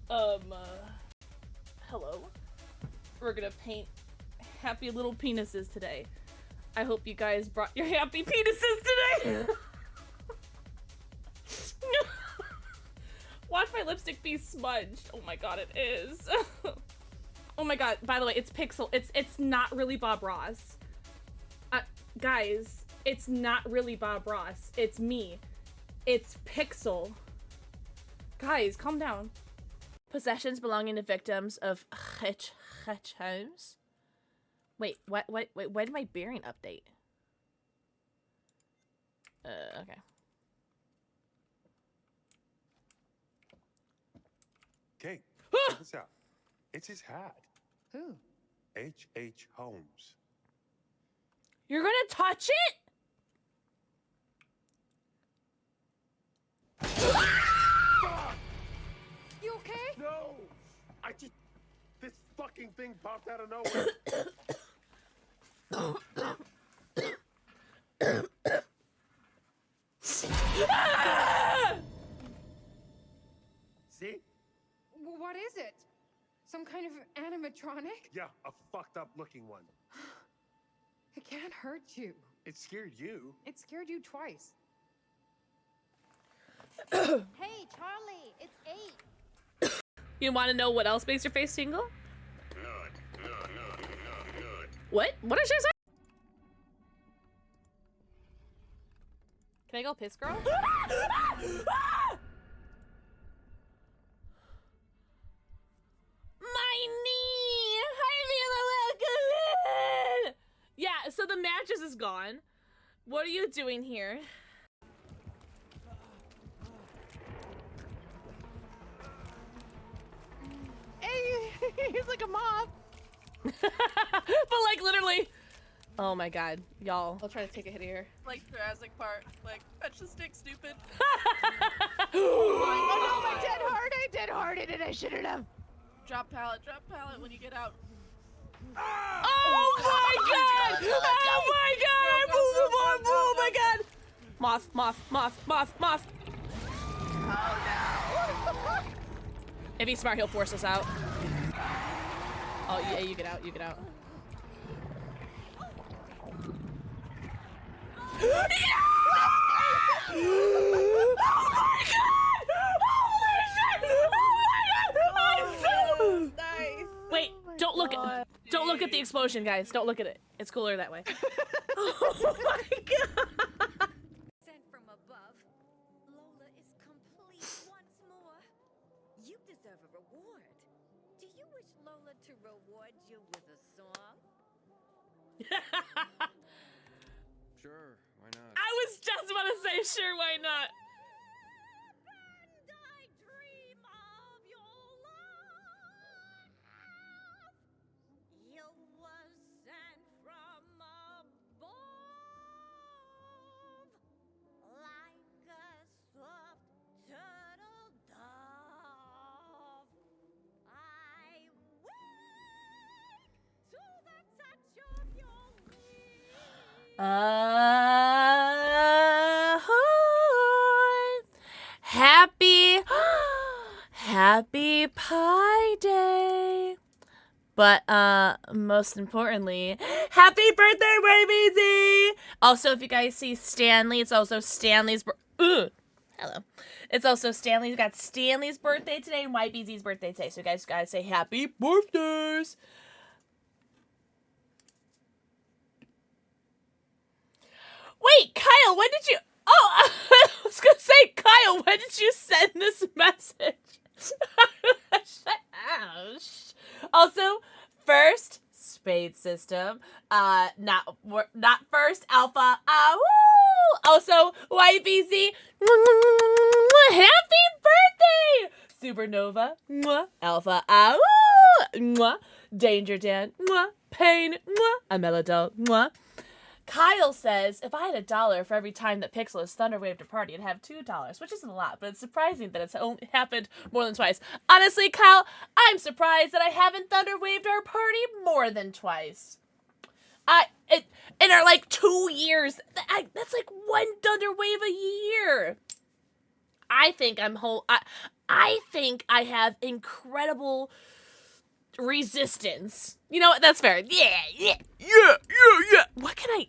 Hello. We're gonna paint happy little penises today. I hope you guys brought your happy penises today. Watch my lipstick be smudged. Oh my god, it is. Oh my god, by the way, it's Pixel. It's not really Bob Ross. Guys, it's not really Bob Ross. It's me. It's Pixel. Guys, calm down. Possessions belonging to victims of homes. Wait, wait, why did my bearing update? Okay. Kate, check this out. It's his hat. Who? H.H. Holmes. You're gonna touch it? You okay? No! This fucking thing popped out of nowhere. See? What is it? Some kind of animatronic? Yeah, a fucked up looking one. It can't hurt you. It scared you. It scared you twice. Hey, Charlie, it's 8. You want to know what else makes your face tingle? What? What did she say? Can I go piss, girl? My knee! I feel a little good! Yeah, so the mattress is gone. What are you doing here? Hey, he's like a mob. But like literally. Oh my god, y'all. I'll try to take a hit here. Like Jurassic Park, like fetch the stick, stupid. Oh no, my dead hearted, and I shouldn't have. Drop pallet when you get out. Oh my god! Oh my god! Oh my god! Moth. Oh If he's smart, he'll force us out. Oh yeah, you get out. Yeah! Oh my god! Holy shit! Oh my god! I'm so... Nice. Wait, don't look at the explosion, guys. Don't look at it. It's cooler that way. Oh my god! Sent from above. Lola is complete once more. You deserve a reward. Do you wish Lola to reward you with a song? Sure, why not? I was just about to say, sure, why not? And I dream of your love. You were sent from above, like a soft turtle dove. I wake to the touch of your wings. Happy Pie Day. But most importantly, happy birthday, YBZ! Also, if you guys see Stanley, it's also Stanley's hello. It's also Stanley's got Stanley's birthday today and YBZ's birthday today. So you guys gotta say happy birthdays. Wait, Kyle, when did you... Oh, I was gonna say, Kyle, when did you send this message? Ouch. Also, first, Spade System. Not first, Alpha. Also, YBZ. Happy birthday! Supernova. Alpha. Danger Dan. Pain. Amelodol. Kyle says, if I had $1 for every time that Pixel has thunderwaved a party, I'd have $2, which isn't a lot, but it's surprising that it's only happened more than twice. Honestly, Kyle, I'm surprised that I haven't thunderwaved our party more than twice. In our, 2 years, that's like one thunderwave a year. I think I think I have incredible resistance. You know what? That's fair. Yeah. What can I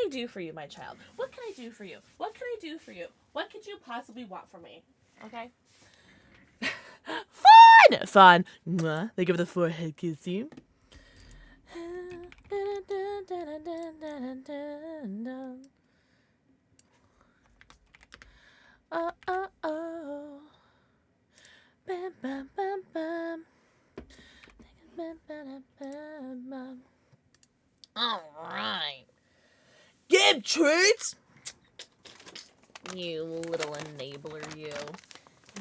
do for you, my child? What can I do for you? What can I do for you? What could you possibly want from me? Okay. Fun. Mwah. They give the forehead kiss you. Oh. Bam, bam, bam, bam. All right. Give treats. You little enabler, you.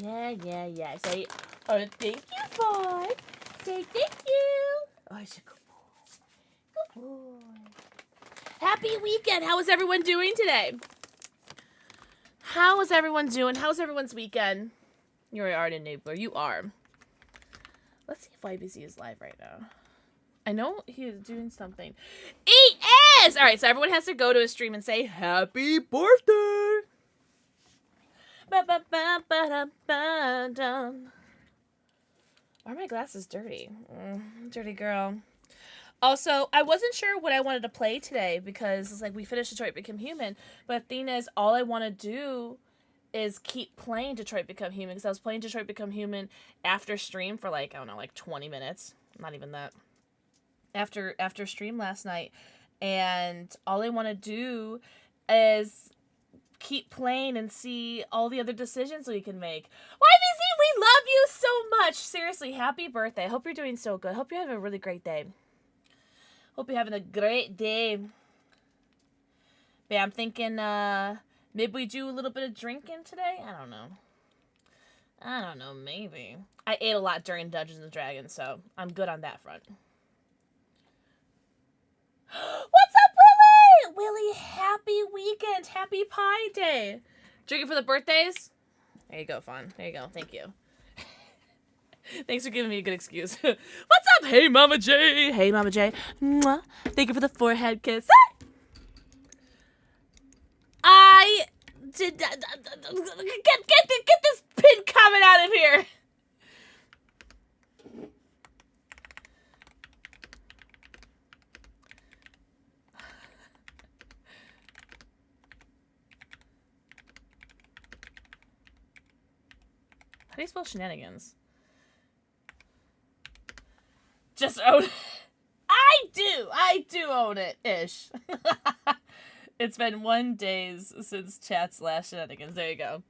Yeah. Say, oh, thank you, Fawn. Say thank you. Oh, I said good boy. Good boy. Happy weekend. How is everyone doing today? How is everyone doing? How's everyone's weekend? You're an enabler. You are. Let's see if YBZ is live right now. I know he is doing something. He is! All right, so everyone has to go to his stream and say, happy birthday! Why are my glasses dirty? Dirty girl. Also, I wasn't sure what I wanted to play today because it's like we finished Detroit Become Human, but the thing is, all I want to do is keep playing Detroit Become Human because I was playing Detroit Become Human after stream for like, I don't know, like 20 minutes. Not even that. After stream last night, and all I want to do is keep playing and see all the other decisions we can make. YBZ, we love you so much. Seriously, happy birthday. Hope you're doing so good. Hope you're having a really great day. Hope you're having a great day. But yeah, I'm thinking maybe we do a little bit of drinking today. I don't know, maybe. I ate a lot during Dungeons and Dragons, so I'm good on that front. What's up, Willie? Willie, happy weekend. Happy Pie Day. Drinking for the birthdays? There you go, Fawn. There you go. Thank you. Thanks for giving me a good excuse. What's up? Hey, Mama J. Hey, Mama J. Mwah. Thank you for the forehead kiss. I did... Get this pin coming out of here. How do you spell shenanigans? Just own it. I do own it, ish. It's been 1 day since chat's last shenanigans. There you go.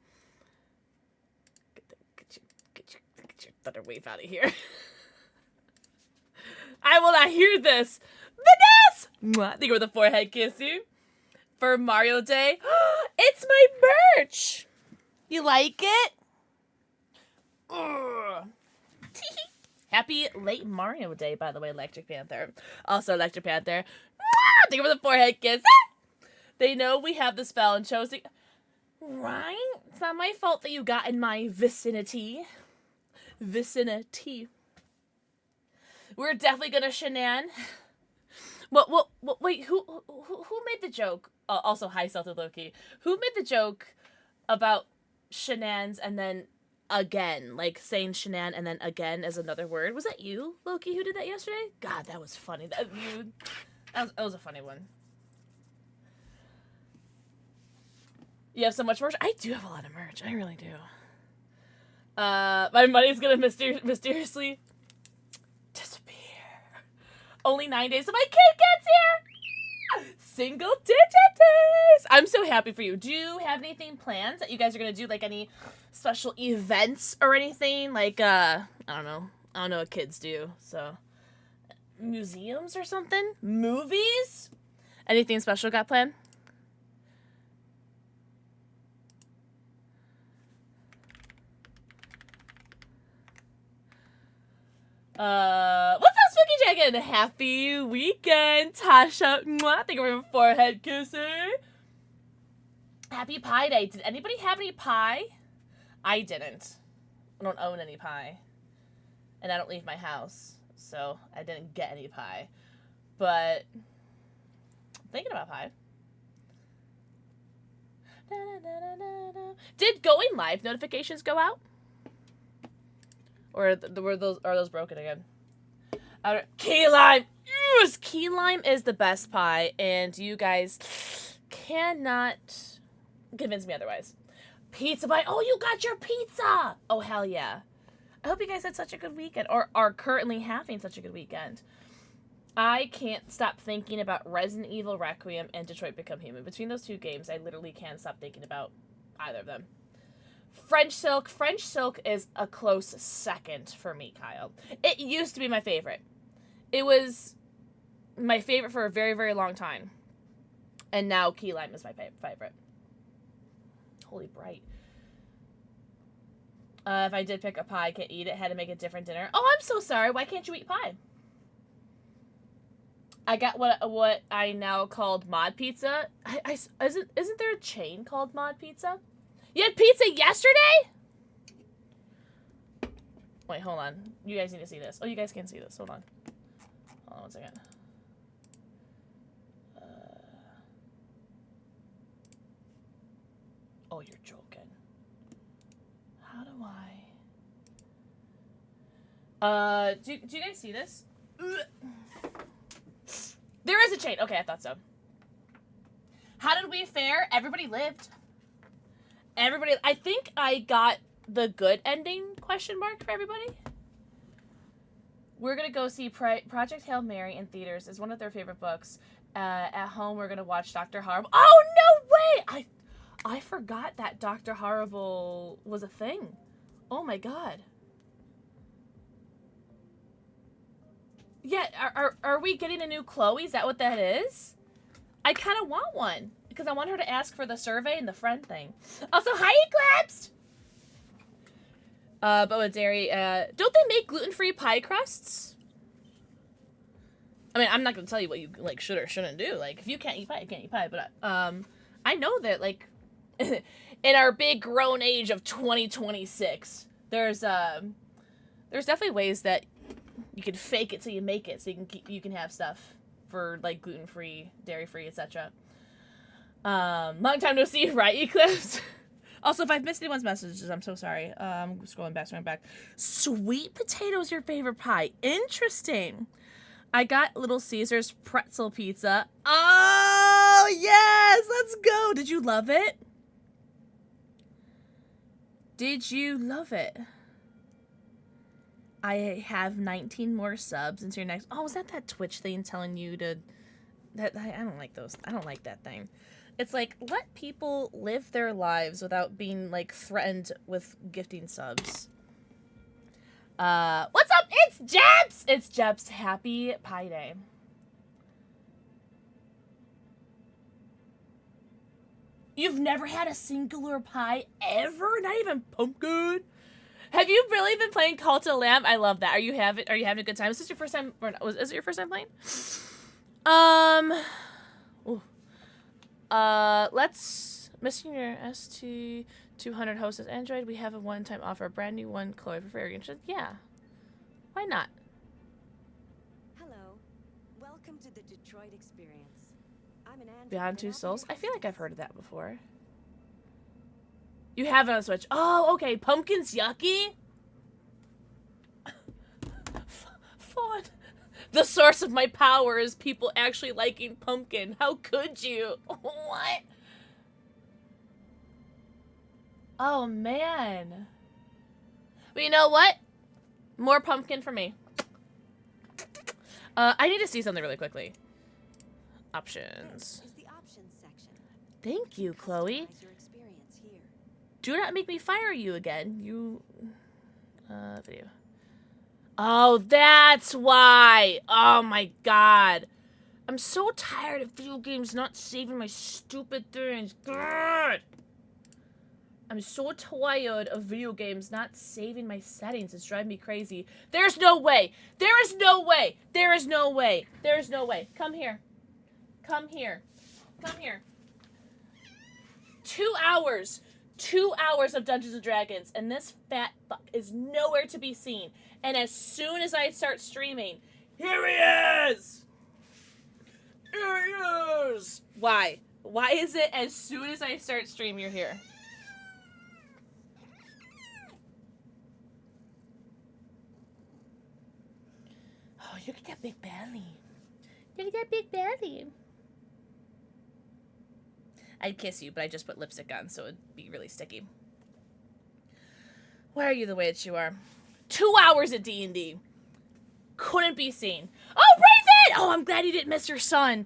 Get your thunder wave out of here. I will not hear this. Vanessa! Mwah. Think of the forehead kiss you. For Mario Day. It's my merch. You like it? Happy late Mario Day, by the way, Electric Panther. Also, Electric Panther. Think of the forehead kiss. They know we have the spell and chose it. Right? It's not my fault that you got in my vicinity. We're definitely gonna shenan. What, wait, who made the joke? Also, hi, Celtic Loki. Who made the joke about shenans and then again? Like saying shenan and then again as another word? Was that you, Loki, who did that yesterday? God, that was funny. That was a funny one. You have so much merch? I do have a lot of merch. I really do. My money's gonna mysteriously disappear. Only 9 days till my kid gets here! Single digit days! I'm so happy for you. Do you have anything planned that you guys are gonna do? Like any special events or anything? Like, I don't know what kids do, so. Museums or something? Movies? Anything special got planned? What's up, Spooky Dragon? Happy weekend, Tasha. Mwah. Thank you for your forehead kissing. Happy Pie Day. Did anybody have any pie? I didn't. I don't own any pie. And I don't leave my house, so I didn't get any pie. But I'm thinking about pie. Did going live notifications go out? Or are those broken again? Key lime! Yes! Key lime is the best pie, and you guys cannot convince me otherwise. Pizza pie. Oh, you got your pizza! Oh, hell yeah. I hope you guys had such a good weekend, or are currently having such a good weekend. I can't stop thinking about Resident Evil Requiem and Detroit Become Human. Between those two games, I literally can't stop thinking about either of them. French Silk. French Silk is a close second for me, Kyle. It used to be my favorite. It was my favorite for a very, very long time. And now Key Lime is my favorite. Holy bright. If I did pick a pie, I can't eat it. Had to make a different dinner. Oh, I'm so sorry. Why can't you eat pie? I got what I now called Mod Pizza. Isn't there a chain called Mod Pizza? You had pizza yesterday? Wait, hold on. You guys need to see this. Oh, you guys can see this. Hold on. Hold on one second. Oh, you're joking. How do I... do you guys see this? There is a chain. Okay, I thought so. How did we fare? Everybody lived. Everybody... I think I got the good ending, question mark, for everybody. We're going to go see Project Hail Mary in theaters. It's one of their favorite books. At home, we're going to watch Dr. Horrible. Oh, no way! I forgot that Dr. Horrible was a thing. Oh, my God. Yeah, are we getting a new Chloe? Is that what that is? I kind of want one. Because I want her to ask for the survey and the friend thing. Also, hi, Eclipsed! But with dairy, don't they make gluten-free pie crusts? I mean, I'm not going to tell you what you, like, should or shouldn't do. Like, if you can't eat pie, you can't eat pie. But, I know that, like, in our big grown age of 2026, there's definitely ways that you can fake it till you make it, so you can have stuff for, like, gluten-free, dairy-free, etc. Long time no see, right, Eclipse? Also, if I've missed anyone's messages, I'm so sorry. I'm scrolling back. Sweet potato's your favorite pie. Interesting. I got Little Caesar's pretzel pizza. Oh, yes! Let's go! Did you love it? Did you love it? I have 19 more subs until your next... Oh, is that Twitch thing telling you to... I don't like those. I don't like that thing. It's like, let people live their lives without being, like, threatened with gifting subs. What's up? It's Jebs! It's Jebs. Happy Pie Day. You've never had a singular pie ever? Not even pumpkin? Have you really been playing Cult of Lamb? I love that. Are you having a good time? Is this your first time? Or is it your first time playing? Let's missing your ST200 host as Android. We have a one-time offer, a brand new one, Chloe, for very interested. Yeah, why not? Hello, welcome to the Detroit experience. I'm an Android. Beyond Two Souls. I feel like I've heard of that before. You have it on Switch. Oh, okay. Pumpkin's yucky. Fawn. The source of my power is people actually liking pumpkin. How could you? What? Oh, man. But you know what? More pumpkin for me. I need to see something really quickly. Options. This is the options section. Thank you, Chloe. Customize your experience here. Do not make me fire you again. You... video. Oh, that's why! Oh my god. I'm so tired of video games not saving my stupid things. God! I'm so tired of video games not saving my settings. It's driving me crazy. There's no way! There is no way! There is no way! There is no way. Come here. Come here. Come here. 2 hours. 2 hours of Dungeons & Dragons, and this fat fuck is nowhere to be seen. And as soon as I start streaming, here he is! Here he is! Why? Why is it as soon as I start stream, you're here? You got that big belly. You got that big belly. I'd kiss you, but I just put lipstick on, so it'd be really sticky. Why are you the way that you are? 2 hours of D&D. Couldn't be seen. Oh, Raven! Oh, I'm glad you didn't miss your son.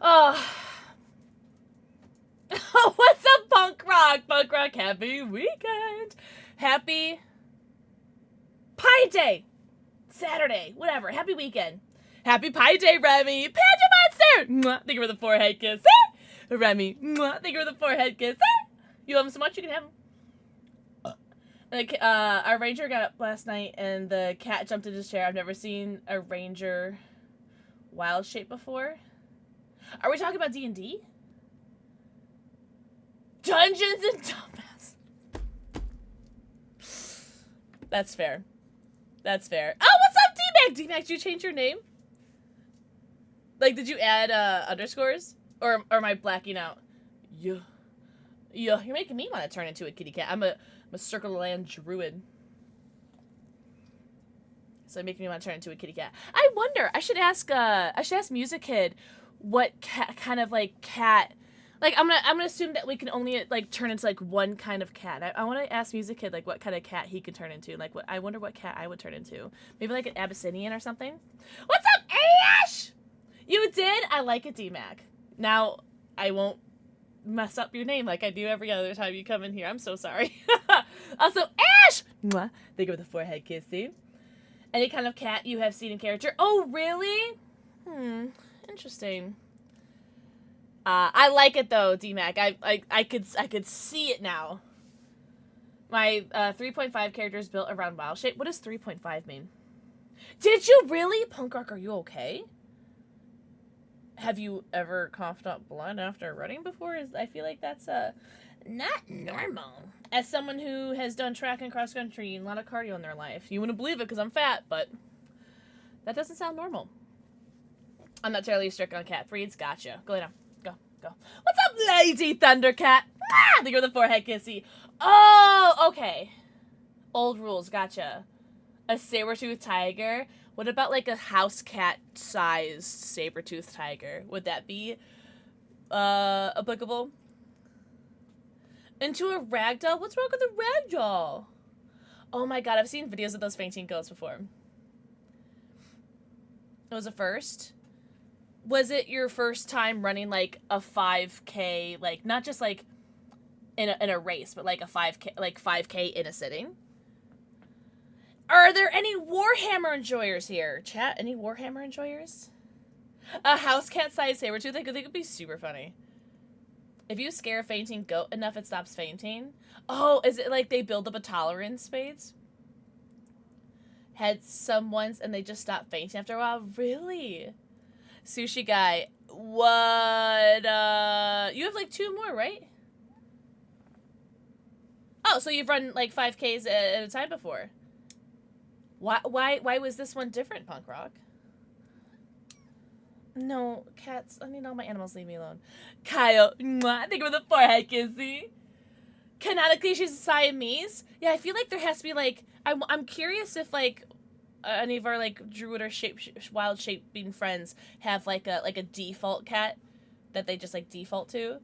Oh. What's up, Punk Rock? Punk Rock, happy weekend. Happy Pie Day. Saturday, whatever. Happy weekend. Happy Pie Day, Remy. Panda Monster! Mwah. Thank you for the forehead kiss. Remy. Mwah. Thank you for the forehead kiss. You love him so much, you can have him. Like, our ranger got up last night and the cat jumped in his chair. I've never seen a ranger wild shape before. Are we talking about D&D? Dungeons and Dumbass. That's fair. That's fair. Oh, what's up, D-Mac? D-Mac, did you change your name? Like, did you add underscores? Or am I blacking out? Yeah. Yeah, you're making me want to turn into a kitty cat. I'm a Circle of Land druid. So you're making me want to turn into a kitty cat. I wonder, I should ask Music Kid what kind of like cat. Like, I'm gonna assume that we can only like turn into like one kind of cat. I want to ask Music Kid like what kind of cat he can turn into. Like, I wonder what cat I would turn into. Maybe like an Abyssinian or something. What's up, Ash? You did? I like it, D-Mac. Now I won't mess up your name like I do every other time you come in here. I'm so sorry. Also, Ash! Mwah. Thank you for the forehead kissy. Any kind of cat you have seen in character? Oh, really? Interesting. I like it though, D-Mac. I could see it now. My 3.5 character is built around wild shape. What does 3.5 mean? Did you really? Punk Rock, are you okay? Have you ever coughed up blood after running before? I feel like that's not normal. As someone who has done track and cross country and a lot of cardio in their life, you wouldn't believe it because I'm fat, but that doesn't sound normal. I'm not terribly strict on cat breeds. Gotcha. Go lay down. Go. What's up, Lady Thundercat? Ah, I think you're the forehead kissy. Oh, okay. Old rules. Gotcha. A saber-toothed tiger. What about like a house cat sized saber-toothed tiger? Would that be applicable? Into a ragdoll? What's wrong with a ragdoll? Oh my god, I've seen videos of those fainting goats before. It was a first? Was it your first time running like a 5K, like not just like in a race, but like a 5K in a sitting? Are there any Warhammer enjoyers here? Chat, any Warhammer enjoyers? A house cat sized saber-tooth, I think it would be super funny. If you scare a fainting goat enough, it stops fainting. Oh, is it like they build up a tolerance space? Had some once and they just stop fainting after a while? Really? Sushi guy, what, you have like 2 more, right? Oh, so you've run like 5Ks at a time before. Why was this one different, Punk Rock? No, cats. I mean, all my animals leave me alone. Kyle, mwah, thank you for the forehead kissy. Canonically, she's a Siamese. Yeah, I feel like there has to be like. I'm curious if like any of our like druid or wild shaping friends have like a default cat that they just like default to.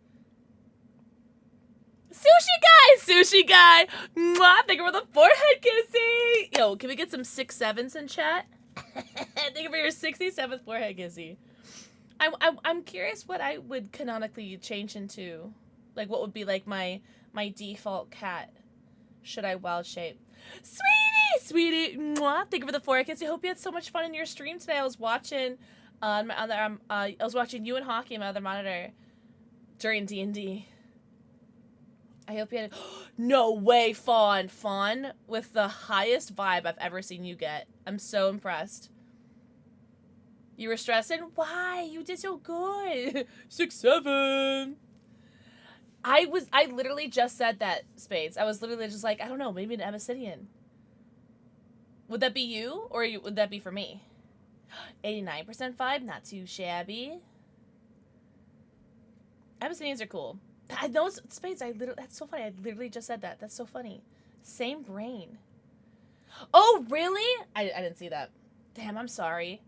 Sushi guy, mwah, thank you for the forehead kissy. Yo, can we get some 6-7s in chat? Thank you for your 67th forehead kissy. I'm curious what I would canonically change into. Like, what would be, like, my default cat should I wild shape. Sweetie, mwah, thank you for the forehead kiss. I hope you had so much fun in your stream today. I was watching my other, I was watching you and Hockey on my other monitor during D&D. I hope you had no way, Fawn with the highest vibe I've ever seen you get. I'm so impressed. You were stressing? Why? You did so good. 6-7. I literally just said that, Spades. I was literally just like, I don't know, maybe an Abyssinian. Would that be you? Or would that be for me? 89% vibe, not too shabby. Abyssinians are cool. Those Spades, that's so funny. I literally just said that. That's so funny. Same brain. Oh, really? I didn't see that. Damn, I'm sorry.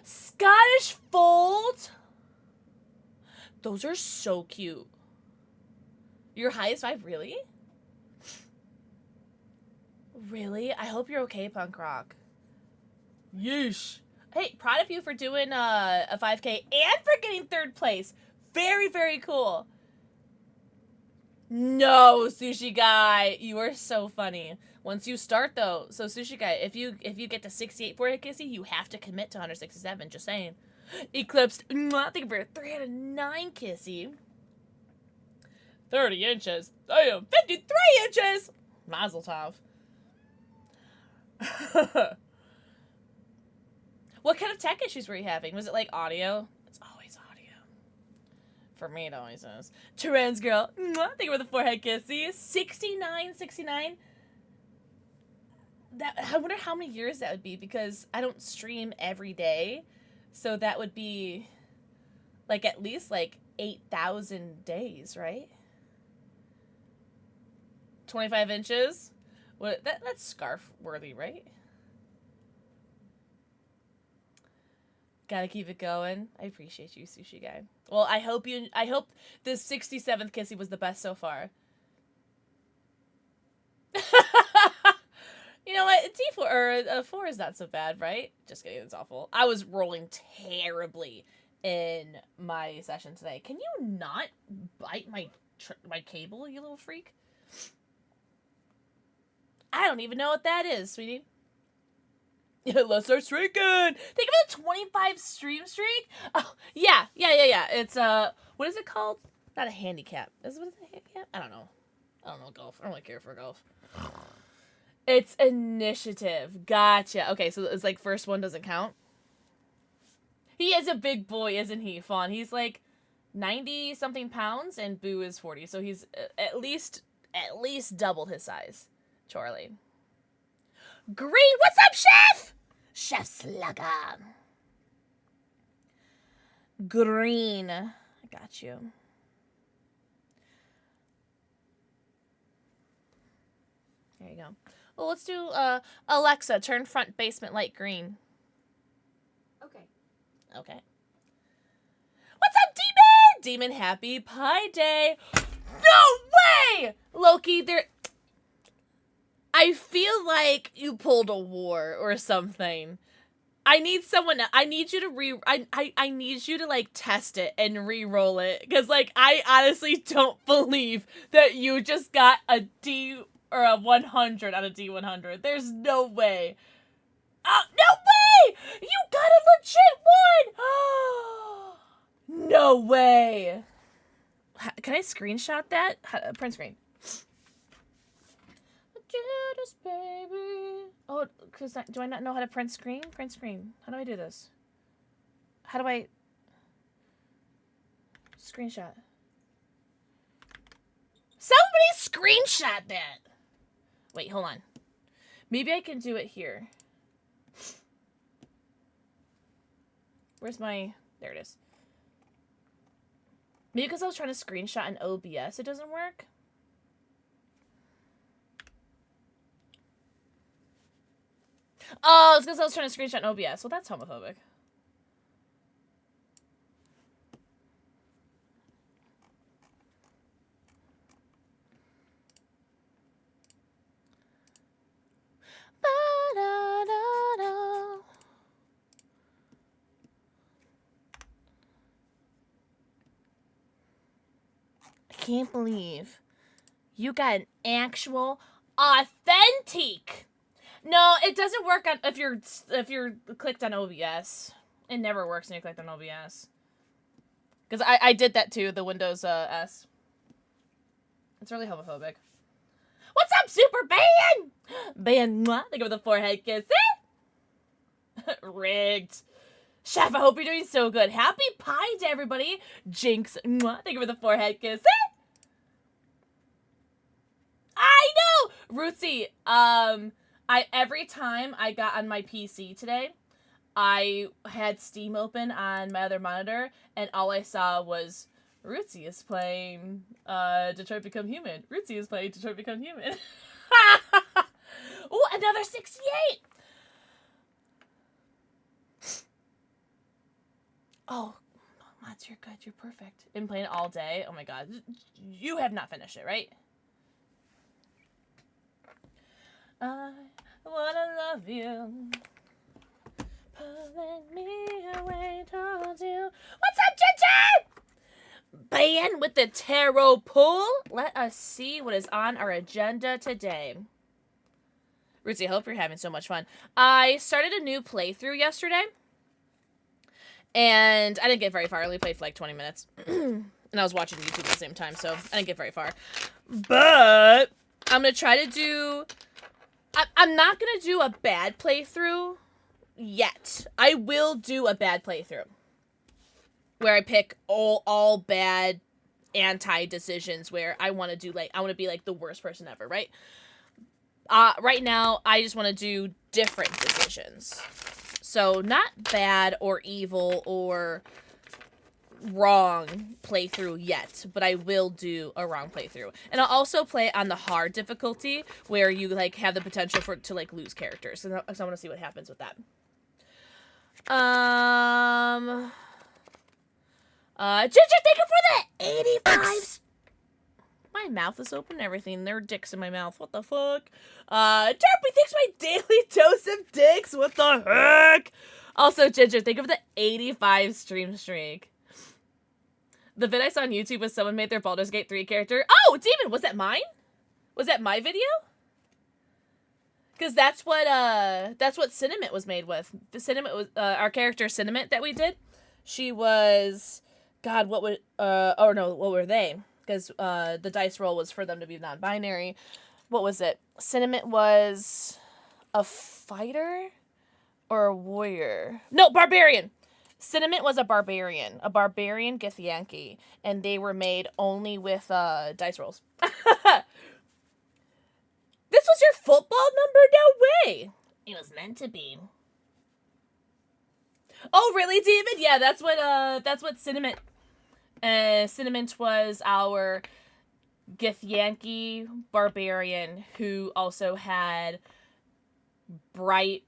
Scottish Fold? Those are so cute. Your highest 5, really? Really? I hope you're okay, punk rock. Yeesh. Hey, proud of you for doing a 5K and for getting 3rd place. Very, very cool. No, Sushi Guy, you are so funny. Once you start though, so Sushi Guy, if you get to 68 for it, Kissy, you have to commit to 167. Just saying. Eclipsed, I think for 309, Kissy. 30 inches. Damn, 53 inches. Mazel tov. What kind of tech issues were you having? Was it like audio? It's always audio. For me, it always is. Trans girl. Thank you for the forehead kissy. 69. I wonder how many years that would be because I don't stream every day. So that would be like at least like 8,000 days, right? 25 inches? What? That's scarf worthy, right? Gotta keep it going. I appreciate you, Sushi Guy. Well, I hope this 67th kissy was the best so far. You know what? D4 or 4 is not so bad, right? Just kidding, it's awful. I was rolling terribly in my session today. Can you not bite my cable, you little freak? I don't even know what that is, sweetie. Let's start streaking. Think of the 25 stream streak. Oh yeah. It's what is it called? Not a handicap. Is it a handicap? I don't know golf. I don't really care for golf. It's initiative. Gotcha. Okay, so it's like first one doesn't count. He is a big boy, isn't he, Fawn? He's like 90 something pounds, and Boo is 40, so he's at least double his size. Charlie. Green, what's up, Chef? Chef Slugger. Green. I got you. There you go. Well, let's do Alexa, turn front basement light green. Okay. Okay. What's up, Demon? Demon, happy Pie Day. No way! Loki, I feel like you pulled a war or something. I need you to I need you to like test it and re-roll it. Cause like I honestly don't believe that you just got a D or a 100 on a D100. There's no way. Oh, no way! You got a legit one! No way! Can I screenshot that? Print screen. Judas, baby. Oh, because do I not know how to print screen? Print screen. How do I do this? How do I screenshot? Somebody screenshot that. Wait, hold on. Maybe I can do it here. Where's my... There it is. Maybe because I was trying to screenshot in OBS, it doesn't work. Oh, it's because I was trying to screenshot in OBS. Well, that's homophobic. I can't believe you got an actual authentic. No, it doesn't work on if you're clicked on OBS. It never works when you click on OBS. Because I did that too, the Windows S. It's really homophobic. What's up, Super Ban? Ban, think of the forehead kiss. Rigged. Chef, I hope you're doing so good. Happy Pie to everybody. Jinx, thank you for the forehead kiss. I know! Rootsy, every time I got on my PC today, I had Steam open on my other monitor, and all I saw was Rootsy is playing Detroit Become Human. Rootsy is playing Detroit Become Human. Ooh, another 68! Oh, Mats, you're good. You're perfect. Been playing it all day. Oh my god. You have not finished it, right? I wanna love you. Pulling me away towards you. What's up, Ginger? Ban with the tarot pull. Let us see what is on our agenda today. Rootsy, I hope you're having so much fun. I started a new playthrough yesterday. And I didn't get very far. I only played for like 20 minutes. And I was watching YouTube at the same time, so I didn't get very far. But I'm going to try to do... I'm not going to do a bad playthrough yet. I will do a bad playthrough. Where I pick all bad anti-decisions where I want to do like... I want to be like the worst person ever, right? Right now, I just want to do different decisions. So, not bad or evil or wrong playthrough yet, but I will do a wrong playthrough. And I'll also play on the hard difficulty, where you, like, have the potential to, like, lose characters. So I want to see what happens with that. Ginger, thank you for the 85. My mouth is open and everything. There are dicks in my mouth. What the fuck? Derpy, thanks for my daily dose of dicks. What the heck? Also, Ginger, thank you for the 85 stream streak. The vid I saw on YouTube was someone made their Baldur's Gate 3 character. Oh, Demon, was that mine? Was that my video? Because that's what Cinnamon was made with. The Cinnamon was our character Cinnamon that we did. She was, God, what was oh no, what were they? Because the dice roll was for them to be non-binary. What was it? Cinnamon was a fighter or a warrior? No, barbarian. Cinnamon was a barbarian Githyanki, and they were made only with dice rolls. This was your football number? No way. It was meant to be. Oh, really, David? Yeah, that's what Cinnamon. Cinnamon was our Githyanki barbarian who also had bright,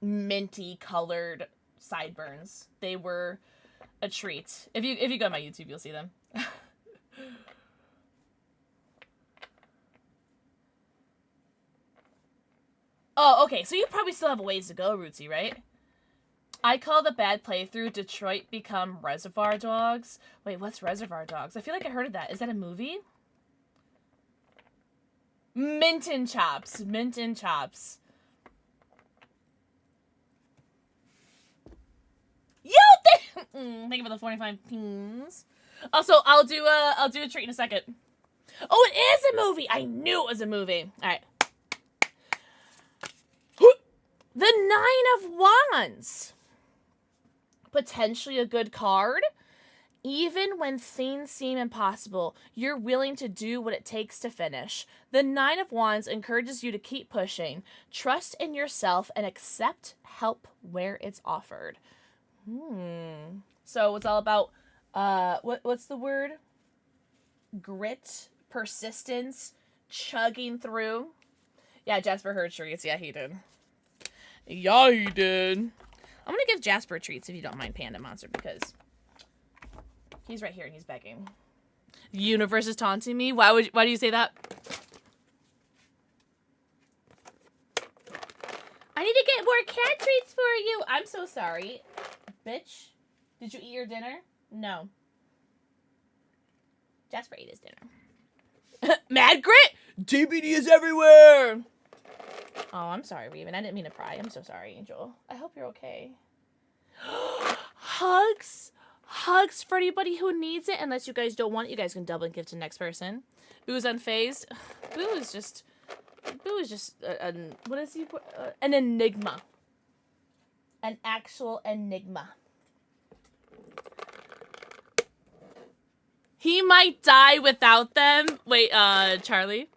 minty colored sideburns. They were a treat. If you go to my YouTube, you'll see them. Oh, okay. So you probably still have a ways to go, Rootsy, right? I call the bad playthrough Detroit Become Reservoir Dogs. Wait, what's Reservoir Dogs? I feel like I heard of that. Is that a movie? Minton Chops. Minton Chops. Yo, thank you for the 45 pings. Also, I'll do a treat in a second. Oh, it is a movie. I knew it was a movie. All right. The 9 of Wands. Potentially a good card. Even when things seem impossible, you're willing to do what it takes to finish. The 9 of Wands encourages you to keep pushing, trust in yourself, and accept help where it's offered. So it's all about, what's the word? Grit, persistence, chugging through. Yeah, Jasper heard treats. Yeah, he did. Yeah, he did. I'm gonna give Jasper treats if you don't mind, Panda Monster, because he's right here and he's begging. The universe is taunting me. Why do you say that? I need to get more cat treats for you. I'm so sorry. Bitch, did you eat your dinner? No. Jasper ate his dinner. Mad Grit! TBD is everywhere! Oh, I'm sorry, Raven. I didn't mean to pry. I'm so sorry, Angel. I hope you're okay. Hugs! Hugs for anybody who needs it. Unless you guys don't want it, you guys can double and give to the next person. Boo's unfazed. Boo is just what is he? An enigma. An actual enigma. He might die without them. Wait, Charlie.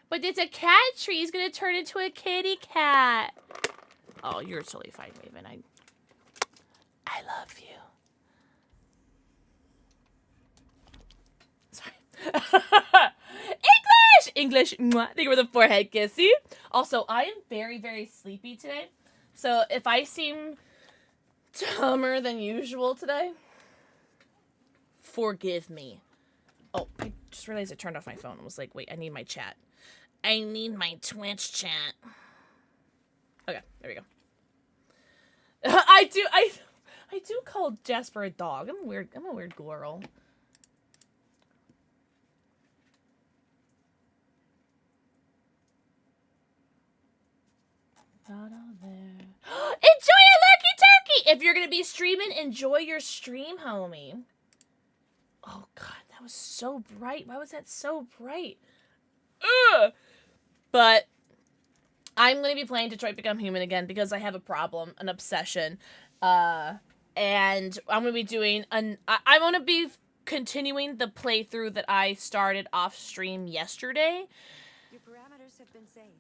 But it's a cat tree. He's gonna turn into a kitty cat. Oh, you're totally fine, Raven. I love you. Sorry. English! Mwah. Thank you for the forehead kissy. Also, I am very, very sleepy today. So if I seem dumber than usual today, forgive me. Oh, I just realized I turned off my phone. I was like, wait, I need my chat. I need my Twitch chat. Okay, there we go. I do call Jasper a dog. I'm a weird girl. Not all there. Enjoy your lucky turkey! If you're gonna be streaming, enjoy your stream, homie. Oh god, that was so bright. Why was that so bright? Ugh! But I'm gonna be playing Detroit Become Human again because I have a problem, an obsession. And I'm gonna be doing I'm gonna be continuing the playthrough that I started off stream yesterday. Your parameters have been saved.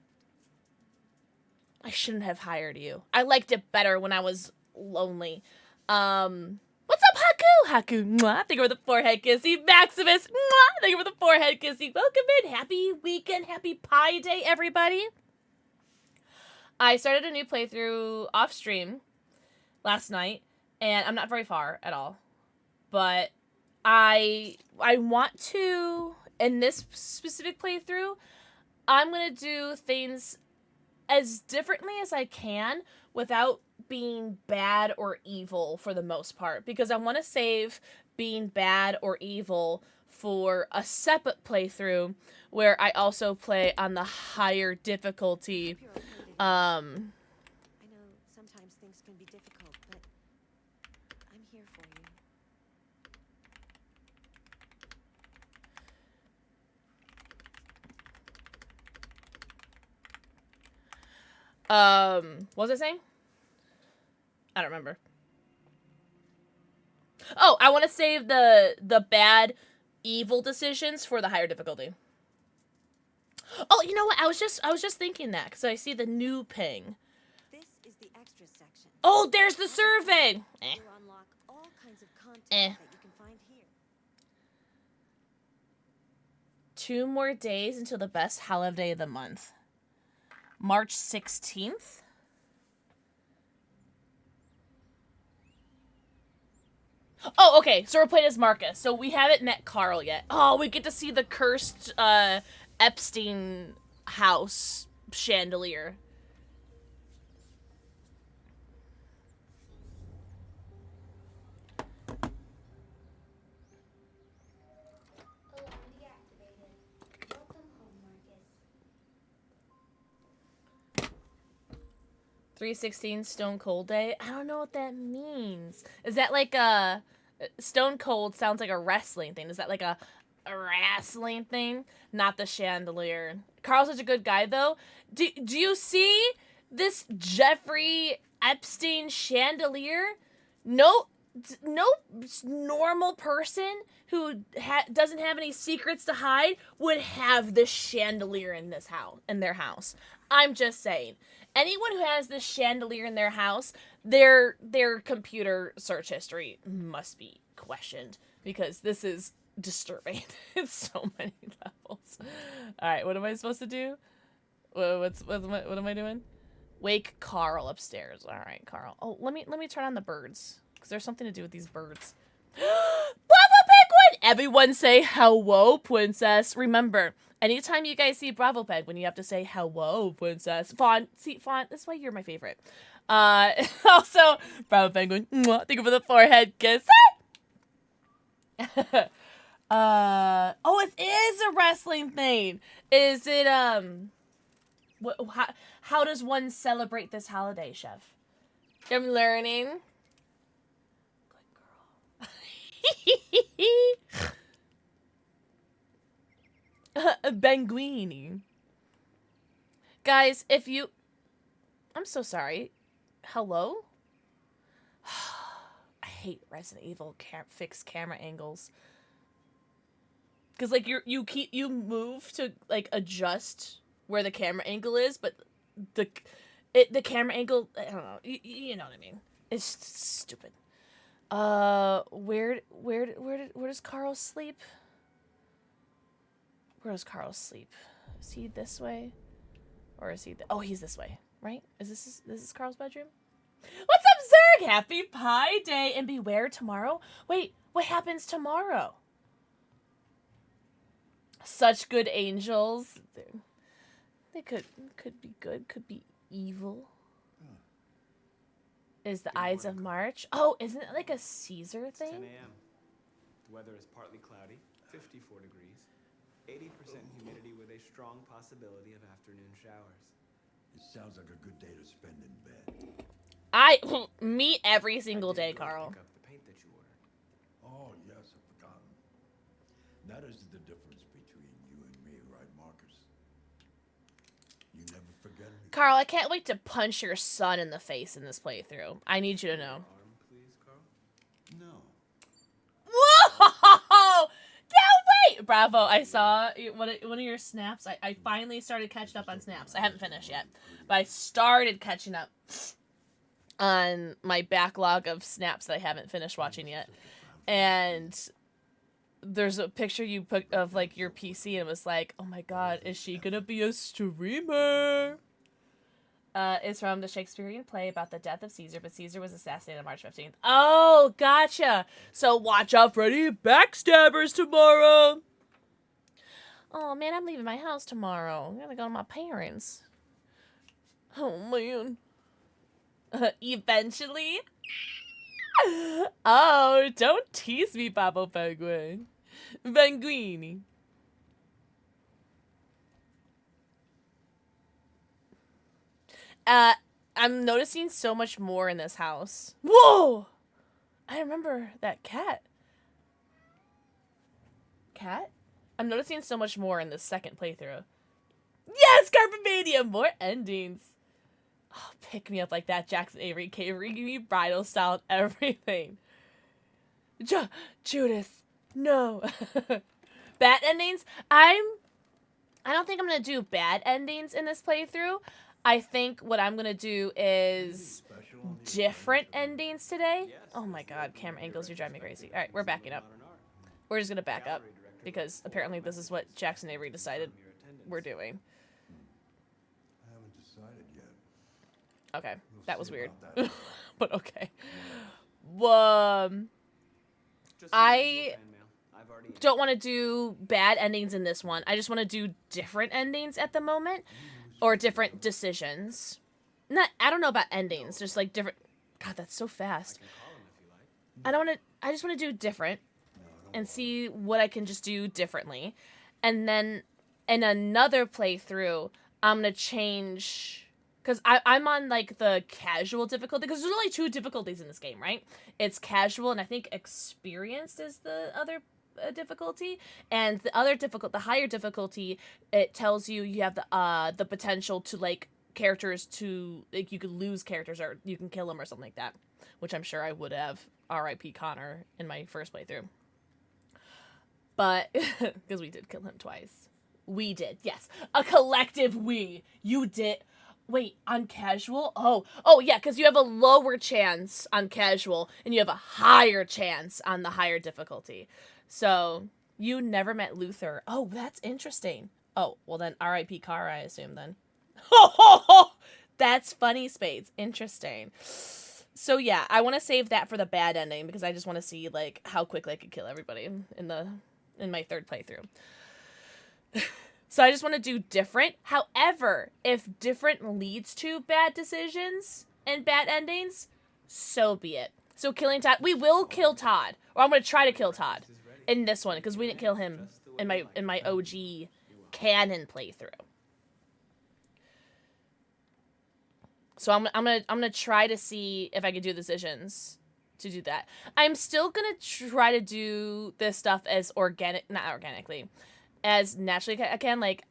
I shouldn't have hired you. I liked it better when I was lonely. What's up, Haku? Haku, mwah. Thank you for the forehead kissy. Maximus, mwah. Thank you for the forehead kissy. Welcome in. Happy weekend. Happy Pie Day, everybody. I started a new playthrough off stream last night, and I'm not very far at all. But I want to, in this specific playthrough, I'm going to do things as differently as I can without being bad or evil for the most part, because I want to save being bad or evil for a separate playthrough where I also play on the higher difficulty. I know sometimes things can be difficult, but I'm here for you. What was I saying? I don't remember. Oh, I want to save the bad, evil decisions for the higher difficulty. Oh, you know what? I was just thinking that because I see the new ping. This is the extra section. Oh, there's the survey. You unlock all kinds of content Eh. that you can find here. 2 more days until the best holiday of the month. March 16th. Oh, okay. So we're playing as Marcus. So we haven't met Carl yet. Oh, we get to see the cursed Epstein house chandelier. Deactivated. Welcome home, Marcus. 316 Stone Cold Day. I don't know what that means. Is that like a Stone Cold sounds like a wrestling thing. Is that like a wrestling thing? Not the chandelier. Carl's such a good guy though. Do you see this Jeffrey Epstein chandelier? No normal person who doesn't have any secrets to hide would have this chandelier in this house, in their house. I'm just saying. Anyone who has this chandelier in their house, their computer search history must be questioned because this is disturbing. It's so many levels. All right, what am I supposed to do? What am I doing? Wake Carl upstairs. All right, Carl. Oh, let me turn on the birds because there's something to do with these birds. Bravo Penguin! Everyone say hello, princess. Remember, anytime you guys see Bravo Penguin, you have to say hello, princess. Fawn, see, Fawn, this is why you're my favorite. Also, Bravo Penguin, mwah, thank you for the forehead kiss. Oh, it is a wrestling thing. Is it, how does one celebrate this holiday, Chef? I'm learning. Benguini. Guys, if you... I'm so sorry. Hello? I hate Resident Evil fixed camera angles. Because, like, you move to, like, adjust where the camera angle is, but the camera angle, I don't know. You know what I mean. It's stupid. Where does Carl sleep? Where does Carl sleep? Is he this way? Or is he... Oh, he's this way. right? This is Carl's bedroom? What's up, Zerg? Happy Pi Day and beware tomorrow. Wait, what happens tomorrow? Such good angels. They could be good, could be evil. Is the Ides of March? Oh, isn't it like a Caesar It's 10 thing? a.m. The weather is partly cloudy, 54 degrees, 80% humidity with a strong possibility of afternoon showers. It sounds like a good day to spend in bed. Me every single day, Go Carl. Pick up the paint that you ordered. Oh, yes, I've forgotten. That is the difference between you and me, right, Marcus? You never forget anything. Carl, I can't wait to punch your son in the face in this playthrough. I need you to know. Arm, please, Carl. No. Whoa! No, wait! Bravo, I saw one of your snaps. I finally started catching up on snaps. I haven't finished yet, but I started catching up on my backlog of snaps that I haven't finished watching yet. And there's a picture you put of like your PC and it was like, oh my god, is she gonna be a streamer? It's from the Shakespearean play about the death of Caesar, but Caesar was assassinated on March 15th. Oh, gotcha. So watch out for any backstabbers tomorrow. Oh man, I'm leaving my house tomorrow. I'm gonna go to my parents. Oh man. Eventually. Oh, don't tease me, Papa Penguin. Penguini. I'm noticing so much more in this house. Whoa! I remember that cat. Cat? I'm noticing so much more in this second playthrough. Yes, Carpomania! More endings. Oh, pick me up like that, Jackson Avery. Give me bridal style and everything. Judas. No. Bad endings? I don't think I'm gonna do bad endings in this playthrough. I think what I'm gonna do is different endings today. Oh my god, camera angles, you're driving me crazy. Alright, we're backing up. We're just gonna back up because apparently this is what Jackson Avery decided we're doing. I haven't decided yet. Okay, We'll that was see weird. about that. But okay. Just I the usual fan mail. I've already don't want to do bad endings in this one. I just want to do different endings at the moment. Or different decisions. I don't know about endings, just like different. God, that's so fast. call him if you like. I just want to do different and see what I can just do differently. And then in another playthrough, I'm going to change, because I'm on like the casual difficulty, because there's only 2 difficulties in this game, right? It's casual and I think experienced is the other difficulty, and the higher difficulty, it tells you have the potential to like characters to like you could lose characters or you can kill them or something like that, which I'm sure I would have R.I.P. Connor in my first playthrough, but because we did kill him twice. We did, yes, a collective we. You did. Wait, on casual? Oh yeah, because you have a lower chance on casual and you have a higher chance on the higher difficulty. So, you never met Luther. Oh, that's interesting. Oh, well then R.I.P. Car, I assume then. That's funny, Spades. Interesting. So yeah, I want to save that for the bad ending because I just want to see like how quickly I could kill everybody in my third playthrough. So I just want to do different. However, if different leads to bad decisions and bad endings, so be it. So killing Todd, we will kill Todd, or I'm going to try to kill Todd in this one because we didn't kill him in my OG canon playthrough. So I'm gonna try to see if I can do decisions to do that. I'm still gonna try to do this stuff as not organically, as naturally I can. Like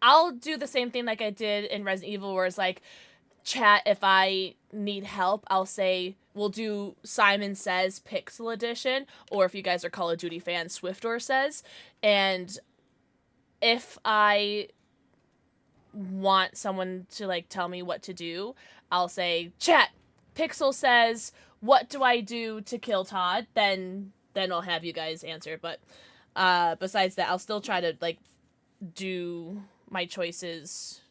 I'll do the same thing like I did in Resident Evil, where it's like, chat, if I need help, I'll say we'll do Simon Says Pixel Edition, or if you guys are Call of Duty fans, Swiftor Says. And if I want someone to like tell me what to do, I'll say, chat, Pixel says, what do I do to kill Todd? Then I'll have you guys answer. But besides that, I'll still try to like do my choices.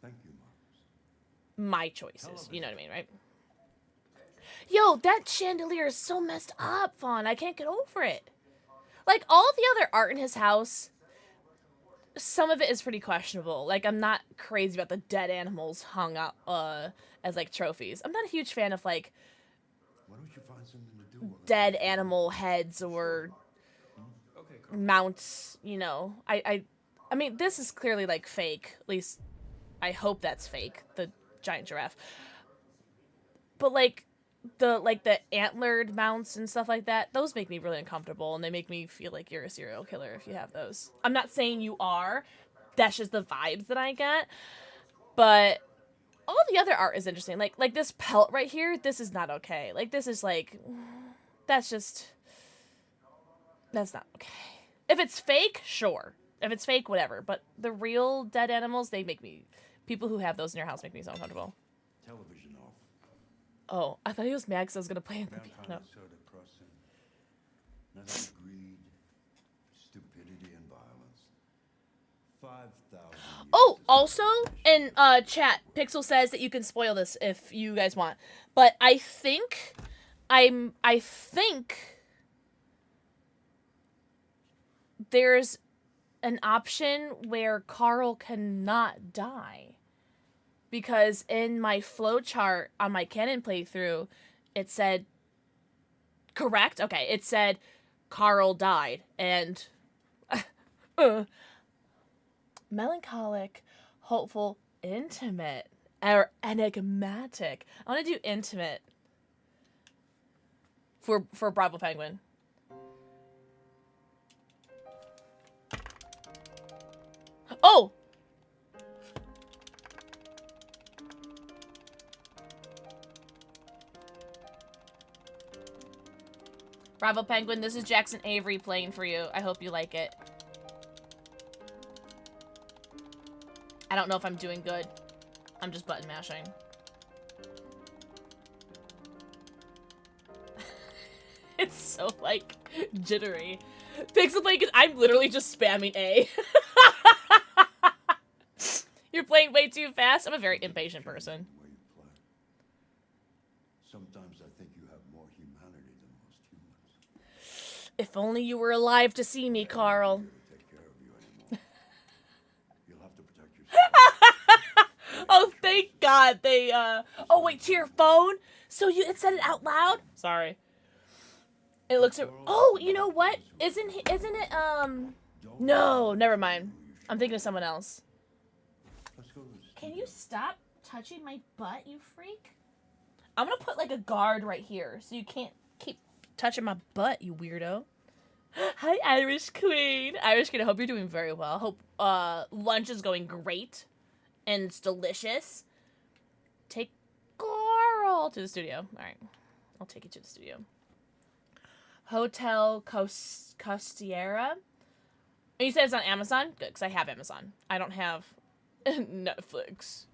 Thank you, Marcus. my choices. You know what I mean, right? Yo, that chandelier is so messed up, Fawn. I can't get over it. Like, all of the other art in his house, some of it is pretty questionable. Like, I'm not crazy about the dead animals hung up as, like, trophies. I'm not a huge fan of, like, Why don't you find something to do? dead animal heads or mounts, you know. I mean, this is clearly, like, fake. At least, I hope that's fake. The giant giraffe. But, like, the antlered mounts and stuff like that, those make me really uncomfortable, and they make me feel like you're a serial killer if you have those. I'm not saying you are. That's just the vibes that I get. But all the other art is interesting. Like this pelt right here, this is not okay. Like, this is like, that's not okay. If it's fake, sure. If it's fake, whatever. But the real dead animals, they make me, people who have those in their house make me so uncomfortable. Television off. Oh, I thought he was mad because I was going to play the piano. Soda crossing. Nothing but greed, stupidity, and violence. 5,000. Oh, also, in chat, Pixel says that you can spoil this if you guys want. But I think there's an option where Carl cannot die. Because in my flowchart on my canon playthrough, it said, correct? Okay, it said Carl died. And melancholic, hopeful, intimate, or enigmatic. I want to do intimate for Bravo Penguin. Oh! Bravo Penguin, this is Jackson Avery playing for you. I hope you like it. I don't know if I'm doing good. I'm just button mashing. It's so, like, jittery. Pixel play, because I'm literally just spamming A. You're playing way too fast. I'm a very impatient person. Sometimes I think you have more humanity than most humans. If only you were alive to see me, Carl. Take care of you anymore. You'll have to protect yourself. Oh, thank God they, oh, wait, to your phone? So it said it out loud? Sorry. It looks at, oh, you know what? Isn't it, no, never mind. I'm thinking of someone else. Can you stop touching my butt, you freak? I'm gonna put, like, a guard right here so you can't keep touching my butt, you weirdo. Hi, Irish Queen. Irish Queen, I hope you're doing very well. Hope lunch is going great and it's delicious. Take Carl to the studio. All right, I'll take you to the studio. Hotel Costiera. And you said it's on Amazon? Good, because I have Amazon. I don't have Netflix.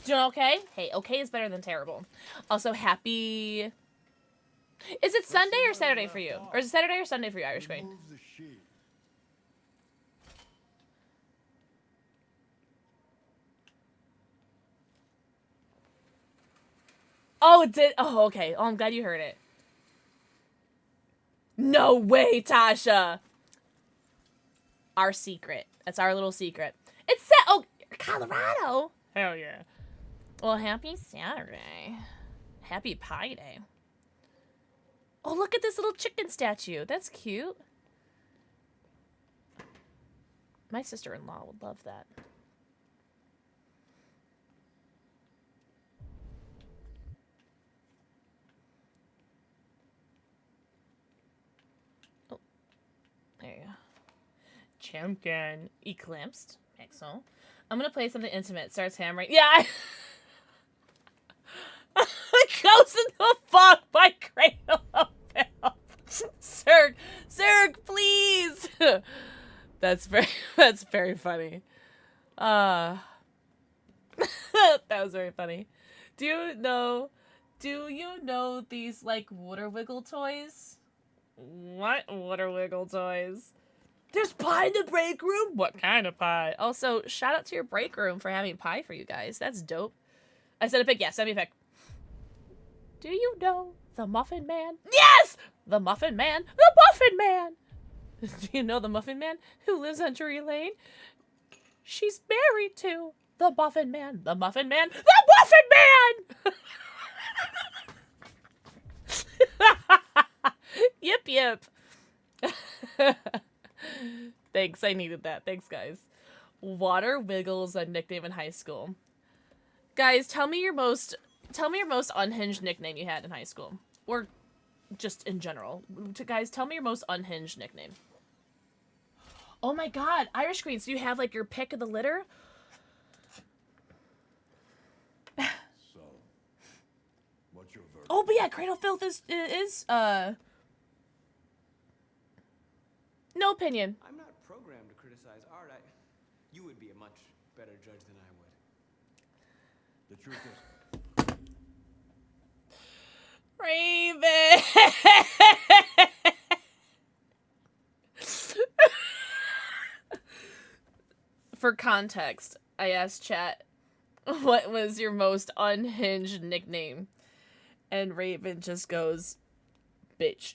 Doing okay? Hey, okay is better than terrible. Also, happy... Is it Sunday or Saturday for you? Or is it Saturday or Sunday for you, Irish Queen? Move the sheet. Oh, it did. Oh, okay. Oh, I'm glad you heard it. No way, Tasha. Our secret. That's our little secret. It's set. Oh, Colorado. Hell yeah. Well, happy Saturday. Happy Pie Day. Oh, look at this little chicken statue. That's cute. My sister-in-law would love that. Oh, there you go. Champion eclipsed. Excellent. I'm gonna play something intimate. Starts hammering. Yeah. Goes in the fog by Cradle of Filth. Zerg, please. That's very funny. That was very funny. Do you know Do you know these, like, water wiggle toys? What water wiggle toys? There's pie in the break room? What kind of pie? Also, shout out to your break room for having pie for you guys. That's dope. I said a pick. Yes, send me a pick. Do you know the Muffin Man? Yes! The Muffin Man. The Muffin Man! Do you know the Muffin Man who lives on Drury Lane? She's married to the Muffin Man. The Muffin Man. The Muffin Man! Yip, yip. Thanks, I needed that. Thanks, guys. Water Wiggles, a nickname in high school. Guys, tell me your most unhinged nickname you had in high school. Or just in general. Guys, tell me your most unhinged nickname. Oh my god, Irish Queens, do you have, like, your pick of the litter? So, what's your verdict? Oh, but yeah, Cradle Filth is no opinion. I'm not programmed to criticize art. You would be a much better judge than I would. The truth is, Raven! For context, I asked chat, what was your most unhinged nickname? And Raven just goes, bitch.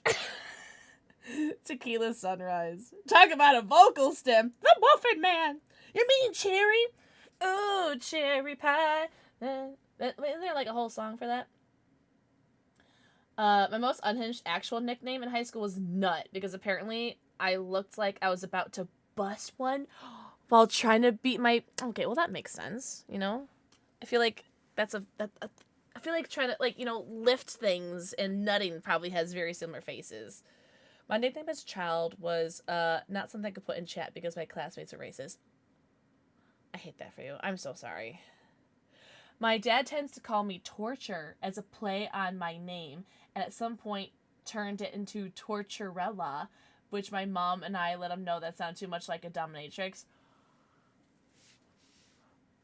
Tequila Sunrise. Talk about a vocal stem. The Muffin Man. You mean Cherry? Oh, cherry pie. Isn't there like a whole song for that? My most unhinged actual nickname in high school was Nut, because apparently I looked like I was about to bust one while trying to beat my... Okay, well that makes sense, you know? I feel like I feel like trying to, like, you know, lift things and nutting probably has very similar faces. My nickname as a child was not something I could put in chat because my classmates are racist. I hate that for you. I'm so sorry. My dad tends to call me Torture as a play on my name, and at some point turned it into Torturella, which my mom and I let him know that sounded too much like a dominatrix.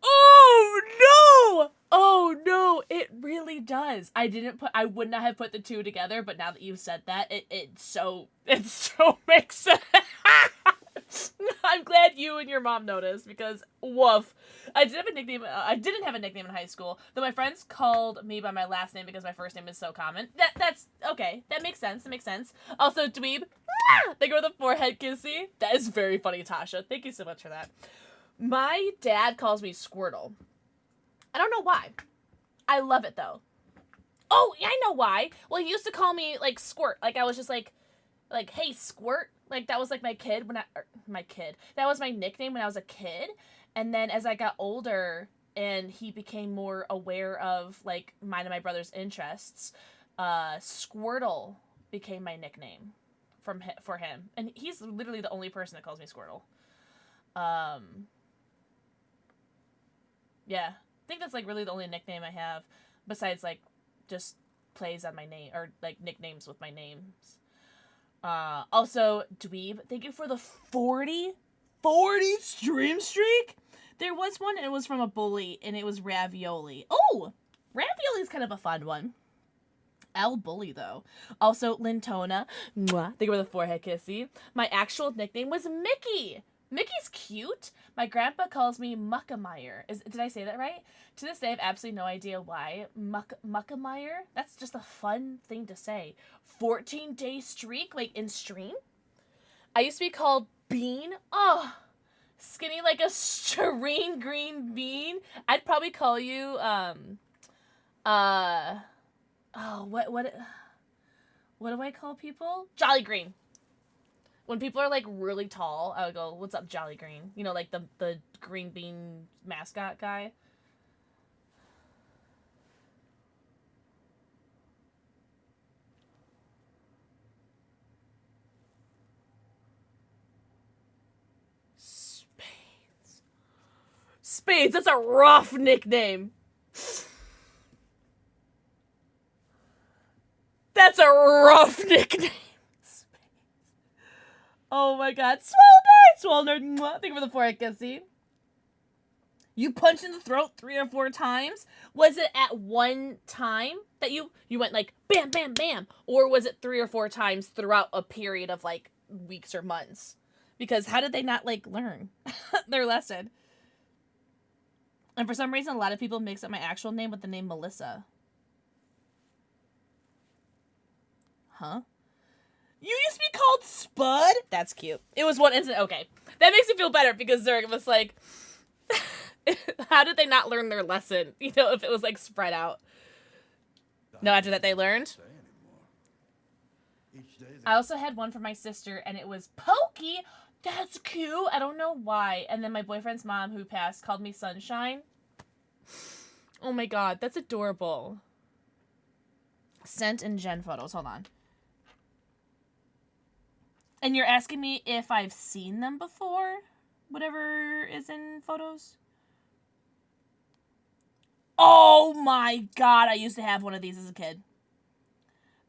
Oh no! Oh no, it really does. I would not have put the two together, but now that you've said that, it so makes sense. I'm glad you and your mom noticed, because woof. I didn't have a nickname in high school, though my friends called me by my last name because my first name is so common. That's okay. That makes sense. Also, dweeb. They go with the forehead kissy. That is very funny, Tasha. Thank you so much for that. My dad calls me Squirtle. I don't know why. I love it, though. Oh, yeah, I know why. Well, he used to call me, like, Squirt. Like, I was just like, hey, Squirt. Like, that was, like, that was my nickname when I was a kid. And then as I got older and he became more aware of, like, mine and my brother's interests, Squirtle became my nickname for him. And he's literally the only person that calls me Squirtle. Yeah. I think that's, like, really the only nickname I have, besides, like, just plays on my name, or, like, nicknames with my names. Also, dweeb, thank you for the 40 stream streak? There was one, and it was from a bully, and it was Ravioli. Oh! Ravioli's kind of a fun one. I'll bully, though. Also, Lintona, mwah, thank you for the forehead kissy. My actual nickname was Mickey! Mickey's cute. My grandpa calls me Muckameyer. Did I say that right? To this day, I have absolutely no idea why. Muckameyer? That's just a fun thing to say. 14-day streak, like in stream? I used to be called Bean. Oh, skinny like a serene green bean. I'd probably call you, what do I call people? Jolly Green. When people are, like, really tall, I would go, what's up, Jolly Green? You know, like, the green bean mascot guy. Spades, that's a rough nickname. That's a rough nickname. Oh my god. Swole nerd! Thank you for the forehead kissy. You punched in the throat 3 or 4 times? Was it at one time that you went like bam, bam, bam? Or was it 3 or 4 times throughout a period of like weeks or months? Because how did they not like learn their lesson? And for some reason, a lot of people mix up my actual name with the name Melissa. Huh? You used to be called Spud? That's cute. It was one incident. Okay. That makes me feel better because Zurg was like, how did they not learn their lesson? You know, if it was like spread out. No, after that they learned. I also had one for my sister and it was Pokey. That's cute. I don't know why. And then my boyfriend's mom who passed called me Sunshine. Oh my god, that's adorable. Sent in Gen photos. Hold on. And you're asking me if I've seen them before? Whatever is in photos? Oh my god, I used to have one of these as a kid.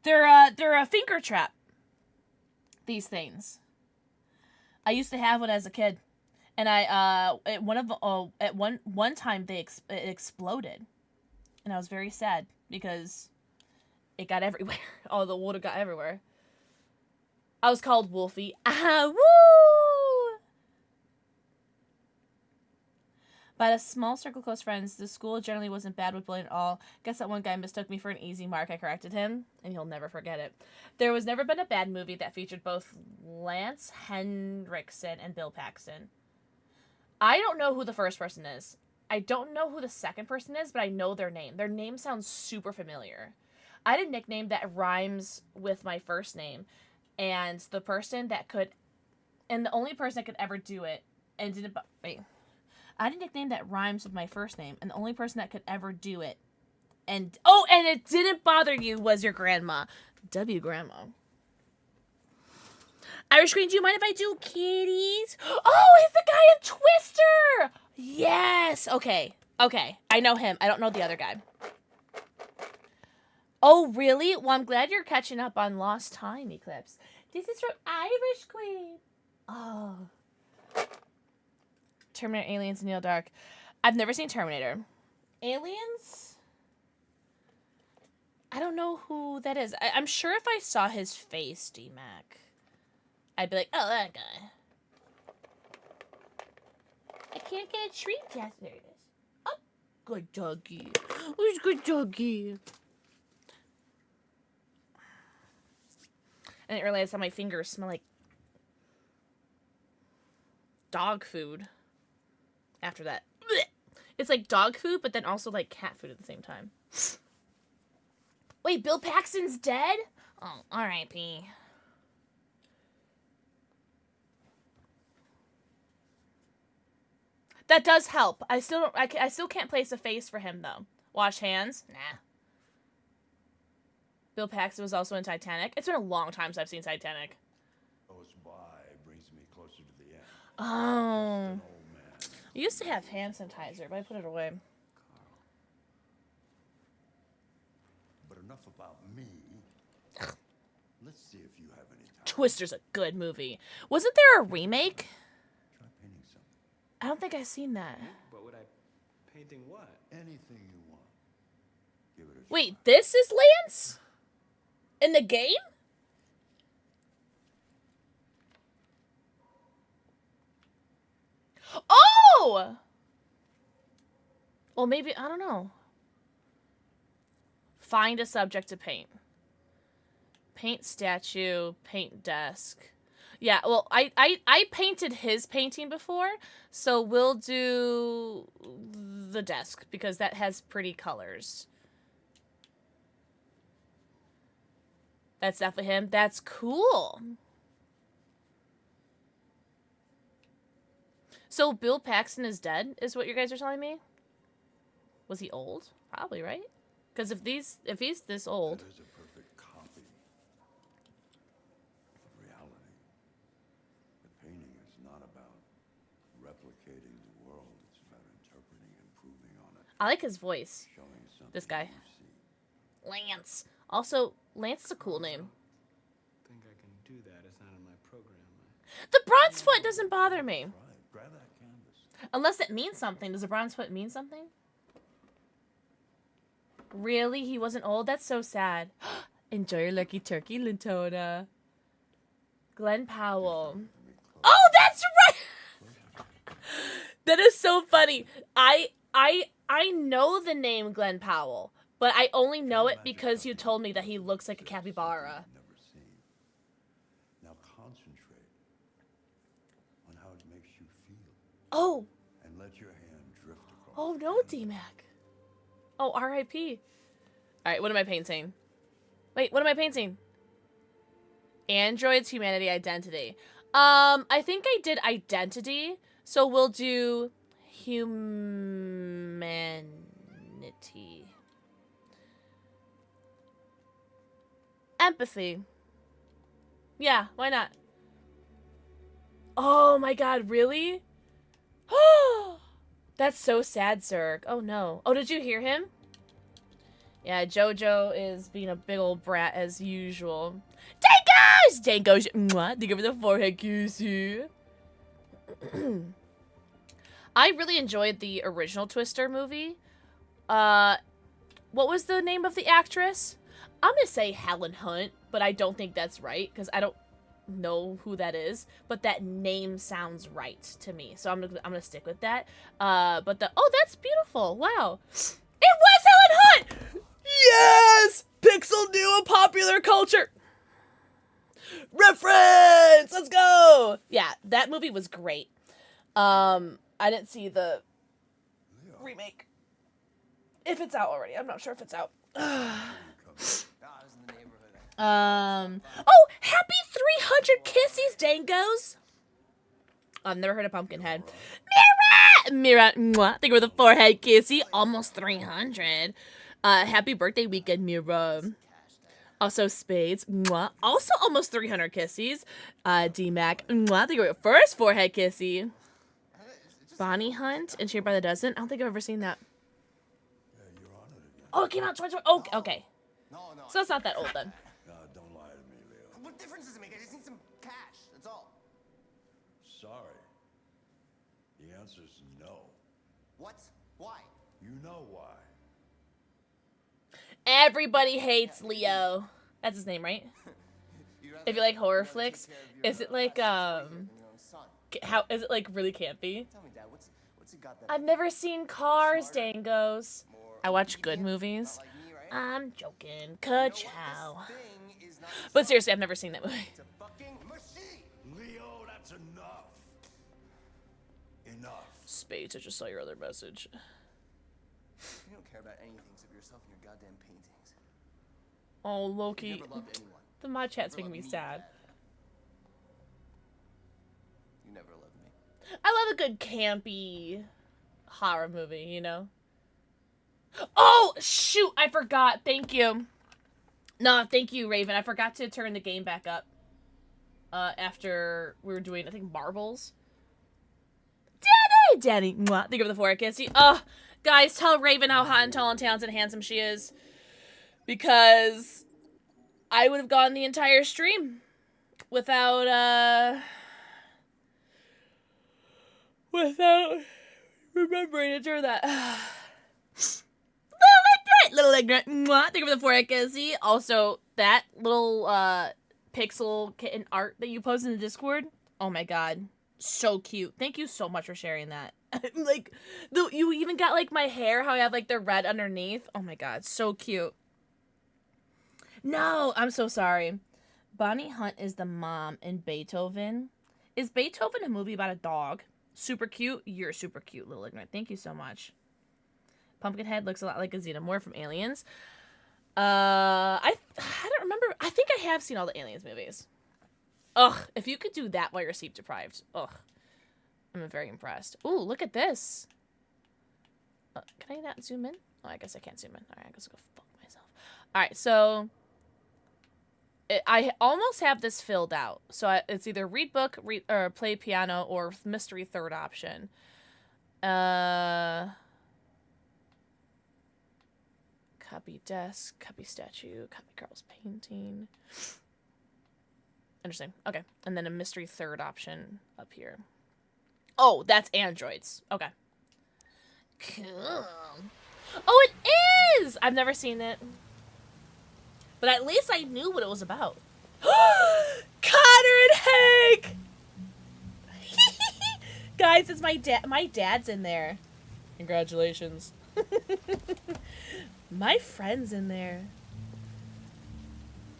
They're a finger trap. These things. I used to have one as a kid. And at one time it exploded. And I was very sad because it got everywhere. All the water got everywhere. I was called Wolfie. Ah, woo! By a small circle of close friends, the school generally wasn't bad with bullying at all. Guess that one guy mistook me for an easy mark. I corrected him, and he'll never forget it. There was never been a bad movie that featured both Lance Henriksen and Bill Paxton. I don't know who the first person is. I don't know who the second person is, but I know their name. Their name sounds super familiar. I had a nickname that rhymes with my first name, and the person that could, and the only person that could ever do it, and didn't, wait. I had a nickname that rhymes with my first name, and the only person that could ever do it, and it didn't bother you was your grandma. W grandma. Irish Queen, do you mind if I do kitties? Oh, he's the guy in Twister! Yes! Okay. I know him. I don't know the other guy. Oh, really? Well, I'm glad you're catching up on Lost Time, Eclipse. This is from Irish Queen. Oh. Terminator, Aliens, Neil Dark. I've never seen Terminator. Aliens? I don't know who that is. I'm sure if I saw his face, D-Mac, I'd be like, oh, that guy. I can't get a treat. Yes, there it is. Oh, good doggy. Who's good doggy? I didn't realize how my fingers smell like dog food after that. It's like dog food, but then also like cat food at the same time. Wait, Bill Paxton's dead? Oh, R.I.P. That does help. I still can't place a face for him though. Wash hands? Nah. Bill Paxton was also in Titanic. It's been a long time since I've seen Titanic. Goes by brings me closer to the end. Oh. I used to have hand sanitizer, but I put it away. But enough about me. Let's see if you have any time. Twister's a good movie. Wasn't there a remake? Try painting something. I don't think I've seen that. What would I... Painting what? Anything you want. Give it a shot. Wait, this is Lance? In the game? Oh! Well, maybe, I don't know. Find a subject to paint. Paint statue, paint desk. Yeah, well, I painted his painting before, so we'll do the desk because that has pretty colors. That's definitely him. That's cool. So Bill Paxton is dead, is what you guys are telling me? Was he old? Probably, right? Because if he's this old. That is a perfect copy of reality. The painting is not about replicating the world. It's about interpreting, improving on it. I like his voice. Showing something This guy. you see. Lance. Also, Lance is a cool name. I think I can do that. It's not in my program. The bronze foot doesn't bother me. Right. Grab that canvas. Unless it means something. Does a bronze foot mean something? Really? He wasn't old? That's so sad. Enjoy your lucky turkey, Lintona. Glenn Powell. Oh, that's right! That is so funny. I know the name Glenn Powell, but I only know it because you told me that he looks like a capybara. Never seen. Now concentrate on how it makes you feel, Oh! and let your hand drift across. Oh no, D-Mac. Oh, R.I.P. Alright, what am I painting? Wait, what am I painting? Androids, humanity, identity. I think I did identity, so we'll do humanity. Empathy. Yeah, why not? Oh my god, really? That's so sad, Zerg. Oh no. Oh, did you hear him? Yeah, Jojo is being a big old brat as usual. Dankos! Dankos! Mwah! Think over the forehead, kissy. I really enjoyed the original Twister movie. What was the name of the actress? I'm gonna say Helen Hunt, but I don't think that's right, because I don't know who that is, but that name sounds right to me, so I'm gonna stick with that. But oh, that's beautiful. Wow. It was Helen Hunt! Yes! Pixel knew a popular culture reference! Let's go! Yeah, that movie was great. I didn't see the remake. If it's out already. I'm not sure if it's out. Oh, happy 300 kissies, Dangos! I've never heard of Pumpkinhead. Mira! Mira, mwah. Think of the forehead, kissy. Almost 300. Happy birthday weekend, Mira. Also, Spades. Mwah. Also, almost 300 kissies. D-Mac. Mwah. Think of your first forehead kissy. Bonnie Hunt and Shared by the Dozen. I don't think I've ever seen that. Oh, it came out 2020. Oh, okay. So it's not that old then. Don't lie to me, Leo. What difference does it make? I just need some cash. That's all. Sorry. The answer's no. What? Why? You know why. Everybody hates Leo. That's his name, right? If you like horror flicks, is it like how is it like really campy? Tell me, Dad, what's he got that? I've never seen Cars, Dangos. I watch good movies. I'm joking. Ka-chow. But seriously, I've never seen that movie. Leo, that's enough. Enough. Spades, I just saw your other message. You don't care about anything except yourself and your goddamn paintings. Oh, Loki. You never loved anyone. The mod chat's Never making me loved sad. Dad. You never loved me. I love a good campy horror movie, you know? Oh, shoot, I forgot. Thank you. No, thank you, Raven. I forgot to turn the game back up. After we were doing, I think, marbles. Danny! Mwah. Think of the forehead kissy. Oh, guys, tell Raven how hot and tall and talented and handsome she is. Because I would have gone the entire stream without remembering to turn that. Little ignorant. Mwah. Think of the forehead kissy. Also, that little PixelxKitten art that you posted in the Discord. Oh my god. So cute. Thank you so much for sharing that. Like, you even got like my hair, how I have like the red underneath. Oh my god, so cute. No, I'm so sorry. Bonnie Hunt is the mom in Beethoven. Is Beethoven a movie about a dog? Super cute. You're super cute, little ignorant. Thank you so much. Pumpkinhead looks a lot like a xenomorph from Aliens. I don't remember. I think I have seen all the Aliens movies. Ugh, if you could do that while you're sleep deprived. Ugh. I'm very impressed. Ooh, look at this. Can I not zoom in? Oh, I guess I can't zoom in. Alright, I guess I'll go fuck myself. Alright, so I almost have this filled out. So it's either read book, or play piano, or mystery third option. Copy desk, copy statue, copy Carl's painting. Interesting. Okay. And then a mystery third option up here. Oh, that's androids. Okay. Cool. Oh, it is! I've never seen it. But at least I knew what it was about. Connor and Hank! Guys, it's my dad. My dad's in there. Congratulations. My friend's in there.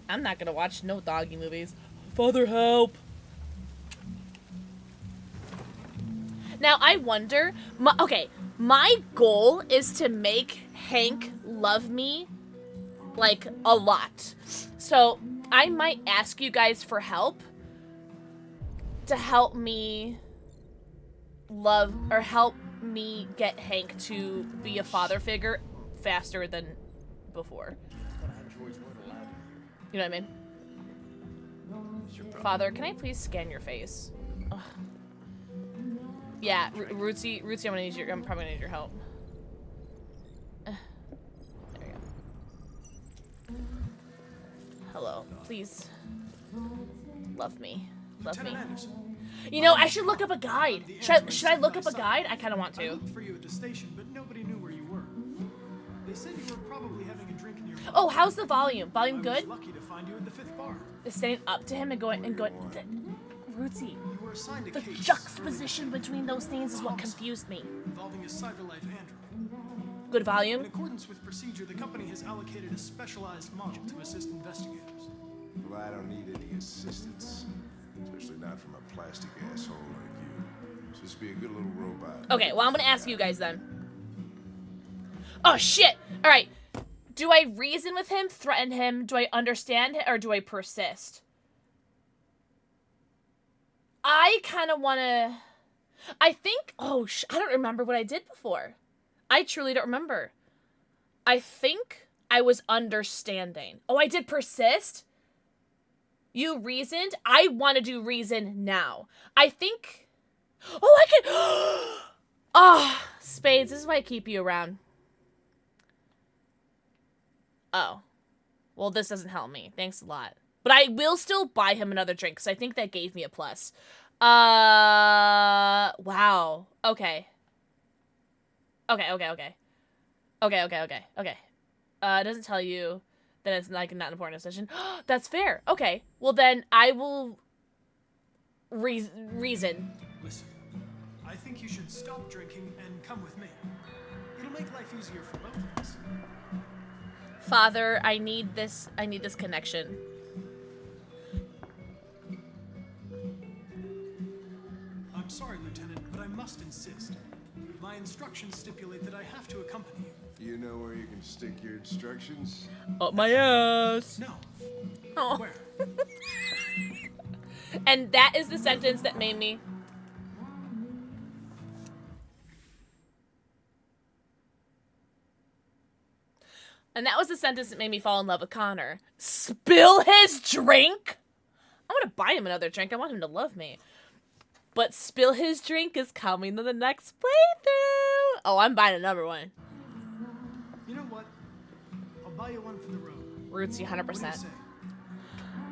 I'm not gonna watch no doggy movies. Father, help! Now, I wonder... my goal is to make Hank love me, like, a lot. So, I might ask you guys for help to help me love, or help me get Hank to be a father figure faster than before. You know what I mean? Father, can I please scan your face? Ugh. Yeah, Rootsy, I'm probably gonna need your help. There we go. Hello, please. Love me. Love me. You know, I should look up a guide. Should I look up a guide? I kind of want to. I looked for you at the station, but nobody knew where you were. They said you were probably having a drink near. Oh, how's the volume? Volume good? I was lucky to find you at the 5th bar. Standing up to him and going. Rootsy. You were assigned a The case juxtaposition between those things is what confused me. involving a cyberlife android. Good volume. In accordance with procedure, the company has allocated a specialized model to assist investigators. Well, I don't need any assistance. Especially not from a plastic asshole like you. Just be a good little robot. Okay, well, I'm gonna ask you guys then. Oh, shit! Alright. Do I reason with him, threaten him, do I understand him, or do I persist? I kind of want to... I think... Oh, I don't remember what I did before. I truly don't remember. I think I was understanding. Oh, I did persist? You reasoned? I want to do reason now. I think... Oh, I can... Ah, oh, Spades, this is why I keep you around. Oh. Well, this doesn't help me. Thanks a lot. But I will still buy him another drink, because I think that gave me a plus. Wow. Okay. Okay. It doesn't tell you that it's like not an important decision. That's fair. Okay. Well, then I will reason. Listen, I think you should stop drinking and come with me. It'll make life easier for both of us. Father, I need this connection. I'm sorry, Lieutenant, but I must insist. My instructions stipulate that I have to accompany you. You know where you can stick your instructions? Up my ass. No. Oh. Where? And that is the sentence that made me... And that was the sentence that made me fall in love with Connor. Spill his drink? I want to buy him another drink. I want him to love me. But spill his drink is coming to the next playthrough. Oh, I'm buying another one. You know what? I'll buy you one for the road. Rootsy, 100%. What do you say?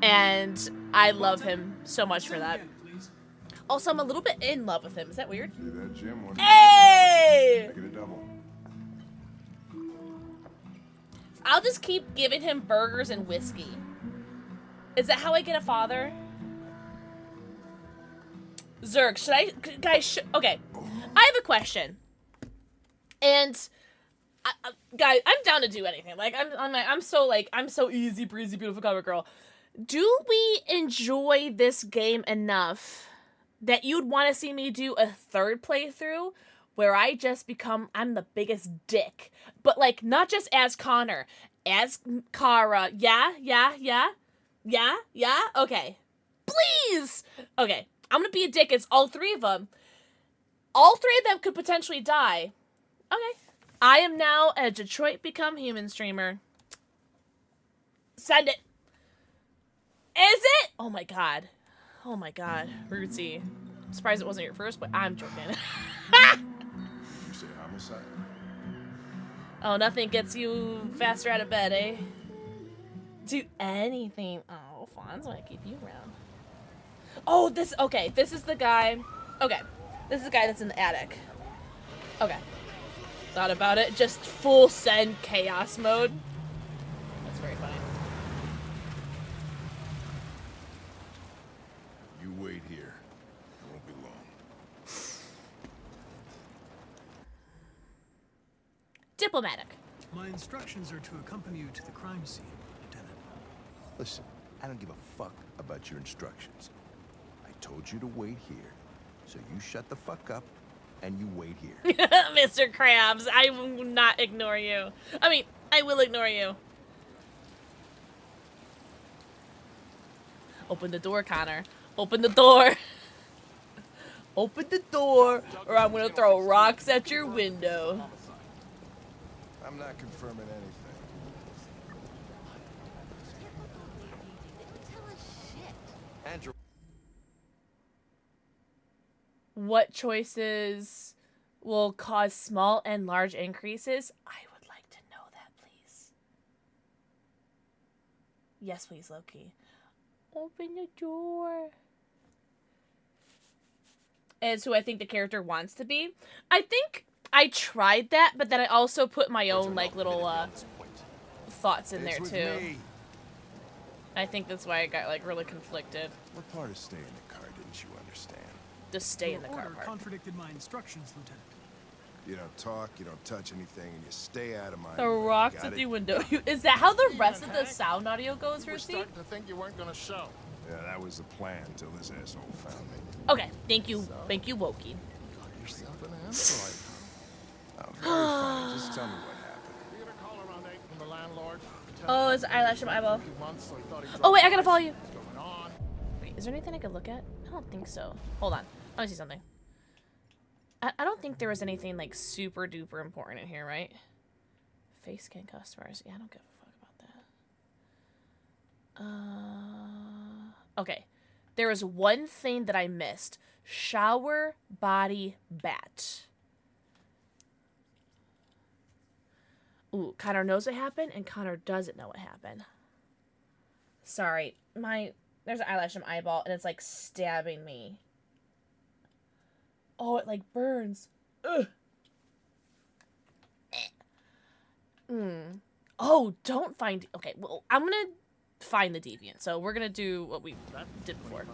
And I love him so much for that. Again, please. Also, I'm a little bit in love with him. Is that weird? See that gym one? Hey! Make it a double. I'll just keep giving him burgers and whiskey. Is that how I get a father? Zerg, should I... Guys, okay. I have a question. And... guys, I'm down to do anything. Like, I'm so easy breezy, beautiful cover girl. Do we enjoy this game enough that you'd want to see me do a third playthrough where I just become, I'm the biggest dick. But, like, not just as Connor, as Kara. Yeah? Okay. Please! Okay, I'm gonna be a dick as all three of them. All three of them could potentially die. Okay. I am now a Detroit Become Human streamer. Send it. Is it? Oh my god. Oh my god. Rootsy. I'm surprised it wasn't your first, but I'm joking. You say homicide? Oh, nothing gets you faster out of bed, eh? Do anything. Oh, Fonz, I keep you around. Oh, this is the guy. Okay. This is the guy that's in the attic. Okay. Thought about it. Just full send chaos mode. That's very funny. You wait here. It won't be long. Diplomatic. My instructions are to accompany you to the crime scene, Lieutenant. Listen, I don't give a fuck about your instructions. I told you to wait here. So you shut the fuck up and you wait here. Mr. Krabs, I will not ignore you. I mean, I will ignore you. Open the door, Connor. Open the door. Open the door, or I'm gonna throw rocks at your window. I'm not confirming anything. Andrew. What choices will cause small and large increases? I would like to know that, please. Yes, please, Loki. Open the door. Is who I think the character wants to be. I think I tried that, but then I also put my own like little thoughts in there too. I think that's why I got like really conflicted. What part of staying in the car didn't you understand? Just stay in the car Order part. contradicted my instructions, Lieutenant. You don't talk, you don't touch anything, and you stay out of my way. The rocks Got at it? the window. Is that how the rest of the sound audio goes, Rusty? to think you weren't gonna show. Yeah, that was the plan until this asshole found me. Okay, thank you, Wokey. Got yourself an android. Oh, very funny. Just tell me what happened. We got a call around 8 from the landlord. Oh, it's eyelash in my eyeball. Months, so he thought he'd Oh wait, I gotta follow you. what's going on. Wait, is there anything I could look at? I don't think so. Hold on, I wanna see something. I don't think there was anything like super duper important in here, right? Face scan customers. Yeah, I don't give a fuck about that. Okay. There was one thing that I missed. Shower body bat. Ooh, Connor knows what happened, and Connor doesn't know what happened. Sorry, there's an eyelash in my eyeball, and it's like stabbing me. Oh, it like burns. Ugh. Oh, don't find. Okay, well, I'm gonna find the deviant. So we're gonna do what we did before.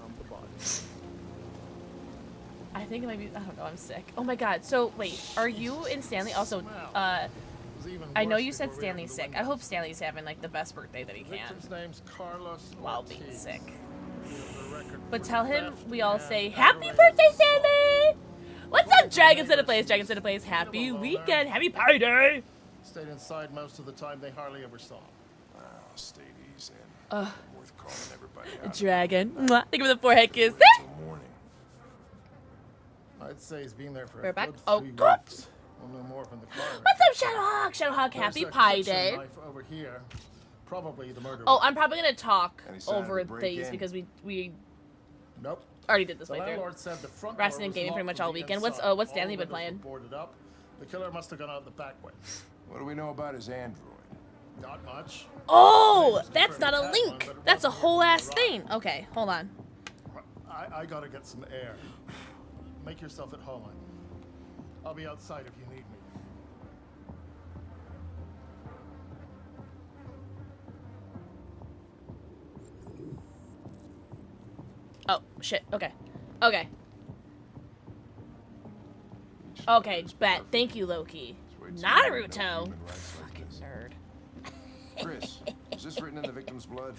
I think it might be. I don't know. I'm sick. Oh my god. So wait, are you and Stanley also? I know you said Stanley's sick. I hope Stanley's having like the best birthday that he can. Victim's name's Carlos While being Ortiz. sick. The record But for tell him theft we all and say Happy aggravated birthday, assault. Stanley! What's up, Dragons in a Place? Dragons in a Place. Happy weekend. Happy party day. Stayed inside most of the time. They hardly ever saw him. Well, stay easy and worth calling everybody out. Dragon. Mwah. Think of the forehead kiss. Till morning. I'd say he's been there for We're a back. good Oh, 3 God. weeks. We'll know more from the car. What's up, Shadowhawk? Shadowhawk, happy There's a Pie kitchen Day. knife over here. Probably the murder. Oh, weapon. I'm probably gonna talk Any sign of over a break-in? these because we Nope. already did this The playthrough. landlord said the front Resting door and was gaming pretty locked much from all the weekend. inside. What's Stanley All been windows playing? were boarded up. The killer must have gone out the back way. What do we know about his android? Not much. Oh, that's not a link. That's a whole ass thing. Okay, hold on. I gotta get some air. Make yourself at home. I'll be outside if you need me. Oh shit. Okay. Okay. Okay, bet. Thank you, Loki. Naruto. Fucking nerd. Chris, is this written in the victim's blood?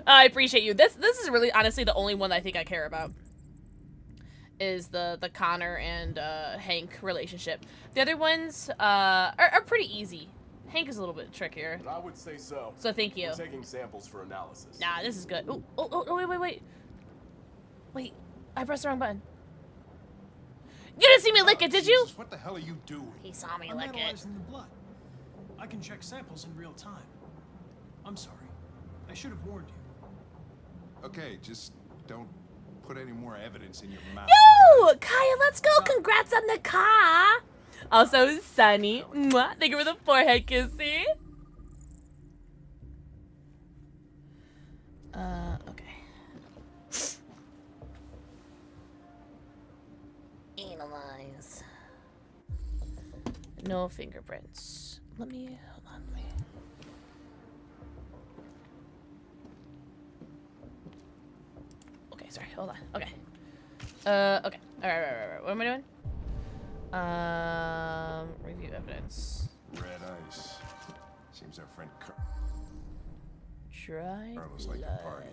I appreciate you. This is really honestly the only one that I think I care about. Is the Connor and Hank relationship. The other ones are pretty easy. Hank is a little bit trickier. I would say so. So thank you. We're taking samples for analysis. Nah, this is good. Oh, wait. Wait, I pressed the wrong button. You didn't see me lick it, did you? Jesus, what the hell are you doing? He saw me I'm lick it. analyzing the blood. I can check samples in real time. I'm sorry. I should have warned you. Okay, just don't put any more evidence in your mouth. Yo, Kaya, let's go. Congrats on the car. Also, Sunny. Mwah. Thank you for the forehead kissy. Okay. Anal eyes. No fingerprints. Let me, hold on, let me. Okay, sorry, hold on. Okay. Okay. Alright. What am I doing? Review evidence. Red ice. Seems our friend Dry Carlos liked the party.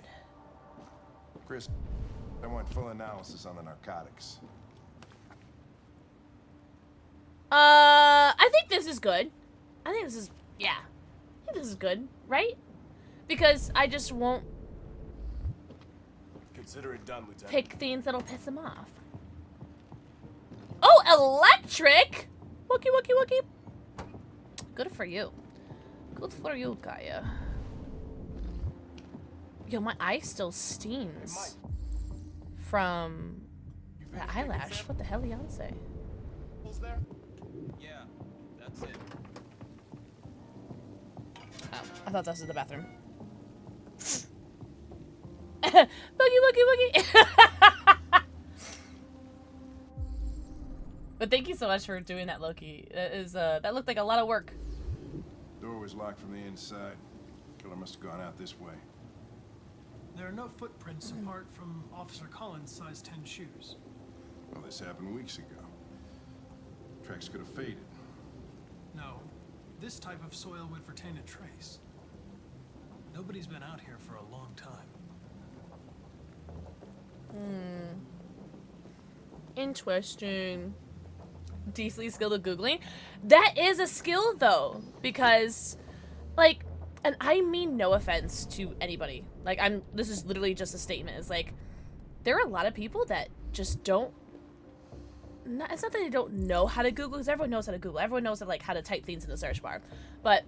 Chris, I want full analysis on the narcotics. I think this is good. I think this is, yeah. I think this is good, right? Because I just won't Consider it done, Lieutenant. pick things that'll piss him off. Oh, electric! Wookie. Good for you. Good for you, Gaia. Yo, my eye still steams from the eyelash. What the hell, Beyonce? There? Yeah, that's it. Oh, I thought this was the bathroom. Boogie. But thank you so much for doing that, Loki. That looked like a lot of work. Door was locked from the inside. Killer must have gone out this way. There are no footprints apart from Officer Collins' size 10 shoes. Well, this happened weeks ago. Tracks could have faded. No, this type of soil would retain a trace. Nobody's been out here for a long time. Interesting. Decently skilled at Googling. That is a skill, though, because, like, and I mean no offense to anybody. Like, this is literally just a statement. It's like, there are a lot of people that just don't, it's not that they don't know how to Google, because everyone knows how to Google. Everyone knows how to type things in the search bar. But,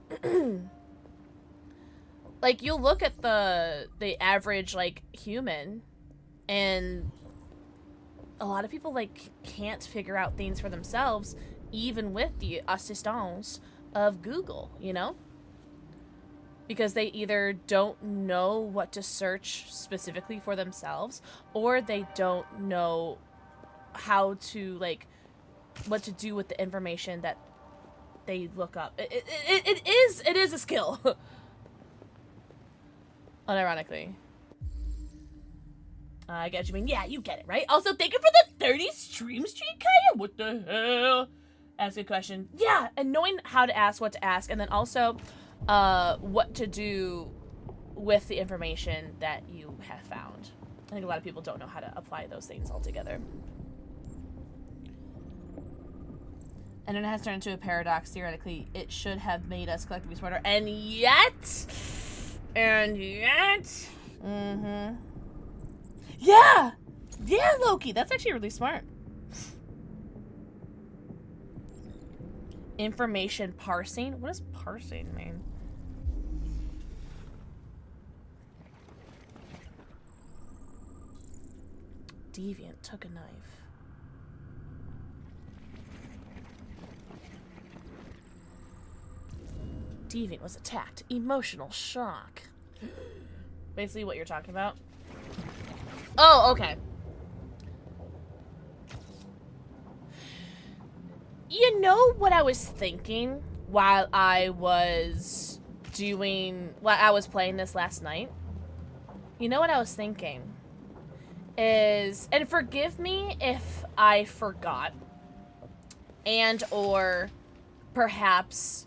like, you'll look at the average, like, human, and a lot of people, like, can't figure out things for themselves, even with the assistance of Google, you know? Because they either don't know what to search specifically for themselves, or they don't know how to, like, what to do with the information that they look up. It is a skill. Unironically. I get what you mean. Yeah, you get it, right? Also, thank you for the 30 stream streak, Kaya. What the hell? Ask a question. Yeah, and knowing how to ask, what to ask, and then also what to do with the information that you have found. I think a lot of people don't know how to apply those things all together. And it has turned into a paradox. Theoretically, it should have made us collectively smarter. And yet... Yeah! Yeah, Loki! That's actually really smart. Information parsing? What does parsing mean? Deviant took a knife. Deviant was attacked. Emotional shock. Basically what you're talking about. Oh, okay. You know what I was thinking while I was playing this last night? You know what I was thinking is, and forgive me if I forgot, and or perhaps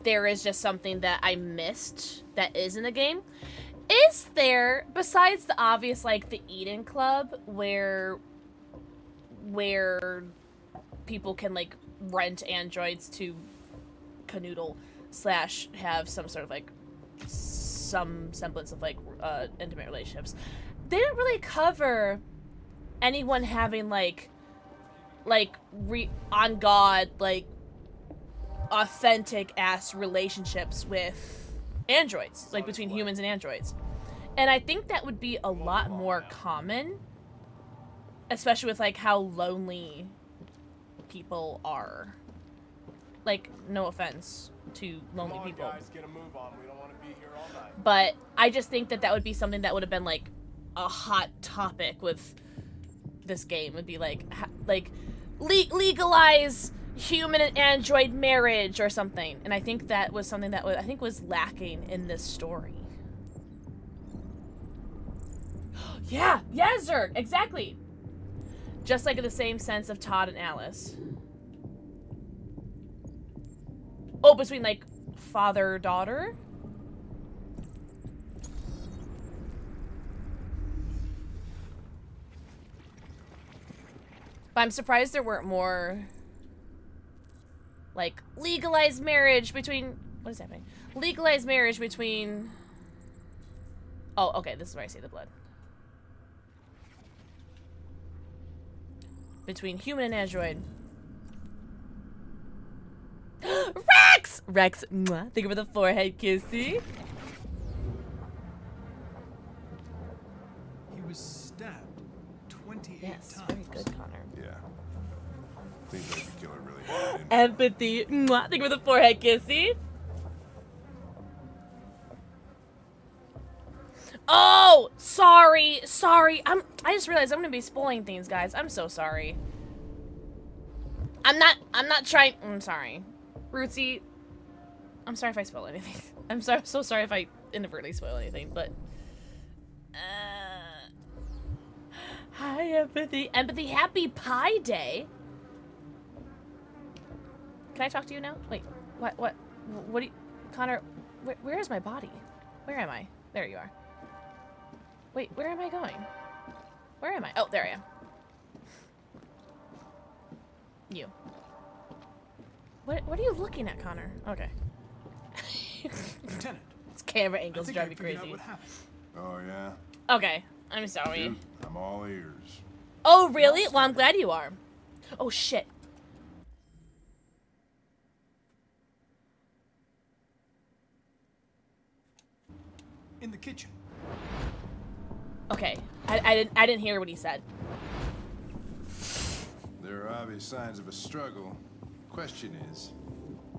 there is just something that I missed that is in the game. Is there, besides the obvious, like, the Eden Club, where people can, like, rent androids to canoodle / have some sort of, like, some semblance of, like, intimate relationships, they didn't really cover anyone having, like, on God, like, authentic-ass relationships with androids, like, between humans and androids. And I think that would be a lot more common, especially with, like, how lonely people are. Like, no offense to lonely people. Guys, get a move on. We don't want to be here all night. But I just think that that would be something that would have been, like, a hot topic with this game would be like legalize human and android marriage or something. And I think that was something that was lacking in this story. Yeah, Zerg, exactly. Just like in the same sense of Todd and Alice. Oh, between like father-daughter? But I'm surprised there weren't more like legalized marriage between, what is happening? Legalized marriage between, oh, okay, this is where I see the blood. Between human and android. Rex! Rex, mwah. Thank you for the forehead kissy. He was stabbed 28 yes, times. Very good, Connor. Yeah. Seems like the killer really had it. Empathy. Mwah. Thank you for the forehead kissy. Oh, sorry. I just realized I'm gonna be spoiling things, guys. I'm so sorry. I'm not trying. I'm sorry. Rootsy, I'm sorry if I spoil anything. I'm so sorry if I inadvertently spoil anything, but hi, Empathy. Empathy, happy Pi Day. Can I talk to you now? Wait, what do you, Connor, where is my body? Where am I? There you are. Wait, where am I going? Where am I? Oh, there I am. You. What are you looking at, Connor? Okay. Lieutenant. This camera angles I drive me figured out crazy. what happened. Oh, yeah? Okay, I'm sorry. Dude, I'm all ears. Oh, really? Well, I'm glad you are. Oh, shit. In the kitchen. Okay, I didn't hear what he said. There are obvious signs of a struggle. Question is,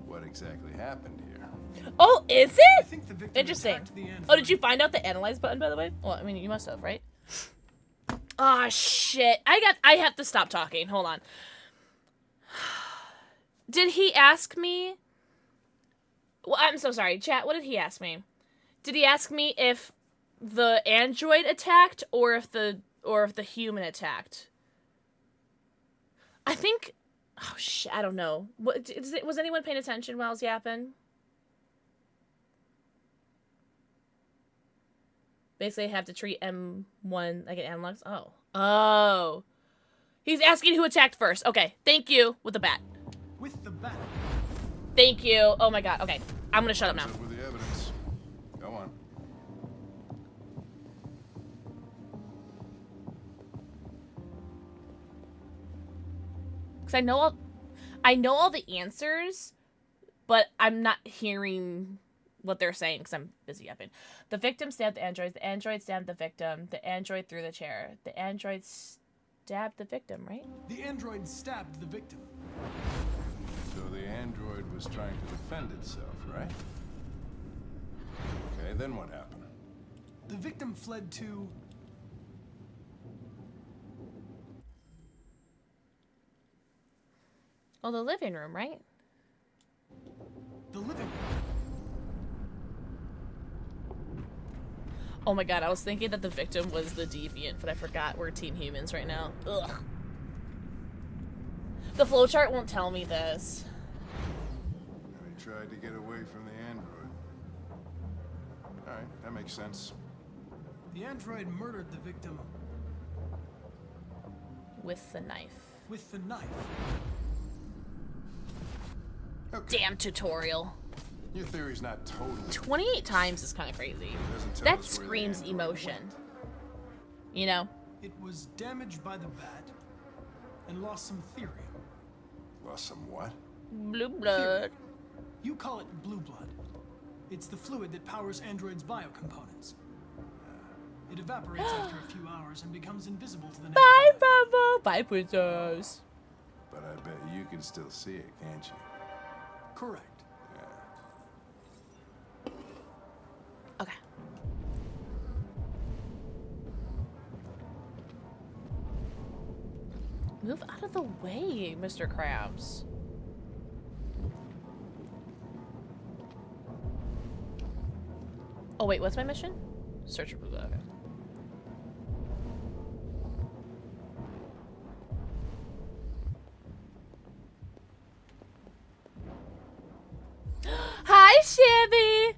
what exactly happened here? Oh, is it? I think the victim Interesting. attacked the android. Oh, did you find out the analyze button, by the way? Well, I mean, you must have, right? Ah, shit. I have to stop talking. Hold on. Did he ask me? Well, I'm so sorry. Chat, what did he ask me? Did he ask me if the android attacked or if the human attacked? I think, oh shit, I don't know. Was anyone paying attention while I was yapping? Basically, I have to treat M1 like an analog. Oh. He's asking who attacked first. Okay, thank you. With the bat. With the bat. Thank you. Oh my god. Okay, I'm gonna shut up now. With the evidence. Go on. Because I know all the answers, but I'm not hearing what they're saying because I'm busy yapping. The victim stabbed the android. The android stabbed the victim. The android threw the chair. The android stabbed the victim, right? The android stabbed the victim. So the android was trying to defend itself, right? Okay, then what happened? The victim fled to... Oh, the living room, right? the living room. Oh my god, I was thinking that the victim was the deviant, but I forgot we're Team Humans right now. Ugh. The flowchart won't tell me this. He tried to get away from the android. Alright, that makes sense. The android murdered the victim with the knife. With the knife. Okay. Damn tutorial. Your theory's not totally... 28 times is kind of crazy. That screams emotion. You know? It was damaged by the bat and lost some therium. Lost some what? Blue blood. Therium. You call it blue blood. It's the fluid that powers androids' biocomponents. It evaporates after a few hours and becomes invisible to the naked Bye, eye. Bravo. Bye, princess. But I bet you can still see it, can't you? Correct. Okay. Move out of the way, Mr. Krabs. Oh wait, what's my mission? Search for Booba. Okay. Hi, Shabby.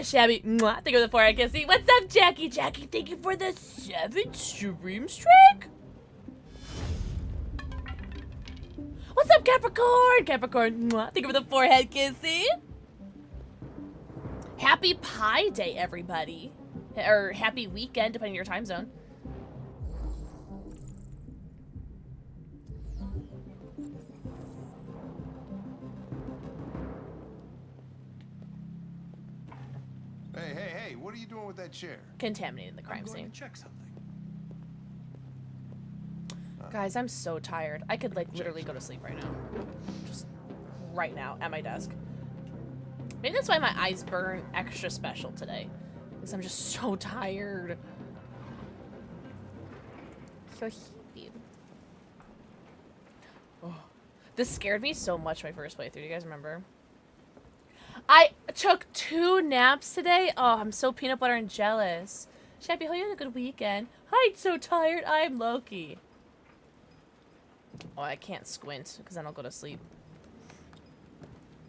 Shabby. Mwah, thank you for the 4 I can see. What's up, Jackie? Jackie, thank you for the 7th stream streak. What's up, Capricorn? Capricorn. Mwah, thank you for the 4 head kissy. Happy Pi Day, everybody. Or happy weekend, depending on your time zone. Hey, what are you doing with that chair? Contaminating the crime scene. Check something. Guys, I'm so tired. I could, like, literally go to sleep right now. Just right now, at my desk. Maybe that's why my eyes burn extra special today. Because I'm just so tired. So heavy. Oh. This scared me so much my first playthrough. Do you guys remember? I took 2 naps today. Oh, I'm so peanut butter and jealous. Shabby, hope you had a good weekend. I'm so tired. I'm Loki. Oh, I can't squint because then I'll go to sleep.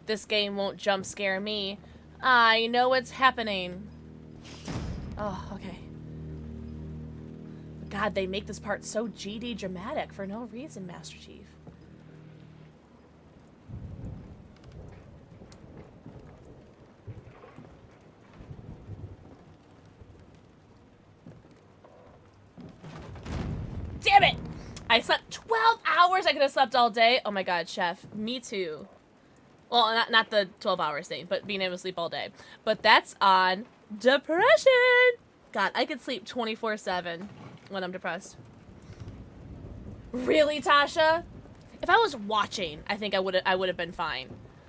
This game won't jump scare me. I know what's happening. Oh, okay. God, they make this part so GD dramatic for no reason, Master Chief. Damn it! I slept 12 hours. I could have slept all day. Oh my god, Chef. Me too. Well, not the 12 hours thing, but being able to sleep all day. But that's on depression. God, I could sleep 24/7 when I'm depressed. Really, Tasha? If I was watching, I think I would have been fine.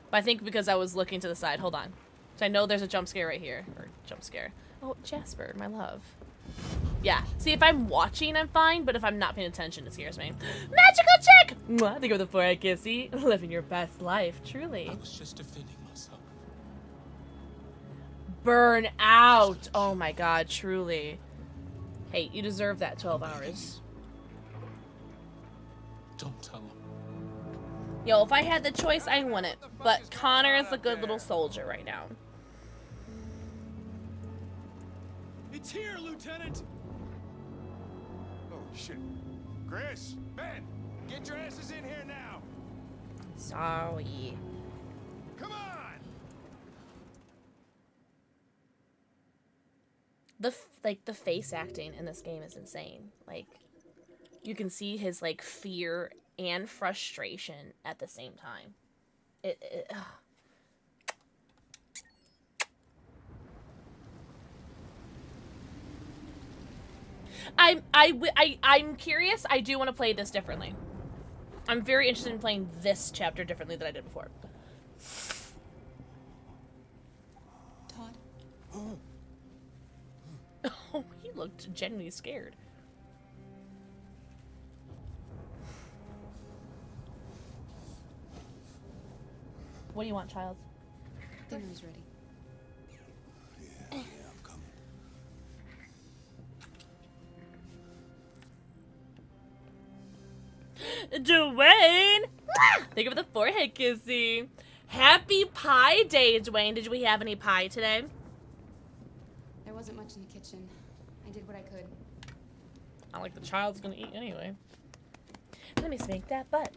But I think because I was looking to the side. Hold on. So I know there's a jump scare right here. Or jump scare. Oh, Jasper, my love. Yeah. See, if I'm watching, I'm fine. But if I'm not paying attention, it scares me. Magical chick! Mwah, think of the 4 I kissy. Living your best life, truly. I was just defending myself. Burn out. Oh my god, truly. Hey, you deserve that 12 hours. Don't tell him. Yo, if I had the choice, I wouldn't. But Connor is a good little soldier right now. It's here, Lieutenant! Oh, shit. Chris, Ben, get your asses in here now. Sorry. Come on! The face acting in this game is insane. Like, you can see his, like, fear and frustration at the same time. I'm curious. I do want to play this differently. I'm very interested in playing this chapter differently than I did before. Todd? Oh, he looked genuinely scared. What do you want, child? Dinner's ready. Yeah, I'm coming. Dwayne! Think of the forehead kissy. Happy Pie Day, Dwayne. Did we have any pie today? There wasn't much in the kitchen. I did what I could. Not like the child's gonna eat anyway. Let me spank that butt.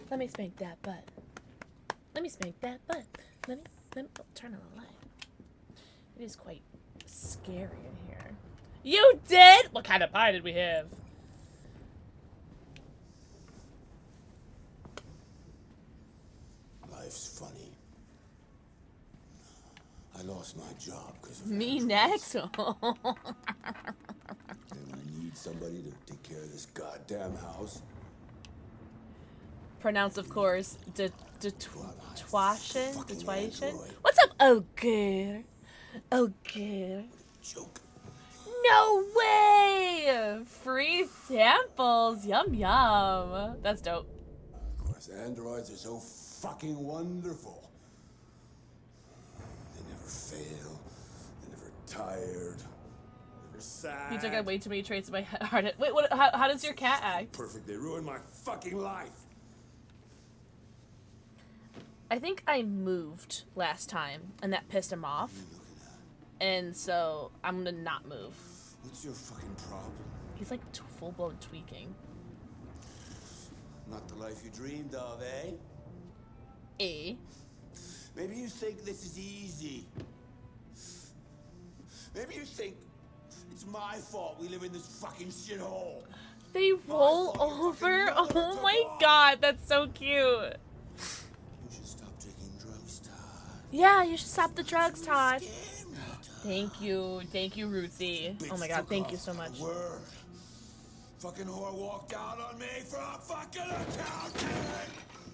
Let me spank that butt. Let me spank that butt. Let me oh, turn on the light. It is quite scary in here. You did? What kind of pie did we have? Life's funny. I lost my job because of Me next. And I need somebody to take care of this goddamn house. Pronounced, of course, Detwashin. What's up, oh girl? Oh girl. Joke. No way! Free samples. Yum, yum. That's dope. Of course, androids are so fucking wonderful. They never fail. They're never tired. Never sad. You took out way too many traits of my heart. Wait, what? How does your cat act? Perfect. They ruined my fucking life. I think I moved last time, and that pissed him off. And so I'm gonna not move. What's your fucking problem? He's like full-blown tweaking. Not the life you dreamed of, eh? Eh? Maybe you think this is easy. Maybe you think it's my fault we live in this fucking shithole. They roll over? Oh my god, that's so cute. You should stop taking drugs, Todd. Yeah, you should stop the drugs, Todd. Thank you, Rootsy. Oh my god, thank you so much. Word. Fucking whore walked out on me for a fucking accountant.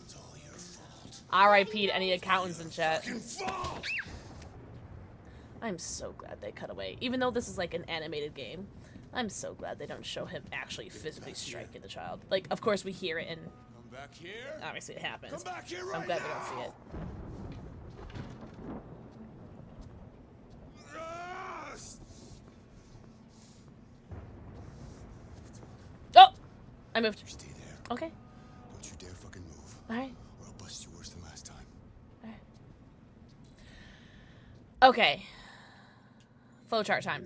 It's all your fault. R.I.P. to any accountants in chat. Fucking fault. I'm so glad they cut away. Even though this is like an animated game, I'm so glad they don't show him actually physically striking the child. Like, of course we hear it and Come back here. obviously it happens. Come back here right I'm glad now. we don't see it. Oh! I moved. Stay there. Okay. Don't you dare fucking move. Alright. Or I'll bust you worse than last time. Alright. Okay. Flowchart time.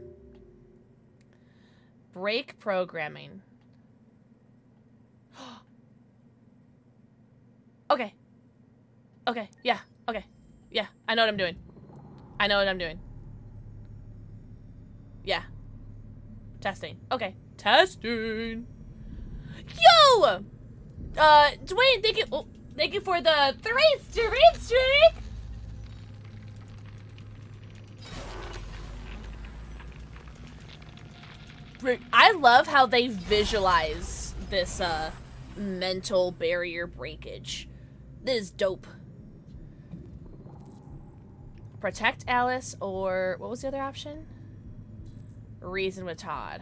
Break programming. Okay. Okay. Yeah. Okay. Yeah. I know what I'm doing. I know what I'm doing. Yeah. Testing. Okay. Testing. Yo! Dwayne, thank you. Oh, thank you for the 3 streak. I love how they visualize this mental barrier breakage. This is dope. Protect Alice, or what was the other option? Reason with Todd.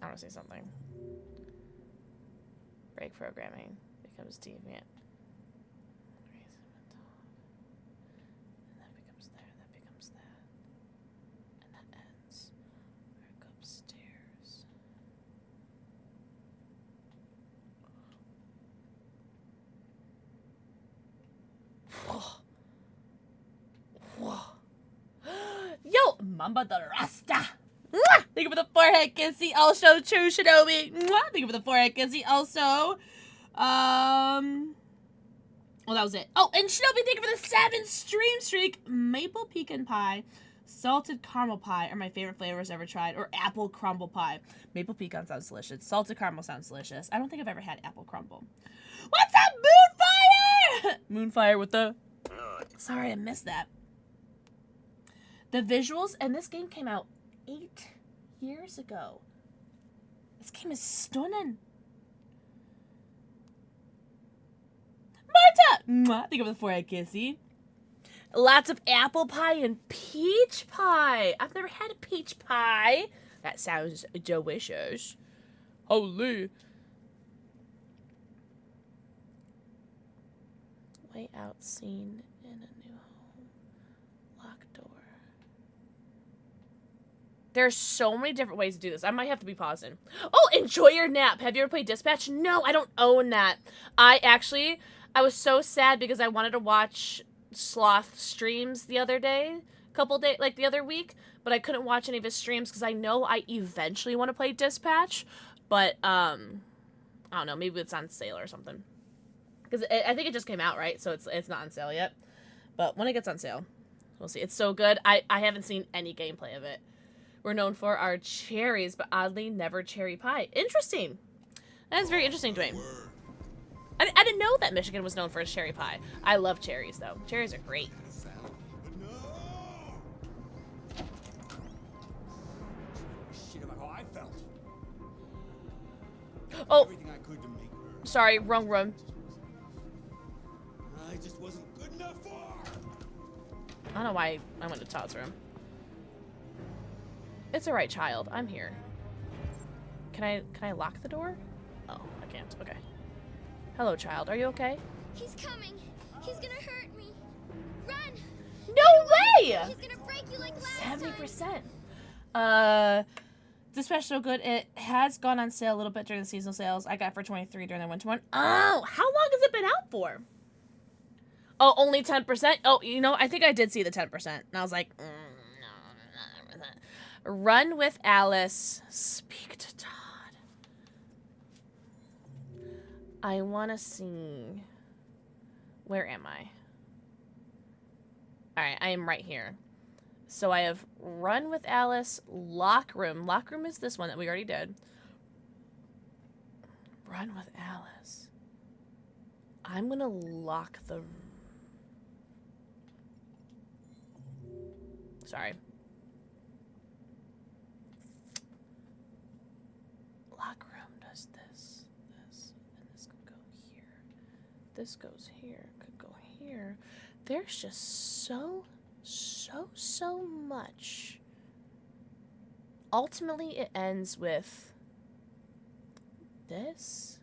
I want to say something. Break programming becomes deviant. Reason with Todd. And that becomes there, that becomes that. And that ends. Work upstairs. Whoa. Whoa. Yo, Mamba the Rasta. Mwah! Thank you for the forehead kissy. Also, True Shinobi. Mwah! Thank you for the forehead kissy. Also, well, that was it. Oh, and Shinobi, thank you for the 7 streak. Maple pecan pie, salted caramel pie are my favorite flavors ever tried, or apple crumble pie. Maple pecan sounds delicious. Salted caramel sounds delicious. I don't think I've ever had apple crumble. What's up, Moonfire? Moonfire with the... Sorry, I missed that. The visuals, and this game came out 8 years ago. This game is stunning. Marta! Mwah! Think of the forehead kissy. Lots of apple pie and peach pie. I've never had a peach pie. That sounds delicious. Holy. Way out scene in a new home. Locked door. There's so many different ways to do this. I might have to be pausing. Oh, enjoy your nap. Have you ever played Dispatch? No, I don't own that. I was so sad because I wanted to watch Sloth streams the other day, the other week, but I couldn't watch any of his streams because I know I eventually want to play Dispatch, but, I don't know, maybe it's on sale or something. Because I think it just came out, right? So it's not on sale yet. But when it gets on sale, we'll see. It's so good. I haven't seen any gameplay of it. We're known for our cherries, but oddly never cherry pie. Interesting. That's very interesting, Dwayne. I didn't know that Michigan was known for its cherry pie. I love cherries, though. Cherries are great. Shit about how I felt. Oh, Everything I could to make her. sorry, wrong room. I just wasn't good enough for her. I don't know why I went to Todd's room. It's alright, child. I'm here. Can I lock the door? Oh, I can't. Okay. Hello, child. Are you okay? He's coming. He's gonna hurt me. Run! No way! He's gonna break you like last 70%. The special good. It has gone on sale a little bit during the seasonal sales. I got it for 23 during the winter one. Oh, how long has it been out for? Oh, only 10%? Oh, you know, I think I did see the 10%. And I was like, no. Run with Alice. Speak to Todd. I want to see. Where am I? Alright, I am right here. So I have Run with Alice, Lock Room. Lock Room is this one that we already did. Run with Alice. I'm gonna lock the... Sorry. Lock Room does this, and this could go here. This goes here, could go here. There's just so much. Ultimately, it ends with this.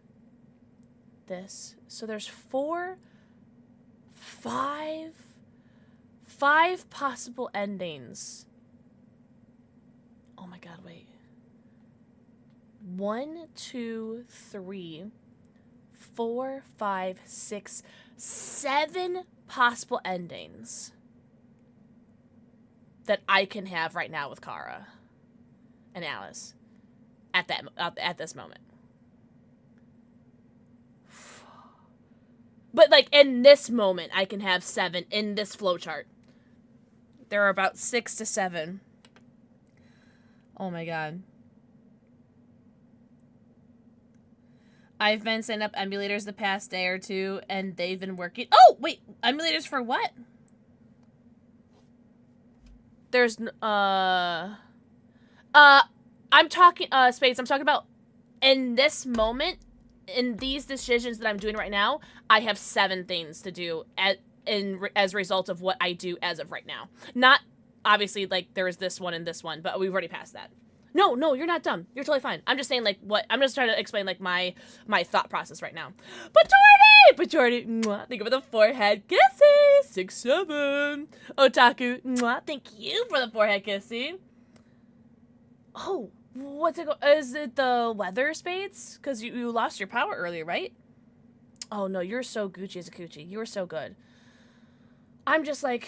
So there's five possible endings. Oh my god, wait. 1, 2, 3, 4, 5, 6, 7 possible endings that I can have right now with Kara and Alice at this moment. But like in this moment, I can have 7 in this flowchart. There are about 6 to 7. Oh my god. I've been setting up emulators the past day or two, and they've been working. Oh, wait, emulators for what? There's, I'm talking, Spades, I'm talking about in this moment, in these decisions that I'm doing right now, I have 7 things to do as a result of what I do as of right now. Not, obviously, like, there is this one and this one, but we've already passed that. No, you're not dumb. You're totally fine. I'm just saying, like, what... I'm just trying to explain, like, my thought process right now. Patordi! Mwah, thank you for the forehead kissy! 6-7. Otaku, mwah, thank you for the forehead kissy. Oh, what's it go... Is it the weather, Spades? Because you lost your power earlier, right? Oh, no, you're so Gucci as a coochie. You were so good. I'm just like...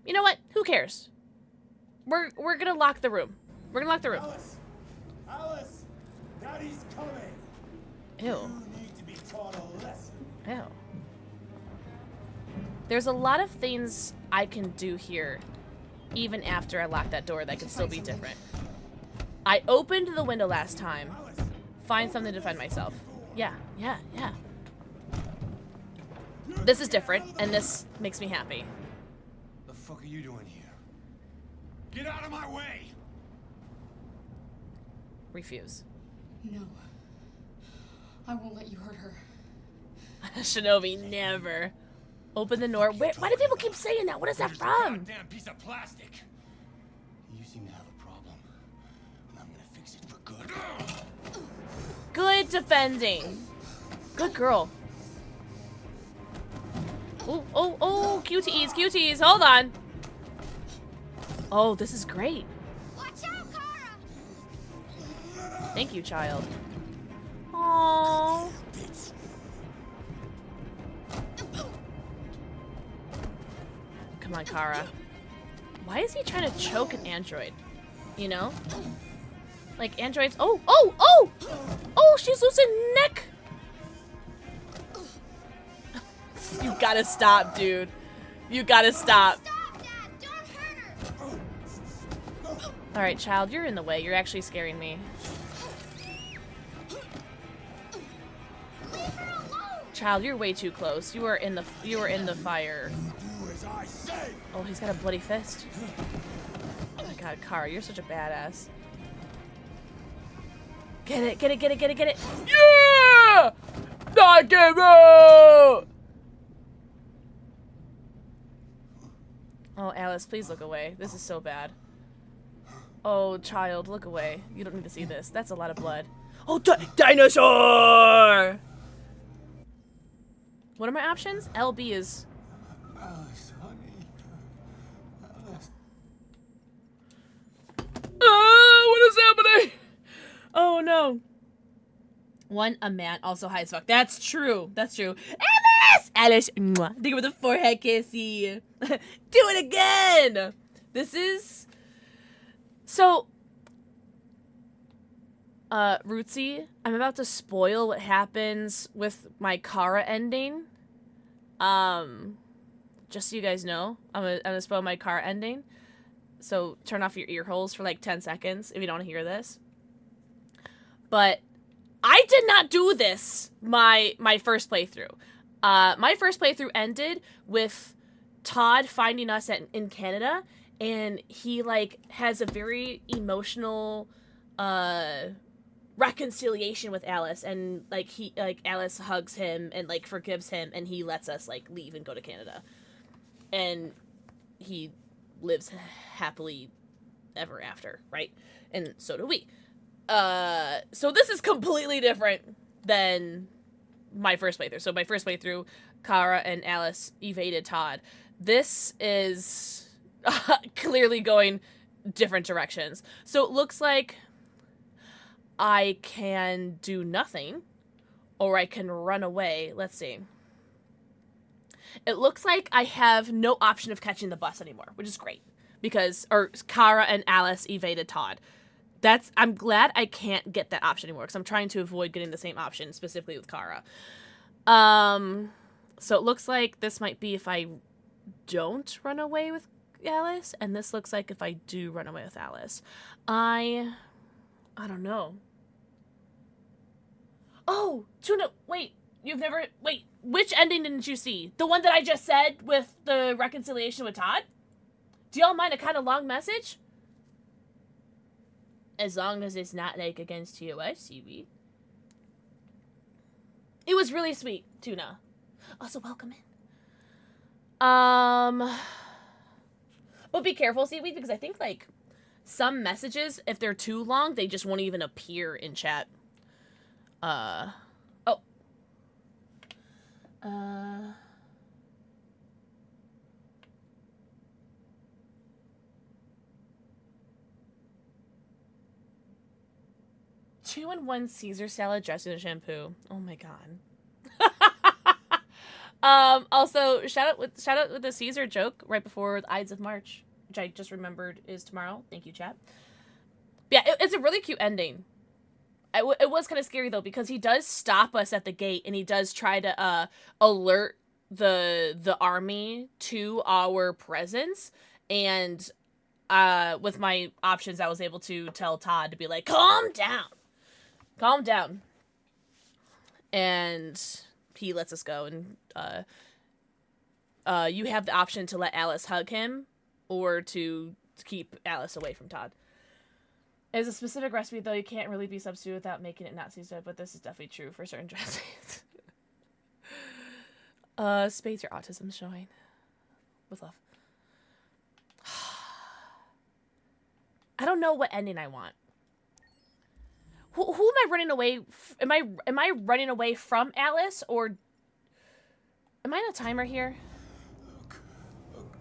You know what? Who cares? We're gonna lock the room. We're gonna lock the room. Alice! Daddy's coming! Ew. You need to be taught a lesson. Ew. There's a lot of things I can do here, even after I lock that door, that can still be different. I opened the window last time. Find something to defend myself. Yeah. This is different, and this makes me happy. The fuck are you doing here? Get out of my way! Refuse. No. I won't let you hurt her. Shinobi, never. Open the door. Why do people keep saying that? What is that from? Goddamn piece of plastic. You seem to have a problem, and I'm gonna fix it for good. Good defending. Good girl. Oh, QTEs. Hold on. Oh, this is great. Watch out, Kara! Thank you, child. Aww. Come on, Kara. Why is he trying to choke an android? You know? Like, androids... Oh, she's losing neck! You gotta stop, dude. You gotta stop. Alright, child, you're in the way. You're actually scaring me. Child, you're way too close. You were in the fire. Oh, he's got a bloody fist. Oh my god, Kara, you're such a badass. Get it. Yeah! Knock him out! Oh, Alice, please look away. This is so bad. Oh, child, look away. You don't need to see this. That's a lot of blood. Oh, dinosaur! What are my options? LB is... Alice, honey. Alice. What is happening? Oh, no. One, a man, also high as fuck. That's true. That's true. Alice! Alice, mwah. Dig her with a forehead kissy. Do it again! This is... So... Rootsy, I'm about to spoil what happens with my Kara ending. Just so you guys know, I'm gonna spoil my Kara ending. So turn off your ear holes for like 10 seconds if you don't want to hear this. But I did not do this my first playthrough. My first playthrough ended with Todd finding us in Canada, and he like has a very emotional reconciliation with Alice, and like Alice hugs him and like forgives him, and he lets us like leave and go to Canada, and he lives happily ever after, right? And so do we. So this is completely different than my first playthrough. So my first playthrough, Kara and Alice evaded Todd. This is clearly going different directions. So it looks like I can do nothing, or I can run away. Let's see. It looks like I have no option of catching the bus anymore, which is great, because Kara and Alice evaded Todd. I'm glad I can't get that option anymore, because I'm trying to avoid getting the same option, specifically with Kara. So it looks like this might be if I don't run away with Alice, and this looks like if I do run away with Alice. I don't know. Oh, Tuna, wait, wait, which ending didn't you see? The one that I just said with the reconciliation with Todd? Do y'all mind a kind of long message? As long as it's not, like, against TOS, seaweed. It was really sweet, Tuna. Also, welcome in. But be careful, seaweed, because I think, like, some messages, if they're too long, they just won't even appear in chat. Oh. 2-in-1 Caesar salad dressed in shampoo. Oh my god. Also, shout out with the Caesar joke right before the Ides of March, which I just remembered is tomorrow. Thank you, chat. But yeah, it's a really cute ending. It was kind of scary though, because he does stop us at the gate, and he does try to alert the army to our presence, and with my options I was able to tell Todd to be like, calm down, and he lets us go. And you have the option to let Alice hug him, or to keep Alice away from Todd. As a specific recipe, though, you can't really be substituted without making it not seasoned, but this is definitely true for certain dressings. Spades, your autism showing. With love. I don't know what ending I want. Who am I running away? Am I running away from Alice, or am I on a timer here? Look.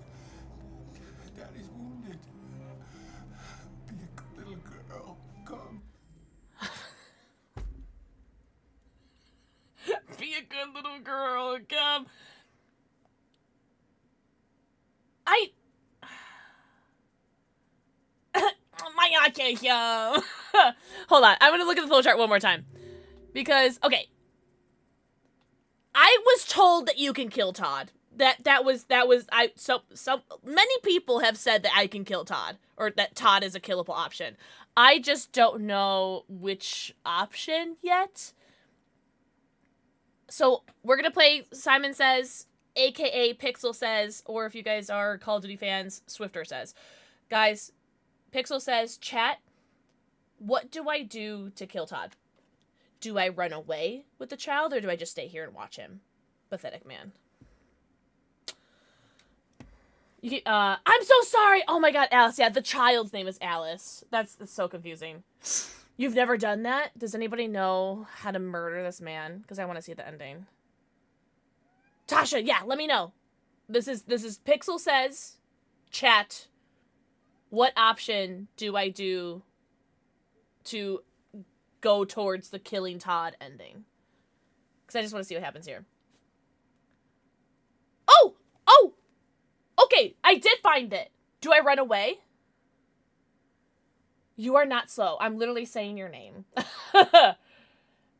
Daddy's wounded. Be a good little girl. Come. Be a good little girl. Come. My God, can't Hold on. I'm going to look at the flowchart one more time. Because, okay. I was told that you can kill Todd. So many people have said that I can kill Todd, or that Todd is a killable option. I just don't know which option yet. So we're going to play Simon Says, aka Pixel Says, or if you guys are Call of Duty fans, Swifter Says. Guys, Pixel says, chat, what do I do to kill Todd? Do I run away with the child, or do I just stay here and watch him? Pathetic man. I'm so sorry. Oh my god, Alice. Yeah, the child's name is Alice. That's so confusing. You've never done that? Does anybody know how to murder this man? Because I want to see the ending. Tasha, yeah, let me know. This is Pixel says, chat, what option do I do to go towards the killing Todd ending? Because I just want to see what happens here. Oh! Oh! Okay, I did find it. Do I run away? You are not slow. I'm literally saying your name.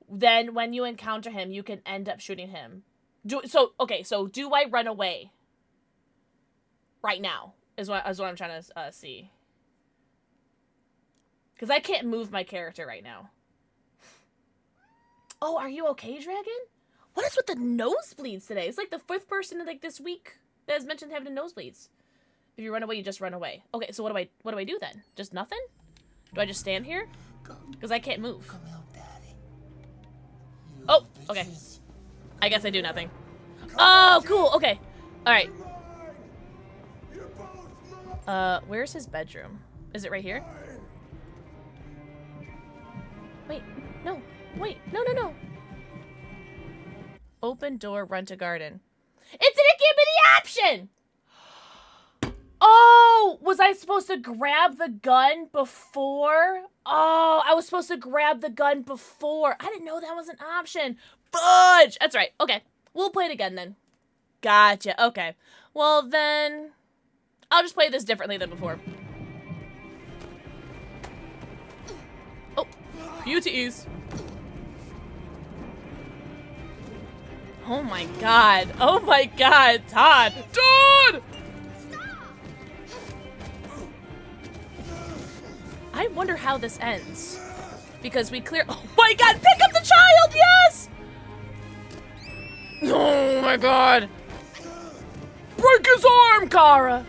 Then when you encounter him, you can end up shooting him. So do I run away? Right now is what I'm trying to see. Because I can't move my character right now. Oh, are you okay, Dragon? What is with the nosebleeds today? It's like the 5th person like this week that has mentioned having nosebleeds. If you run away, you just run away. Okay, so what do I do then? Just nothing? Do I just stand here? Because I can't move. Oh, okay. I guess I do nothing. Oh, cool. Okay. All right. Where's his bedroom? Is it right here? Wait, no. Wait, no. Open door, run to garden. It didn't give me the option! Oh, was I supposed to grab the gun before? Oh, I was supposed to grab the gun before. I didn't know that was an option. Fudge! That's right. Okay, we'll play it again then. Gotcha. Okay. Well, then I'll just play this differently than before. Oh, QTEs. Oh my god. Oh my god, Todd. Todd! I wonder how this ends. Because we clear- Oh my god, pick up the child, yes! Oh my god. Break his arm, Kara!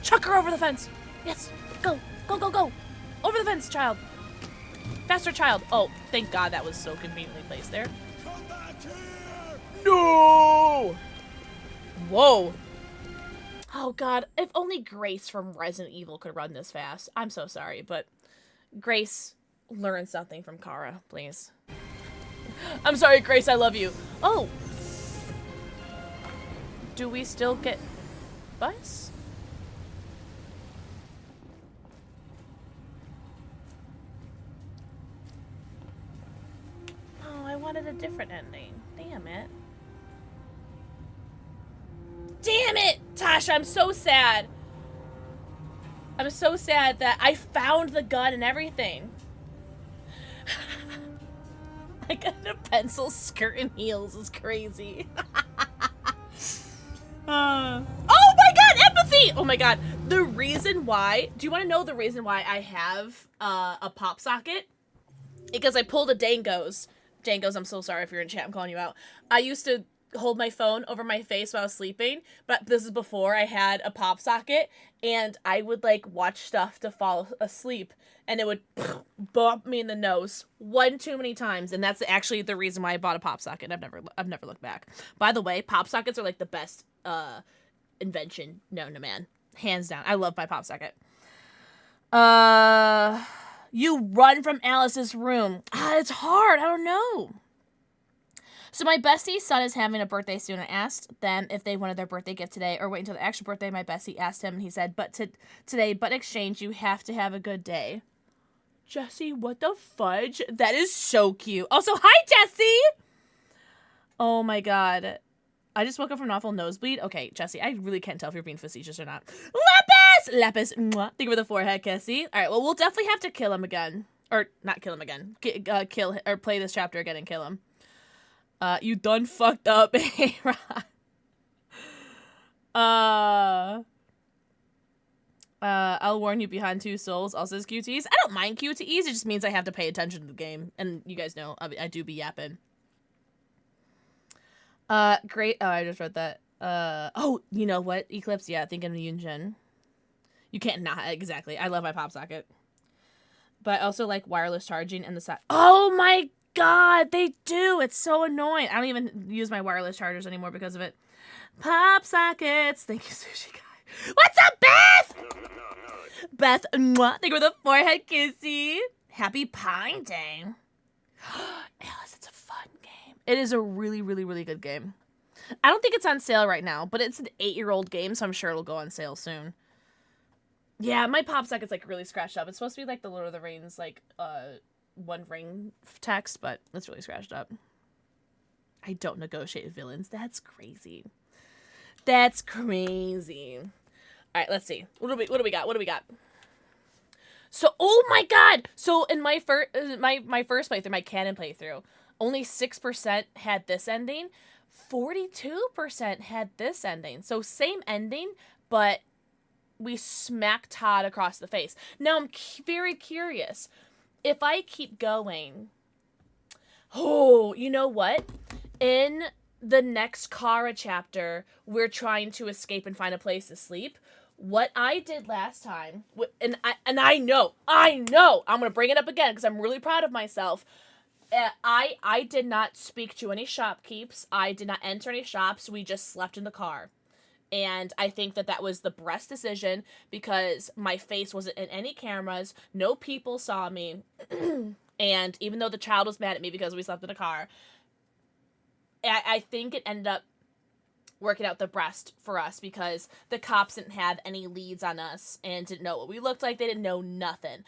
Chuck her over the fence. Yes, go. Over the fence, child. Faster, child. Oh, thank god that was so conveniently placed there. No! Whoa. Oh god, if only Grace from Resident Evil could run this fast. I'm so sorry, but Grace, learn something from Kara, please. I'm sorry, Grace, I love you. Oh. Do we still get bus? Oh, I wanted a different ending. Damn it. Damn it, Tasha, I'm so sad. I'm so sad that I found the gun and everything. I got a pencil skirt and heels is crazy. Oh my god, empathy! Oh my god, the reason why, do you want to know the reason why I have a pop socket? Because I pulled a Dangos. Dangos, I'm so sorry if you're in chat, I'm calling you out. I used to hold my phone over my face while I was sleeping, but this is before I had a pop socket, and I would like watch stuff to fall asleep, and it would bump me in the nose one too many times, and that's actually the reason why I bought a pop socket. I've never looked back. By the way, pop sockets are like the best invention known to man, hands down. I love my pop socket. You run from Alice's room. It's hard. I don't know. So my bestie's son is having a birthday soon. I asked them if they wanted their birthday gift today or wait until the actual birthday. My bestie asked him, and he said, today, but in exchange, you have to have a good day. Jesse, what the fudge? That is so cute. Also, hi, Jesse! Oh my god. I just woke up from an awful nosebleed. Okay, Jesse, I really can't tell if you're being facetious or not. Lapis! Mwah. Think of the forehead, Cassie. All right, well, we'll definitely have to kill him again. Or, not kill him again. Or play this chapter again and kill him. You done fucked up, A-Rod. I'll warn you behind two souls. Also says QTEs. I don't mind QTEs. It just means I have to pay attention to the game. And you guys know, I do be yapping. Great. Oh, I just read that. Oh, you know what? Eclipse. Yeah, thinking of Yunjin. You can't not. Exactly. I love my pop socket. But I also like wireless charging and the side. Oh my God, they do. It's so annoying. I don't even use my wireless chargers anymore because of it. Pop sockets. Thank you, Sushi Guy. What's up, Beth? Beth, mwah. Thank you for the forehead kissy. Happy Pine Day. Alice, it's a fun game. It is a really, really, really good game. I don't think it's on sale right now, but it's an 8-year-old game, so I'm sure it'll go on sale soon. Yeah, my pop socket's like really scratched up. It's supposed to be like the Lord of the Rings, like, One Ring text, but it's really scratched up. I don't negotiate villains. That's crazy. That's crazy. All right, let's see. What do we got? So, oh my god! So in my first playthrough, my canon playthrough, only 6% had this ending. 42% had this ending. So same ending, but we smacked Todd across the face. Now I'm very curious. If I keep going, oh, you know what? In the next Kara chapter, we're trying to escape and find a place to sleep. What I did last time, and I know, I'm gonna bring it up again because I'm really proud of myself. I did not speak to any shopkeepers. I did not enter any shops. We just slept in the car. And I think that was the best decision because my face wasn't in any cameras. No people saw me. And even though the child was mad at me because we slept in a car, I think it ended up working out the best for us because the cops didn't have any leads on us and didn't know what we looked like. They didn't know nothing.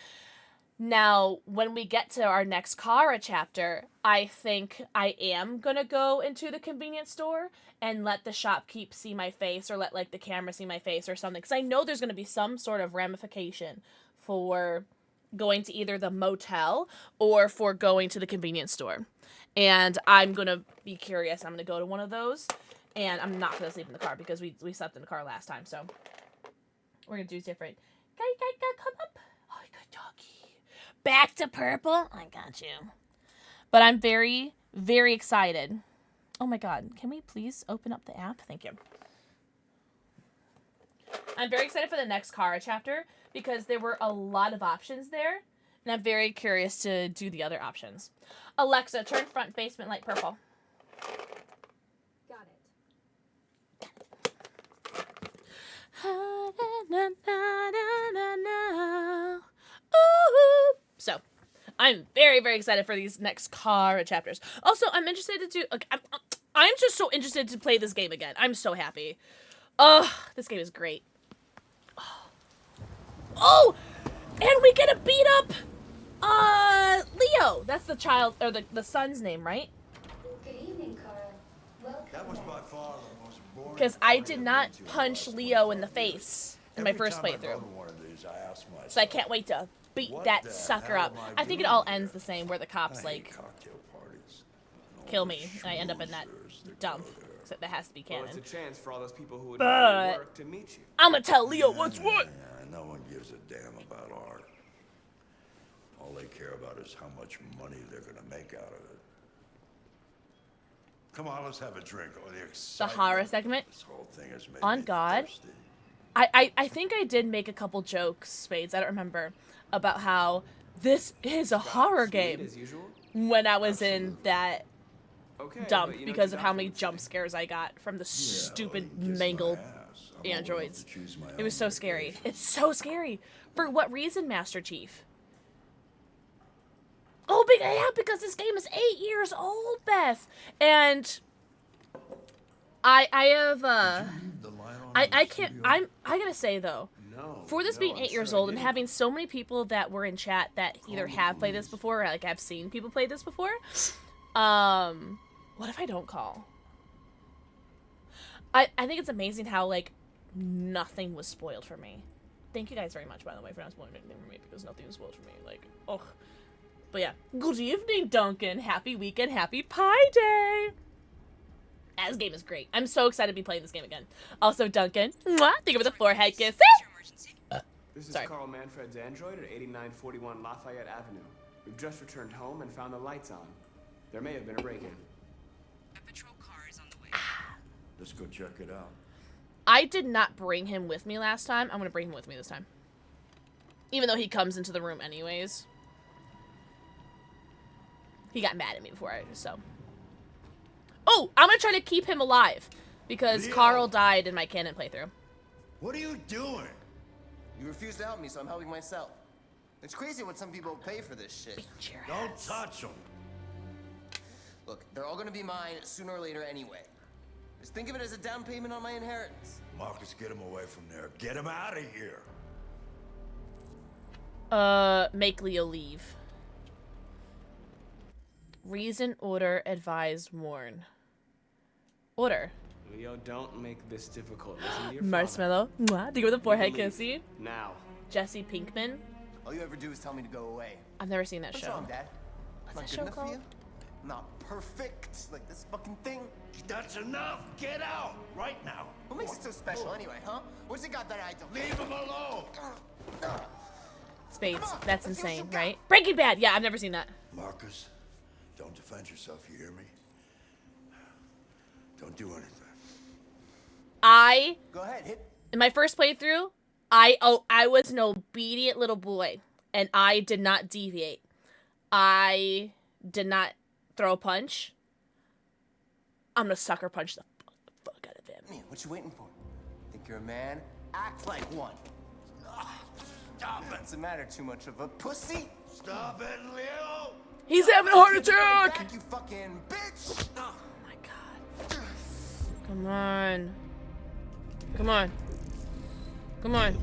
Now, when we get to our next Kara chapter, I think I am gonna go into the convenience store and let the shopkeep see my face or let, like, the camera see my face or something. Because I know there's gonna be some sort of ramification for going to either the motel or for going to the convenience store. And I'm gonna be curious. I'm gonna go to one of those. And I'm not gonna sleep in the car because we slept in the car last time. So we're gonna do different. Come up. Oh, good doggy. Back to purple. I got you. But I'm very, very excited. Oh my god. Can we please open up the app? Thank you. I'm very excited for the next Kara chapter because there were a lot of options there. And I'm very curious to do the other options. Alexa, turn front basement light purple. Got it. So, I'm very, very excited for these next Kara chapters. Also, I'm interested to do... Okay, I'm just so interested to play this game again. I'm so happy. Oh, this game is great. Oh! And we get to beat up... Leo! That's the child... Or the son's name, right? Good evening, Carl. Welcome. That was by far the most boring. Because I did not punch Leo in the face in my first playthrough. So I can't wait to beat that sucker up. I think it all ends the same, where the cops, like, kill me, and I end up in that dump. Except that has to be canon. Well, it's a chance for all those people who would But work to meet you. I'm gonna tell Leo what's what. Yeah, no one gives a damn about art. All they care about is how much money they're gonna make out of it. Come on, let's have a drink. Oh, the horror segment. This whole thing has made On me God. thirsty. I think I did make a couple jokes, Spades, I don't remember, about how this is a horror game when I was in that dump because of how many jump scares I got from the stupid mangled androids. It was so scary. It's so scary. For what reason, Master Chief? Oh, because this game is 8 years old, Beth. And I have I can't. I gotta say though, for this being 8 years old and having so many people that were in chat that either have played this before or like I've seen people play this before, what if I don't call? I think it's amazing how like nothing was spoiled for me. Thank you guys very much, by the way, for not spoiling anything for me because nothing was spoiled for me. Like, oh, but yeah. Good evening, Duncan. Happy weekend. Happy Pie Day. This game is great. I'm so excited to be playing this game again. Also, Duncan, mwah, thank you for the forehead kiss. This is Carl Manfred's android at 8941 Lafayette Avenue. We've just returned home and found the lights on. There may have been a break-in. A patrol car is on the way. Let's go check it out. I did not bring him with me last time. I'm going to bring him with me this time. Even though he comes into the room anyways. He got mad at me before so. Oh, I'm gonna try to keep him alive because Leo. Carl died in my canon playthrough. What are you doing? You refuse to help me, so I'm helping myself. It's crazy what some people pay for this shit. Don't touch him. Look, they're all gonna be mine sooner or later anyway. Just think of it as a down payment on my inheritance. Marcus, get him away from there. Get him out of here. Make Leo leave. Reason, order, advise, warn. Order. Leo, don't make this difficult. Listen to your Marshmallow. Mwah. Think of the forehead Leave. kissy. Now. Jesse Pinkman. All you ever do is tell me to go away. I've never seen that What's show. wrong, Dad? What's Am I that good show enough for called? you? Not perfect, like this fucking thing. That's enough. Get out right now. What makes it so special anyway, huh? What's it got that I don't? Leave him alone. Spades. That's insane, right? Breaking Bad. Yeah, I've never seen that. Marcus, don't defend yourself. You hear me? Don't do anything. Go ahead, hit. In my first playthrough, I was an obedient little boy, and I did not deviate. I did not throw a punch. I'm gonna sucker punch the fuck out of him. Man, what you waiting for? Think you're a man? Act like one. Stop it. Doesn't matter too much of a pussy. Stop it, Leo. He's having a heart attack. Back, you fucking bitch. Oh my god. Come on. Come on. Come on.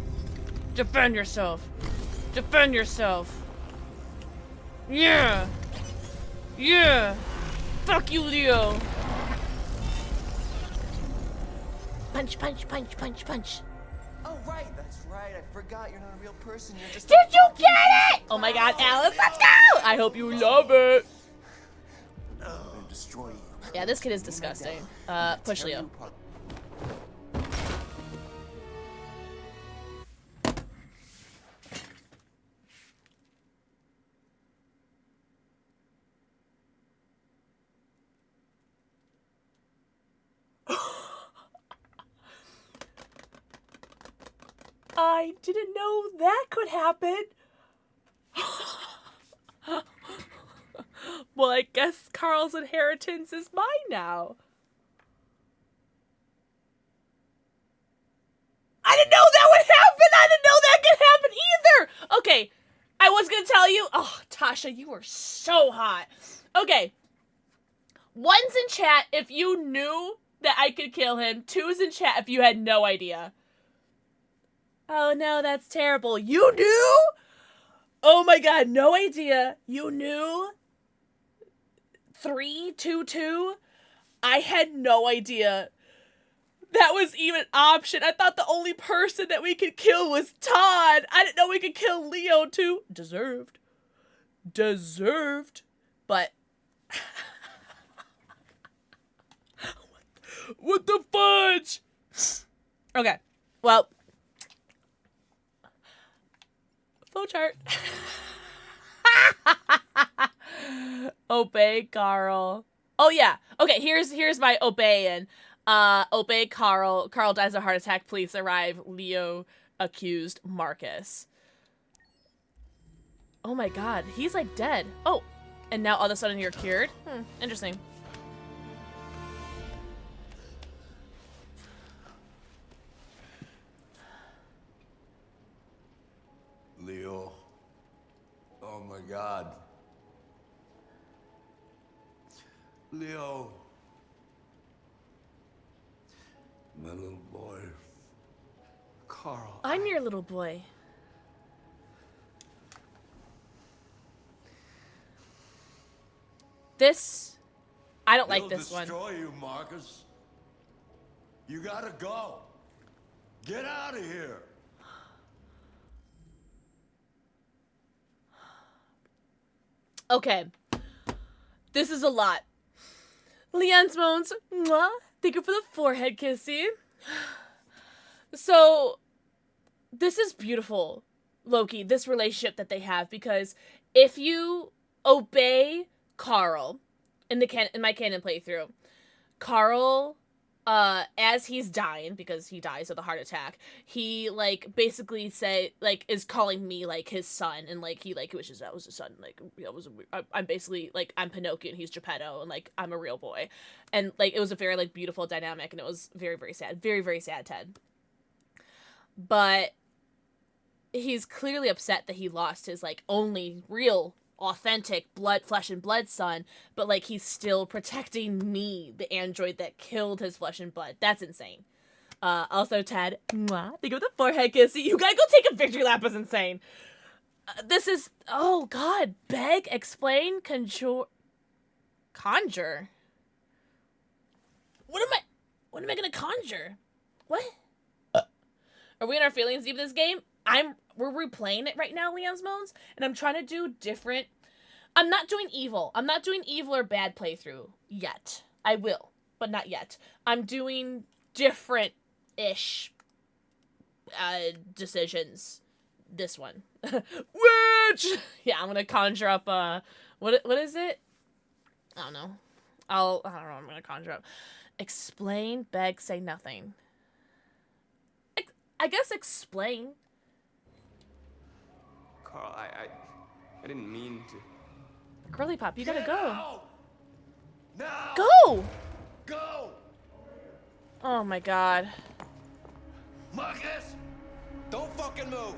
Defend yourself. Defend yourself. Yeah. Yeah. Fuck you, Leo. Punch, punch, punch, punch, punch. Oh, right. That's right. I forgot you're not a real person. You're just. Did you get it? Oh my god, Alice, let's go! I hope you love it. I'm gonna destroy you. Yeah, this kid is disgusting. Push Leo. I didn't know that could happen. Well, I guess Carl's inheritance is mine now. I didn't know that would happen. I didn't know that could happen either. Okay, I was gonna tell you. Oh, Tasha, you are so hot. Okay. One's in chat if you knew that I could kill him. Two's in chat if you had no idea. Oh no, that's terrible. You knew? Oh my god, no idea. You knew? 3, 2, 2? I had no idea that was even an option. I thought the only person that we could kill was Todd. I didn't know we could kill Leo too. Deserved. Deserved. But what the fudge? Okay. Well, flowchart. Obey Carl. Oh yeah. Okay, here's my obeying. Obey Carl. Carl dies of a heart attack. Police arrive. Leo accused Marcus. Oh my god, he's like dead. Oh, and now all of a sudden you're cured? Interesting. Leo. Oh my god. Leo. My little boy. Carl. I'm your little boy. This, I don't like this one. He'll destroy you, Marcus. You gotta go. Get out of here. Okay. This is a lot. Leon's moans. Mwah. Thank you for the forehead kissy. So, this is beautiful, Loki, this relationship that they have, because if you obey Carl in my canon playthrough, Carl as he's dying, because he dies of a heart attack, he like basically is calling me like his son, and like he like wishes that was his son, like I'm basically like I'm Pinocchio and he's Geppetto, and like I'm a real boy, and like it was a very like beautiful dynamic, and it was very very sad, very very sad, Ted. But he's clearly upset that he lost his like only real authentic flesh and blood son, but like he's still protecting me, the android that killed his flesh and blood. That's insane. Also, Ted, mwah, think of the forehead kissy. You gotta go take a victory lap is insane. This is, oh god, beg, explain, conjure. What am I gonna conjure? What? Are we in our feelings deep in this game? We're replaying it right now, Leon's Moans, and I'm trying to do different. I'm not doing evil. I'm not doing evil or bad playthrough yet. I will, but not yet. I'm doing different-ish decisions. This one. Witch! Yeah, I'm gonna conjure up, what is it? I don't know. I don't know what I'm gonna conjure up. Explain, beg, say nothing. I guess explain. Carl, I didn't mean to. Curly Pop, you gotta go. Out! Now! Go! Go! Oh my god. Marcus! Don't fucking move!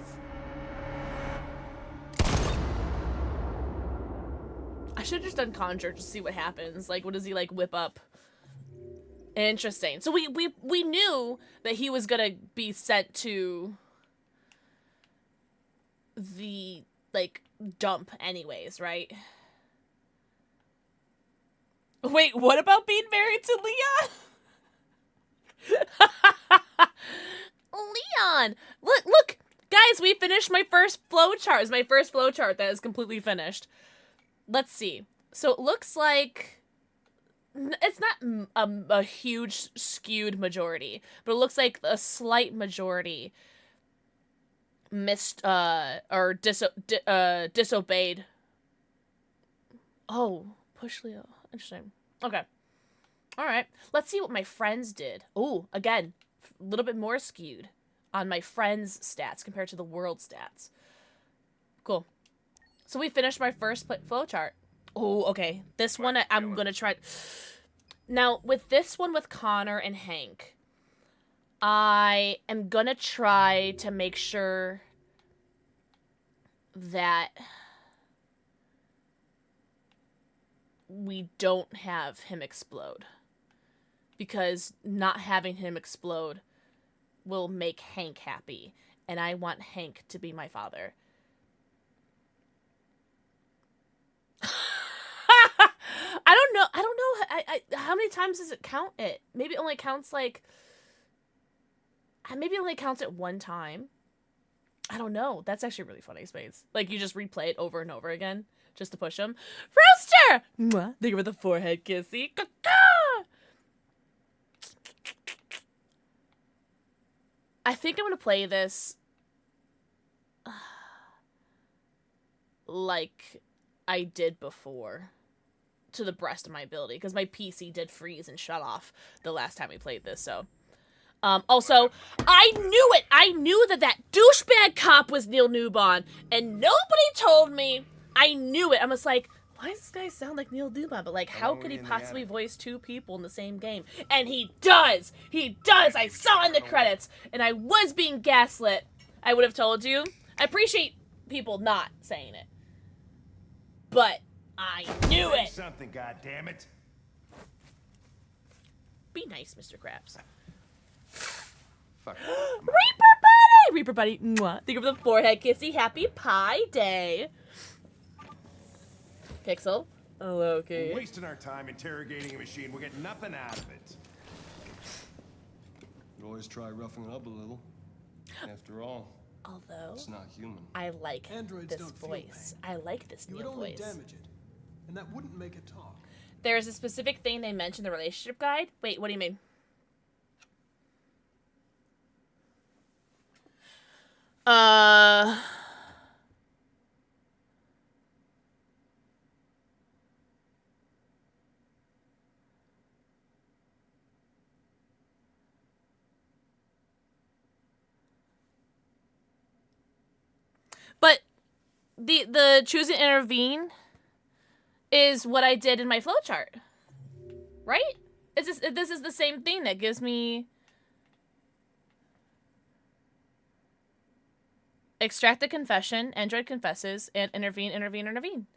I should have just done conjure just to see what happens. Like, what does he like whip up? Interesting. So we knew that he was gonna be sent to the like dump anyways, right? Wait, what about being married to Leon? Leon! Look! Guys, we finished my first flowchart. It's my first flowchart that is completely finished. Let's see. So it looks like it's not a huge skewed majority, but it looks like a slight majority disobeyed. Oh, push Leo. Interesting. Okay. All right. Let's see what my friends did. Oh, again, a little bit more skewed on my friends' stats compared to the world stats. Cool. So we finished my first flowchart. Oh, okay. This one I'm gonna try. Now, with this one with Connor and Hank, I am gonna try to make sure that we don't have him explode. Because not having him explode will make Hank happy. And I want Hank to be my father. I don't know. How many times does it count it? Maybe it only counts like... Maybe it only counts it one time. I don't know. That's actually really funny, Spades. Like, you just replay it over and over again just to push him. Rooster! Mwah. Think of the forehead kissy. Caw-caw! I think I'm going to play this like I did before, to the best of my ability, because my PC did freeze and shut off the last time we played this, so. Also, I knew it! I knew that douchebag cop was Neil Newbon, and nobody told me. I knew it. I was like, why does this guy sound like Neil Newbon? But like, how could he possibly voice two people in the same game? And he does! He does! I saw in the credits, and I was being gaslit. I would have told you. I appreciate people not saying it. But I knew it! Something, goddammit. Be nice, Mr. Krabs. Fuck. Reaper Buddy! Mwah. Think of the forehead kissy. Happy Pie Day! Pixel. Hello, okay. We're wasting our time interrogating a machine. We'll get nothing out of it. You always try roughing it up a little. After all, although it's not human. I like Androids this don't voice. Feel pain. I like this you Neil would only voice. damage it, and that wouldn't make it talk. There's a specific thing they mentioned in the relationship guide. Wait, what do you mean? But the choose and intervene is what I did in my flowchart, right? This is the same thing that gives me extract the confession, Android confesses, and intervene, intervene, intervene.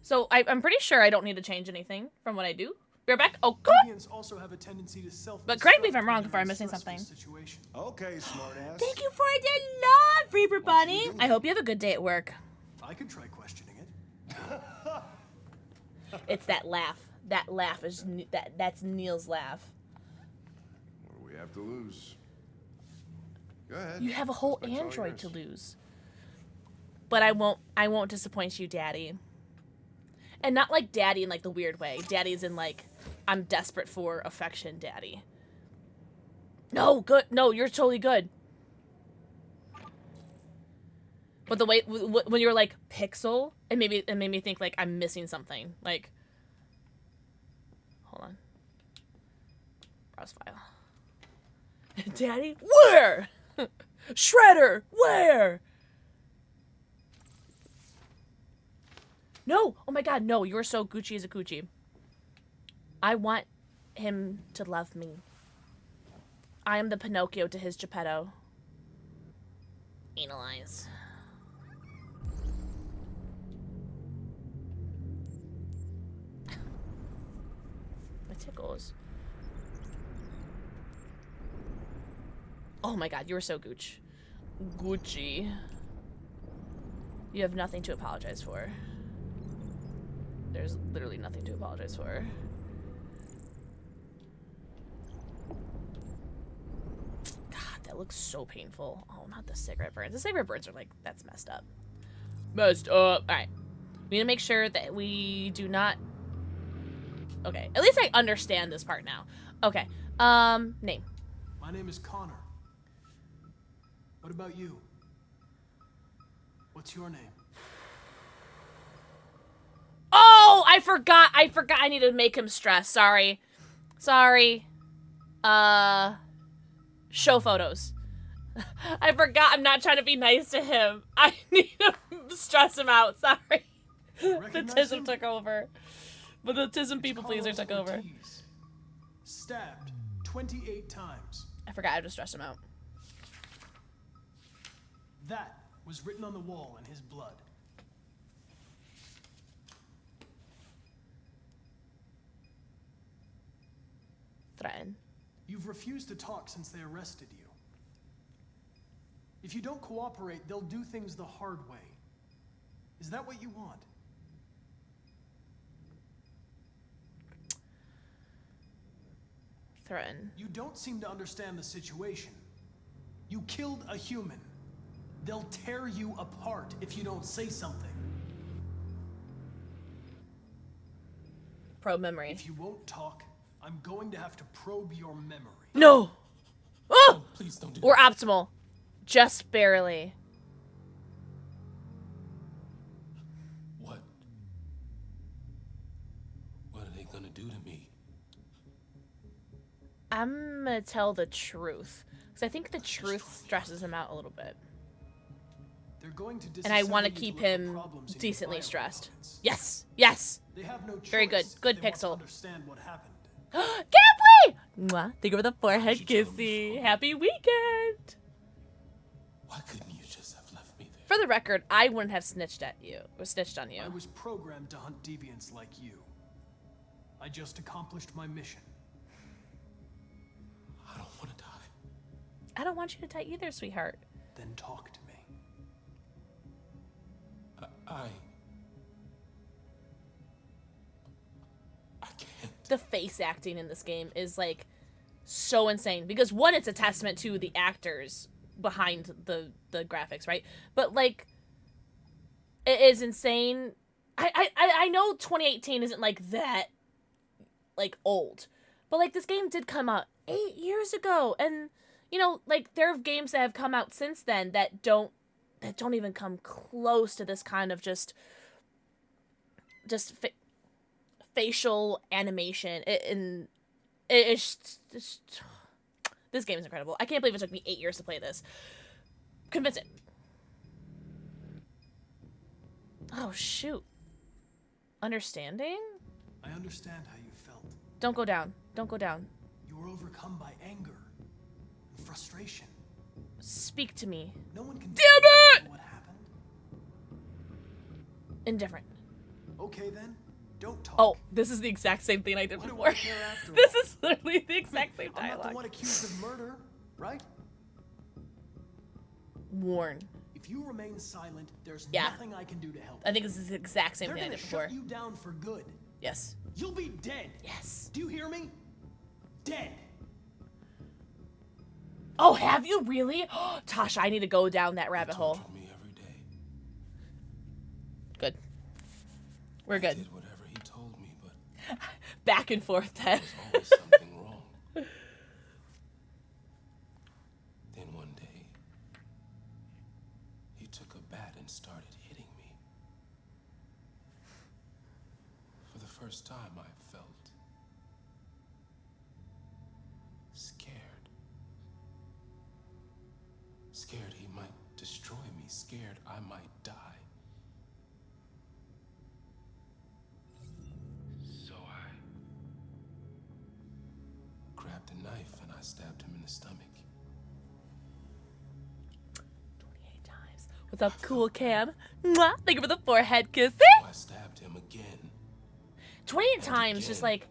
So I'm pretty sure I don't need to change anything from what I do. Be right back. Oh, God! Deviants also have a tendency to But correct me if I'm wrong if I'm missing something. Okay, smartass. Thank you for the love, Reaper Bunny. I hope you have a good day at work. I could try questioning it. It's that laugh. That laugh is that's Neil's laugh. What do we have to lose? Go ahead. You have a whole That's all Android yours. to lose. But I won't disappoint you, Daddy. And not like Daddy in like the weird way. Daddy's in like I'm desperate for affection, Daddy. No, good. No, you're totally good. But the way when you were like Pixel, it made me think like I'm missing something. Like, hold on. Browse file. Daddy, where? Shredder, where? No! Oh my god, no. You're so Gucci as a coochie. I want him to love me. I am the Pinocchio to his Geppetto. Analyze. My tickles. Oh my god, you were so Gooch. Gucci. You have nothing to apologize for. There's literally nothing to apologize for. God, that looks so painful. Oh, not the cigarette burns. The cigarette burns are like, that's messed up. Messed up. Alright. We need to make sure that we do not... Okay, at least I understand this part now. Okay, name. My name is Connor. What about you? What's your name? Oh, I forgot. I need to make him stress. Sorry. Show photos. I forgot. I'm not trying to be nice to him. I need to stress him out. Sorry. The tism took over. But the tism people pleaser took over. Stabbed 28 times. I forgot. I just stressed him out. That was written on the wall in his blood. Threaten. You've refused to talk since they arrested you. If you don't cooperate, they'll do things the hard way. Is that what you want? Threaten. You don't seem to understand the situation. You killed a human. They'll tear you apart if you don't say something. Probe memory. If you won't talk, I'm going to have to probe your memory. No! Oh! Please don't do Or optimal. Just barely. What? What are they gonna do to me? I'm gonna tell the truth. Because I think the truth stresses him out a little bit. They're going to And I want to disassemble you keep look for him problems in your decently bio stressed. components. Yes! Yes! They have no choice Very good. if Good they want to Pixel. understand what happened. Gapley! Mwah. Thank you for the forehead kissy. Happy weekend! Why couldn't you just have left me there? For the record, I wouldn't have snitched at you. Or snitched on you. I was programmed to hunt deviants like you. I just accomplished my mission. I don't want to die. I don't want you to die either, sweetheart. Then talk to me. I can't. The face acting in this game is like so insane because one, it's a testament to the actors behind the graphics, right? But like, it is insane. I know 2018 isn't like that like old, but like this game did come out 8 years ago, and you know, like there are games that have come out since then that don't even come close to this kind of just facial animation. It's this game is incredible. I can't believe it took me 8 years to play this. Convince it. Oh, shoot. Understanding? I understand how you felt. Don't go down. Don't go down. You were overcome by anger and frustration. Speak to me. No one can Damn it! What happened? Indifferent. Okay then, don't talk. Oh, this is the exact same thing I did What do before. I care after This all? is literally the exact same I'm not the dialogue. one accused of murder, right? Warn. If you remain silent, there's Yeah. nothing I can do to help. I think this is the exact same They're thing I gonna did before. shut you down for good. Yes. You'll be dead. Yes. Do you hear me? Dead. Oh, have you really? Tasha, I need to go down that rabbit hole. Me every day. Good. We're good. I did whatever he told me, but Back and forth, then. always something wrong. Then one day, he took a bat and started hitting me. For the first time, I felt scared. Scared he might destroy me. Scared I might die. So I grabbed a knife and I stabbed him in the stomach. 28 times. What's up, cool Cam? Mwah! Thank you for the forehead kiss. I stabbed him again. 28 times, just like,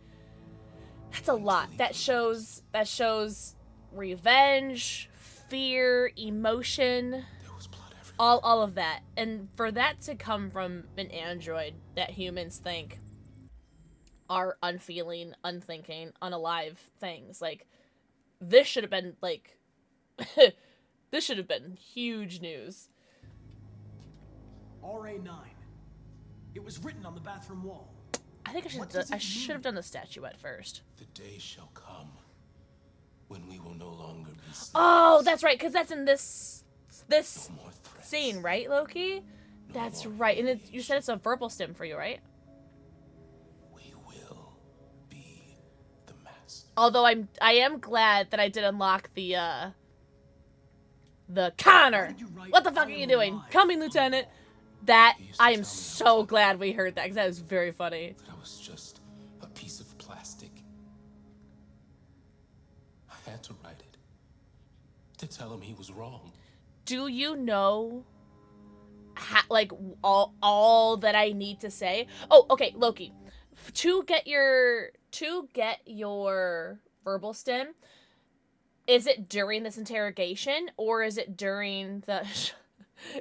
that's a lot. That shows revenge, fear, emotion, all of that. And for that to come from an android that humans think are unfeeling, unthinking, unalive things, like, this should have been, like, this should have been huge news. RA9. It was written on the bathroom wall. I think I should have done the statuette first. The day shall come when we will no longer be slaves. Oh, that's right, because that's in this scene, right, Loki? That's right, and you said it's a verbal stim for you, right? We will be the master. Although I am glad that I did unlock the Connor. What the fuck are you doing? Coming, Lieutenant. That I am so glad we heard that, because that was very funny. That I was just a piece of plastic. I had to write it to tell him he was wrong. Do you know, like, all that I need to say? Oh, okay, Loki. To get your verbal stim, is it during this interrogation, or is it during the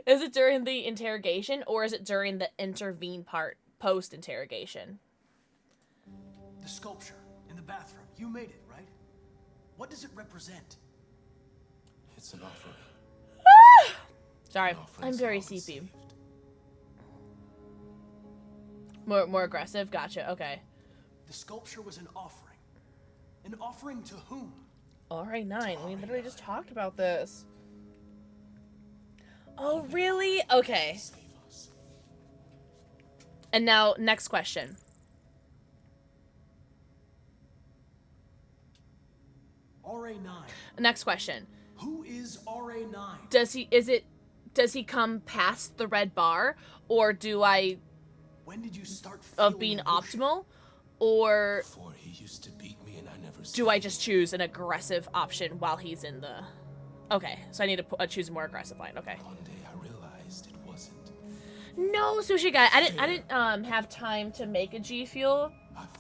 is it during the interrogation, or is it during the intervene part post interrogation? The sculpture in the bathroom. You made it, right? What does it represent? It's an offering. Sorry, I'm very sleepy. More aggressive. Gotcha. Okay. The sculpture was an offering. An offering to whom? RA9. We literally just talked about this. Oh, really? Okay. And now, next question. RA9. Next question. Who is RA9? Does he come past the red bar, or do I When did you start of being optimal, or Before he used to beat me and I never do I just choose an aggressive option while he's in the? Okay, so I need to choose a more aggressive line. Okay. One day I realized it wasn't. No, Sushi Guy. I didn't have time to make a G Fuel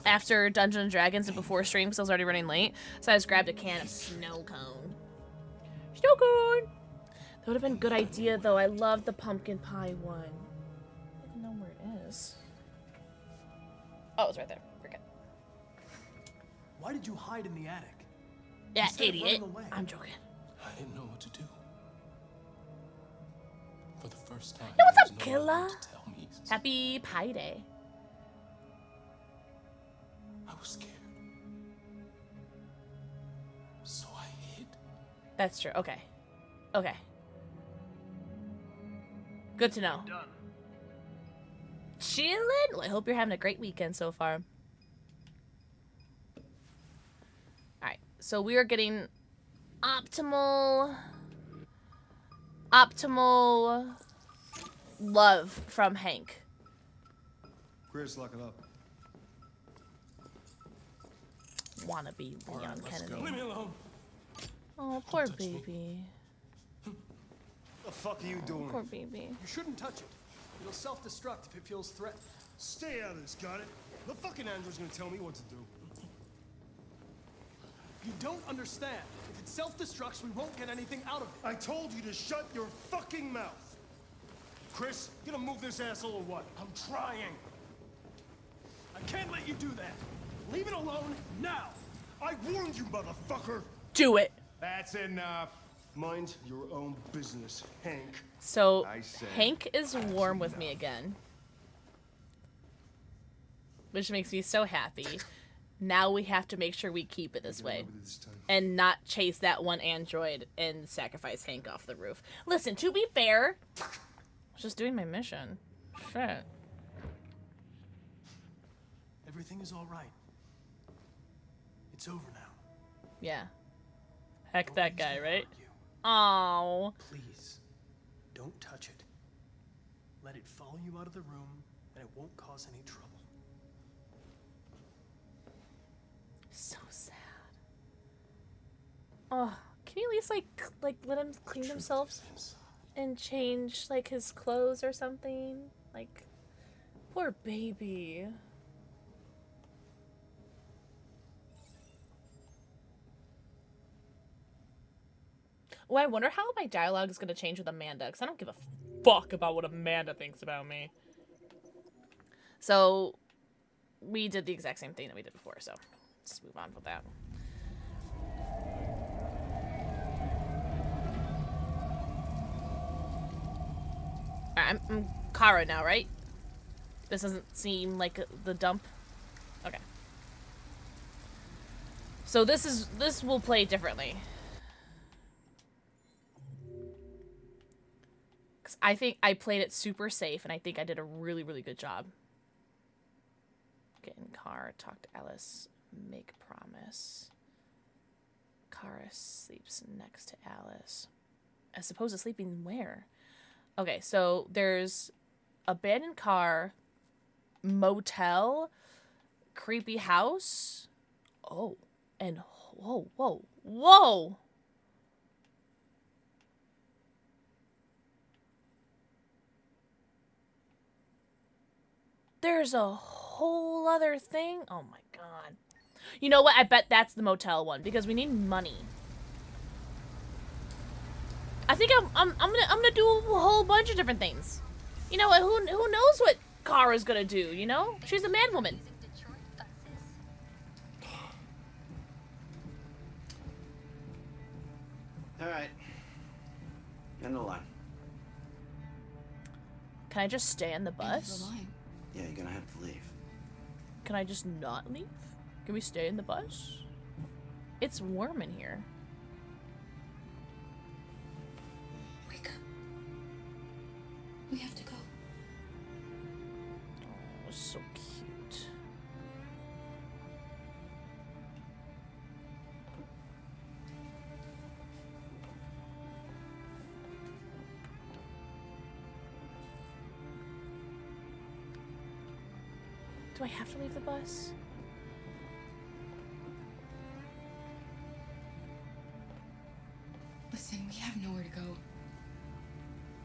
after Dungeons and Dragons and before stream because I was already running late. So I just grabbed a can of snow cone. Snow cone. That would have been a good idea though. I love the pumpkin pie one. I don't know where it is. Oh, it's right there. Forget. Why did you hide in the attic? Yeah, Instead of idiot. running away? I'm joking. I didn't know what to do. For the first time. Yo, what's there up, was no one Killa? to tell me. Happy Pie Day. I was scared. So I hid. That's true. Okay. Okay. Good to know. Done. Chillin'? Well, I hope you're having a great weekend so far. Alright, so we are getting optimal optimal love from Hank. Chris, lock it up. Wanna be Leon Kennedy. Leave me alone. Oh, poor baby. The fuck are you doing? Poor baby. You shouldn't touch it. It'll self-destruct if it feels threatened. Stay out of this, got it? The fucking android's gonna tell me what to do. You don't understand. If it self-destructs, we won't get anything out of it. I told you to shut your fucking mouth. Chris, you gonna move this asshole or what? I'm trying. I can't let you do that. Leave it alone now. I warned you, motherfucker. Do it. That's enough. Mind your own business, Hank. So Hank is warm with me again, which makes me so happy. Now we have to make sure we keep it this way and not chase that one android and sacrifice Hank off the roof. Listen, to be fair, I was just doing my mission. Shit. Everything is all right. It's over now. Yeah. Heck that guy, right? Oh. Please, don't touch it. Let it follow you out of the room, and it won't cause any trouble. So sad. Oh, can you at least like let him clean himself and change like his clothes or something? Like, poor baby. Oh, I wonder how my dialogue is gonna change with Amanda, because I don't give a fuck about what Amanda thinks about me. So, we did the exact same thing that we did before, so let's move on with that. Alright, I'm Kara now, right? This doesn't seem like the dump. Okay. So this will play differently. Because I think I played it super safe, and I think I did a really, really good job. Get in car, talk to Alice, make promise. Kara sleeps next to Alice. As opposed to sleeping where? Okay, so there's abandoned car, motel, creepy house. Oh, and whoa, whoa, whoa! There's a whole other thing. Oh my god. You know what? I bet that's the motel one because we need money. I think I'm gonna do a whole bunch of different things. You know what? Who knows what Kara's gonna do? You know, she's a man woman. All right. End the line. Can I just stay on the bus? Yeah, you're gonna have to leave. Can I just not leave? Can we stay in the bus? It's warm in here. Wake up. We have to go. Oh, so cute. Do I have to leave the bus? Listen, we have nowhere to go.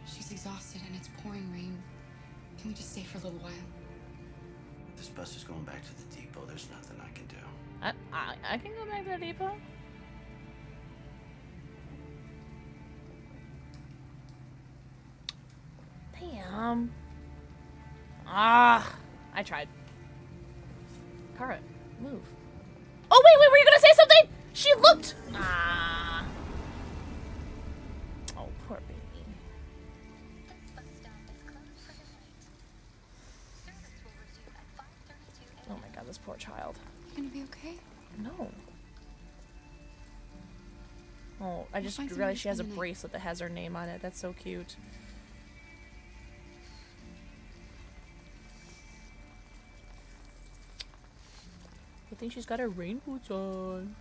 She's exhausted and it's pouring rain. Can we just stay for a little while? This bus is going back to the depot. There's nothing I can do. I can go back to the depot. Damn. Ah, I tried. Kara, move. Oh wait, were you gonna say something? She looked. Ah. Oh, poor baby. Oh my god, this poor child. You gonna be okay? No. Oh, I just realized she has a bracelet that has her name on it. That's so cute. I think she's got her rain boots on.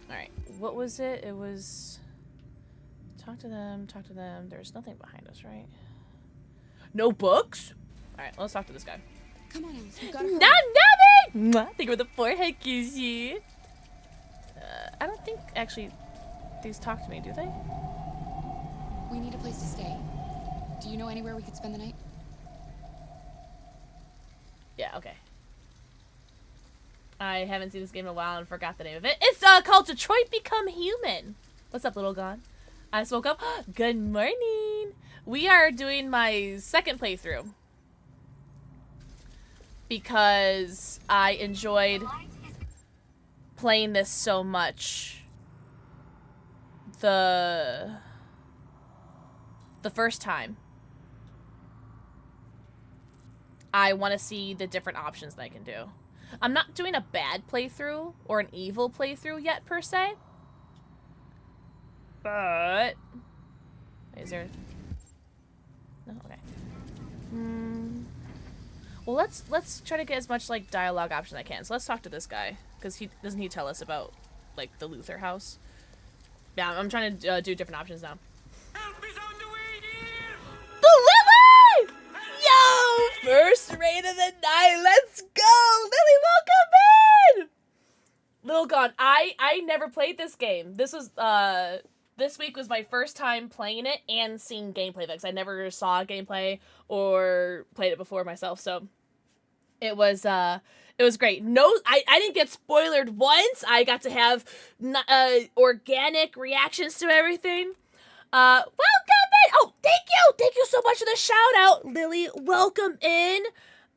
Alright, what was it? It was Talk to them, talk to them. There's nothing behind us, right? No books? Alright, let's talk to this guy. Come on, Alice. We've got to Nothing! Thank you for the forehead kissy. I don't think, actually, these talk to me, do they? We need a place to stay. Do you know anywhere we could spend the night? Yeah, okay. I haven't seen this game in a while and forgot the name of it. It's called Detroit Become Human. What's up, little Gon? I just woke up. Good morning. We are doing my second playthrough because I enjoyed playing this so much the first time. I want to see the different options that I can do. I'm not doing a bad playthrough or an evil playthrough yet, per se. But... is there... no? Okay. Well, let's try to get as much, like, dialogue option as I can. So let's talk to this guy. Because doesn't he tell us about, like, the Luther house? Yeah, I'm trying to do different options now. The Lily! Yo! First raid of the night. Let's go! Lily, welcome in! Little Gon, I never played this game. This was, this week was my first time playing it and seeing gameplay because I never saw gameplay or played it before myself, so it was great. No, I didn't get spoiled once. I got to have organic reactions to everything. Welcome in! Oh, thank you so much for the shout out, Lily. Welcome in.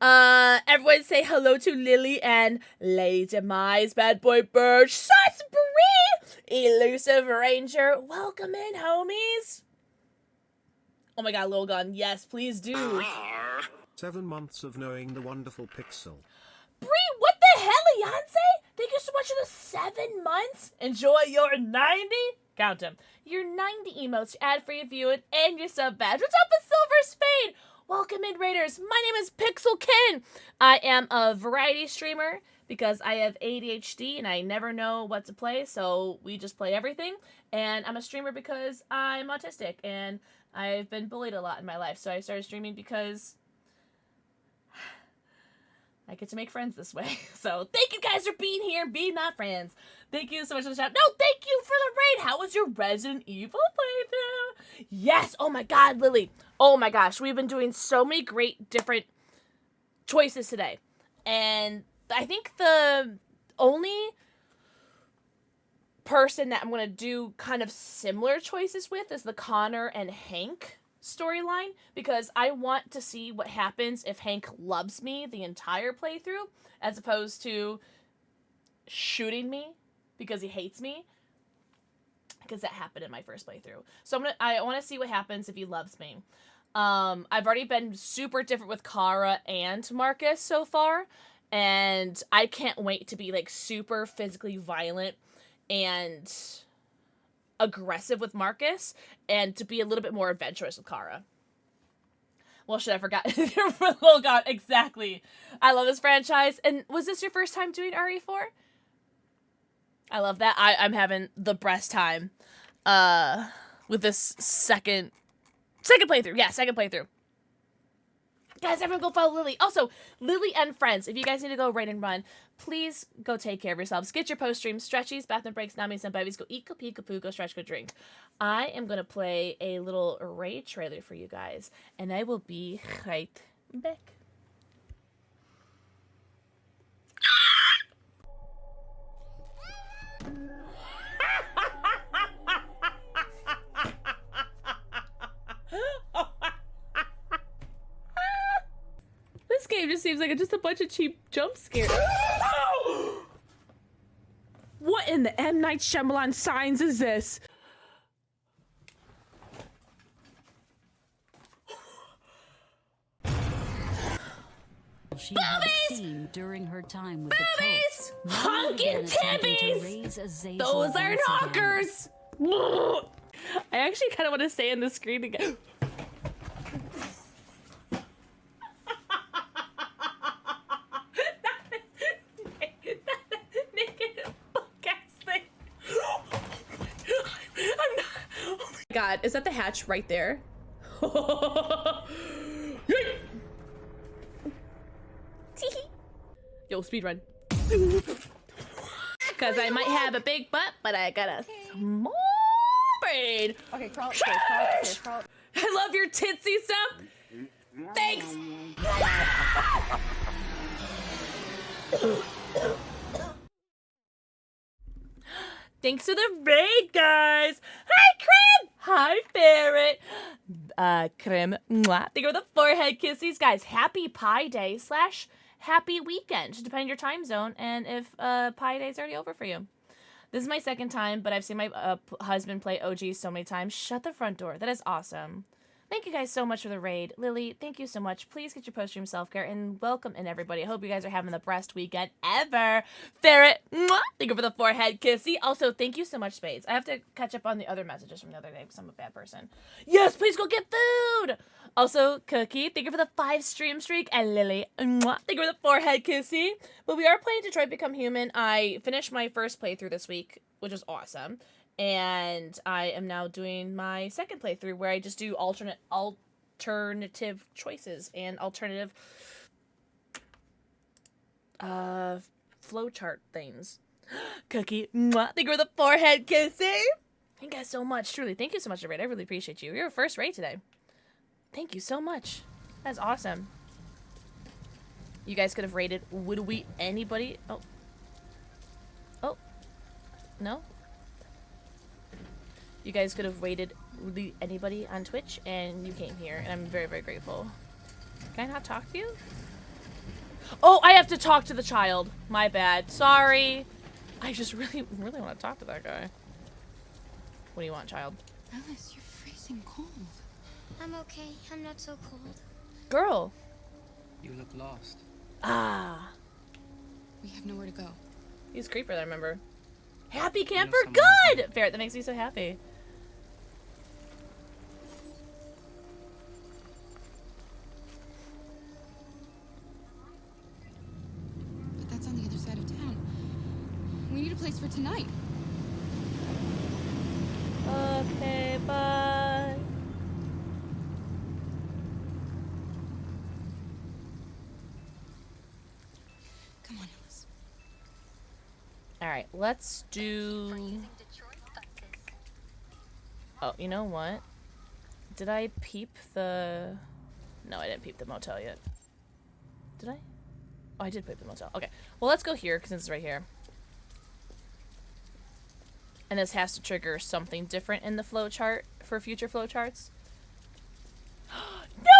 Everyone say hello to Lily and Lady Demise, Bad Boy Birch, Sus Bree, Elusive Ranger. Welcome in, homies. Oh my god, Lil Gun, yes, please do. 7 months of knowing the wonderful Pixel. Bree, what the hell, Beyonce? Thank you so much for the 7 months. Enjoy your 90. Count them. Your 90 emotes, ad-free viewing, and your sub badge. What's up with Silver Spade? Welcome in, Raiders. My name is PixelxKitten. I am a variety streamer because I have ADHD and I never know what to play, so we just play everything. And I'm a streamer because I'm autistic and I've been bullied a lot in my life, so I started streaming because I get to make friends this way. So thank you guys for being here, being not friends. Thank you so much for the shout. No, thank you for the raid. How was your Resident Evil playthrough? Yes. Oh my god, Lily. Oh my gosh. We've been doing so many great different choices today. And I think the only person that I'm going to do kind of similar choices with is the Connor and Hank storyline, because I want to see what happens if Hank loves me the entire playthrough as opposed to shooting me because he hates me, because that happened in my first playthrough. So I want to see what happens if he loves me. I've already been super different with Kara and Marcus so far, and I can't wait to be like super physically violent and aggressive with Marcus, and to be a little bit more adventurous with Kara. Well, shit, I forgot. Oh god, exactly. I love this franchise. And was this your first time doing RE4? I love that. I'm having the best time with this second playthrough. Yeah, second playthrough. Guys, everyone go follow Lily. Also, Lily and friends, if you guys need to go raid and run, please go take care of yourselves. Get your post-stream stretchies, bathroom breaks, Nami, Senpai's, go eat, go pee, go poo, go stretch, go drink. I am going to play a little raid trailer for you guys, and I will be right back. This game just seems like just a bunch of cheap jump scares. What in the M. Night Shyamalan signs is this? She had seen during her time with Boobies! the Pope. Honkin' tippies! Those are knockers! I actually kind of want to stay on the screen again. God, is that the hatch right there? Yo, speedrun. Because I might have a big butt, but I got a small brain. Okay, crawl. I love your titsy stuff. Thanks. Thanks for the raid, guys. Hi, Krim. Hi, Ferret. Krim. Mwah. Thank you for the forehead kisses, guys. Happy Pi Day / happy weekend, depending on your time zone and if Pi Day is already over for you. This is my second time, but I've seen my husband play OG so many times. Shut the front door. That is awesome. Thank you guys so much for the raid. Lily, thank you so much. Please get your post-stream self-care and welcome in, everybody. I hope you guys are having the best weekend ever. Ferret, mwah, thank you for the forehead kissy. Also, thank you so much, Spades. I have to catch up on the other messages from the other day because I'm a bad person. Yes, please go get food. Also, Cookie, thank you for the 5 stream streak. And Lily, mwah, thank you for the forehead kissy. But we are playing Detroit Become Human. I finished my first playthrough this week, which was awesome. And I am now doing my second playthrough where I just do alternative choices and alternative flowchart things. Cookie, mwah, thank you for the forehead kissing. Thank you guys so much. Truly, thank you so much, Raid. I really appreciate you. You're our first raid today. Thank you so much. That's awesome. You guys could have raided. Would we anybody? Oh. Oh. No? You guys could have waited really anybody on Twitch, and you came here, and I'm very, very grateful. Can I not talk to you? Oh, I have to talk to the child. My bad. Sorry. I just really, really want to talk to that guy. What do you want, child? Alice, you're freezing cold. I'm okay. I'm not so cold. Girl. You look lost. Ah. We have nowhere to go. He's creeper, I remember. Happy camper, good! Ferret, that makes me so happy. But that's on the other side of town. We need a place for tonight. Okay, bye. Come on, Alice. Alright, let's do... Oh, you know what? Did I peep the... No, I didn't peep the motel yet. Did I? Oh, I did peep the motel. Okay. Well, let's go here, because it's right here. And this has to trigger something different in the flow chart for future flow charts. No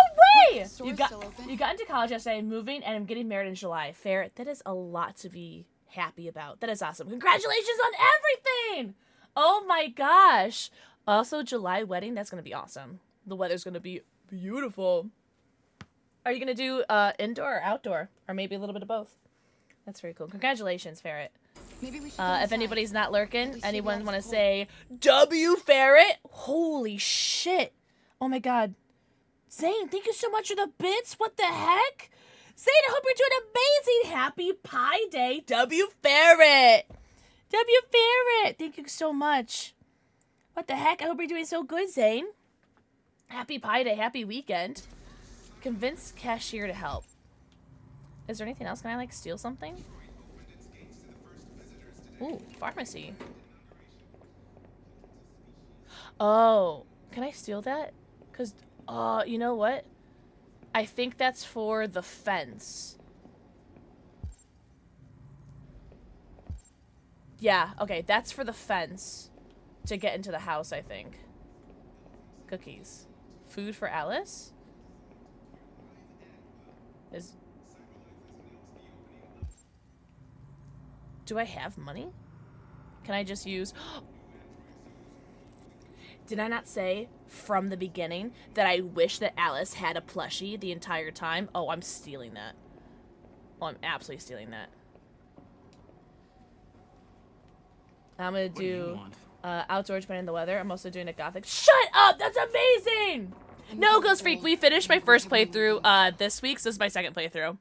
way! You got into college yesterday, moving, and I'm getting married in July. Ferret, that is a lot to be happy about. That is awesome. Congratulations on everything! Oh my gosh. Also, July wedding, that's going to be awesome. The weather's going to be beautiful. Are you going to do indoor or outdoor? Or maybe a little bit of both? That's very cool. Congratulations, Ferret. Maybe we should if anybody's not lurking, anyone want to say W Ferret? Holy shit. Oh my god. Zane, thank you so much for the bits. What the heck? Zane, I hope you're doing amazing. Happy Pi Day, W Ferret. W Ferret. Thank you so much. What the heck? I hope you're doing so good, Zane. Happy Pi Day. Happy weekend. Convince cashier to help. Is there anything else? Can I, like, steal something? Ooh, pharmacy. Oh, can I steal that? Because, you know what? I think that's for the fence. Yeah, okay, that's for the fence to get into the house, I think. Cookies. Food for Alice? Do I have money? Can I just use... Did I not say from the beginning that I wish that Alice had a plushie the entire time? Oh, I'm stealing that. Oh, I'm absolutely stealing that. I'm gonna do outdoor depending on the weather. I'm also doing a gothic. Shut up! That's amazing! No, Ghost Freak, we finished my first playthrough this week, so this is my second playthrough.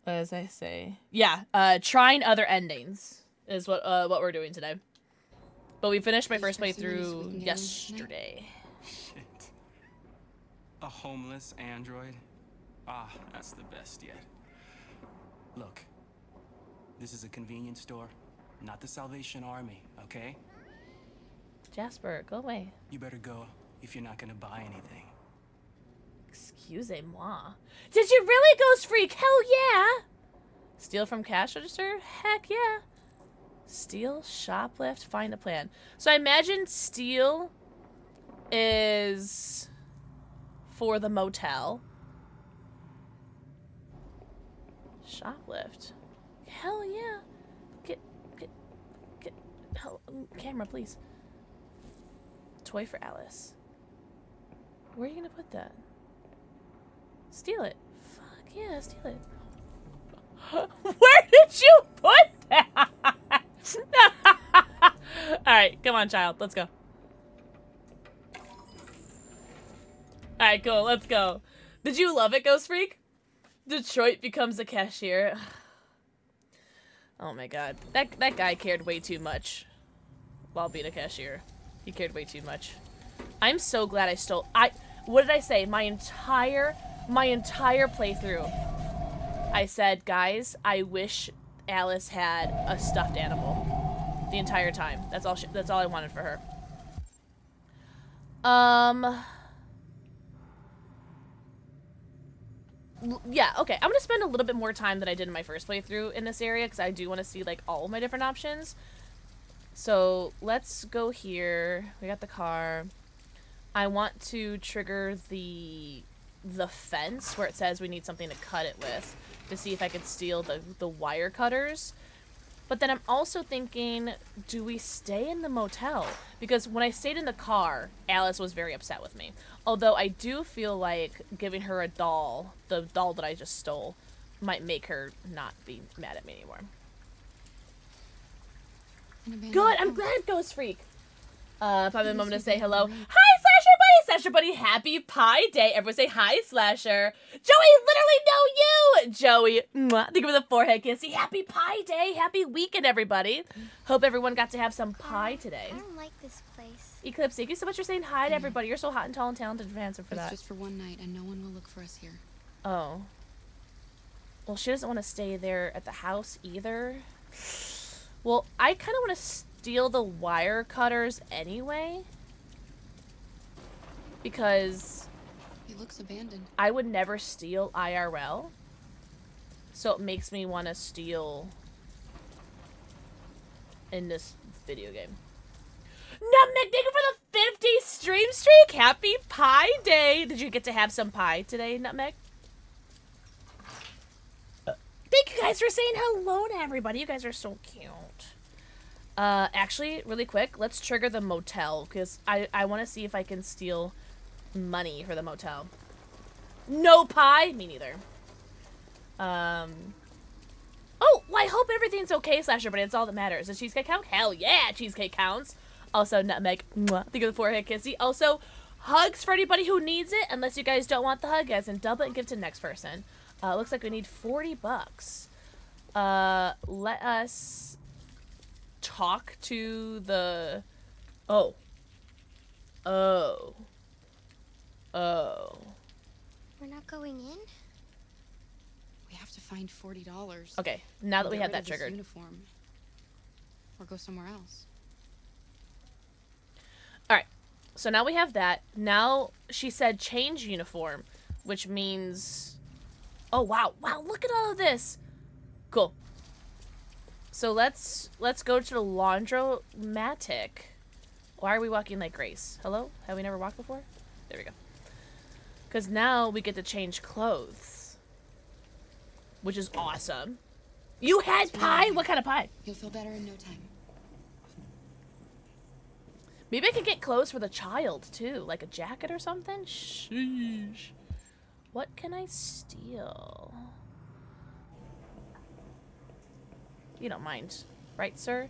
As I say, yeah, trying other endings is what we're doing today. But we finished my first Some minis so we playthrough can get yesterday. Shit. A homeless android? Ah, that's the best yet. Look, this is a convenience store, not the Salvation Army, okay? Jasper, go away. You better go if you're not gonna buy anything. Excusez-moi. Did you really, Ghost Freak? Hell yeah! Steal from cash register? Heck yeah. Steal, shoplift, find a plan. So I imagine steal is for the motel. Shoplift. Hell yeah. Get. Hell, camera, please. Toy for Alice. Where are you gonna put that? Steal it. Fuck yeah, steal it. Where did you put that? Alright, come on, child. Let's go. Alright, cool. Let's go. Did you love it, Ghost Freak? Detroit becomes a cashier. Oh my god. That guy cared way too much while being a cashier. He cared way too much. I'm so glad I stole... What did I say? My entire playthrough. I said, guys, I wish Alice had a stuffed animal. The entire time. That's all I wanted for her. Yeah, okay. I'm gonna spend a little bit more time than I did in my first playthrough in this area, because I do want to see, like, all of my different options. So, let's go here. We got the car. I want to trigger the fence where it says we need something to cut it with to see if I could steal the wire cutters. But then I'm also thinking, do we stay in the motel? Because when I stayed in the car, Alice was very upset with me. Although I do feel like giving her a doll, the doll that I just stole, might make her not be mad at me anymore. Good, I'm glad, Ghost Freak. Probably a moment to say hello. Hi, Slasher Buddy! Slasher Buddy, happy Pie Day. Everyone say hi, Slasher. Joey, literally know you! Joey, mwah, think of the forehead kissy. Happy Pie Day. Happy weekend, everybody. Hope everyone got to have some pie today. I don't like this place. Eclipse, thank you so much for saying hi to everybody. You're so hot and tall and talented and handsome for that. It's just for one night, and no one will look for us here. Oh. Well, she doesn't want to stay there at the house either. Well, I kind of want to steal the wire cutters anyway. Because... It looks abandoned. I would never steal IRL. So it makes me want to steal in this video game. Nutmeg, thank you for the 50 stream streak! Happy Pie Day! Did you get to have some pie today, Nutmeg? Thank you guys for saying hello to everybody. You guys are so cute. Actually, really quick, let's trigger the motel, because I want to see if I can steal money for the motel. No pie? Me neither. Oh, well, I hope everything's okay, Slasher, but it's all that matters. Does cheesecake count? Hell yeah, cheesecake counts. Also, Nutmeg, mwah, think of the forehead kissy. Also, hugs for anybody who needs it, unless you guys don't want the hug, guys, and double it and give it to the next person. Looks like we need 40 bucks. Let us talk to the... Oh. We're not going in? We have to find $40. Okay, now that we have that triggered. Uniform. Or go somewhere else. Alright, so now we have that. Now, she said change uniform, which means... Oh, wow. Wow, look at all of this. Cool. So let's go to the laundromatic. Why are we walking like Grace? Hello? Have we never walked before? There we go. Because now we get to change clothes. Which is awesome. You had pie? What kind of pie? You'll feel better in no time. Maybe I could get clothes for the child, too. Like a jacket or something? Sheesh. What can I steal? You don't mind, right, sir?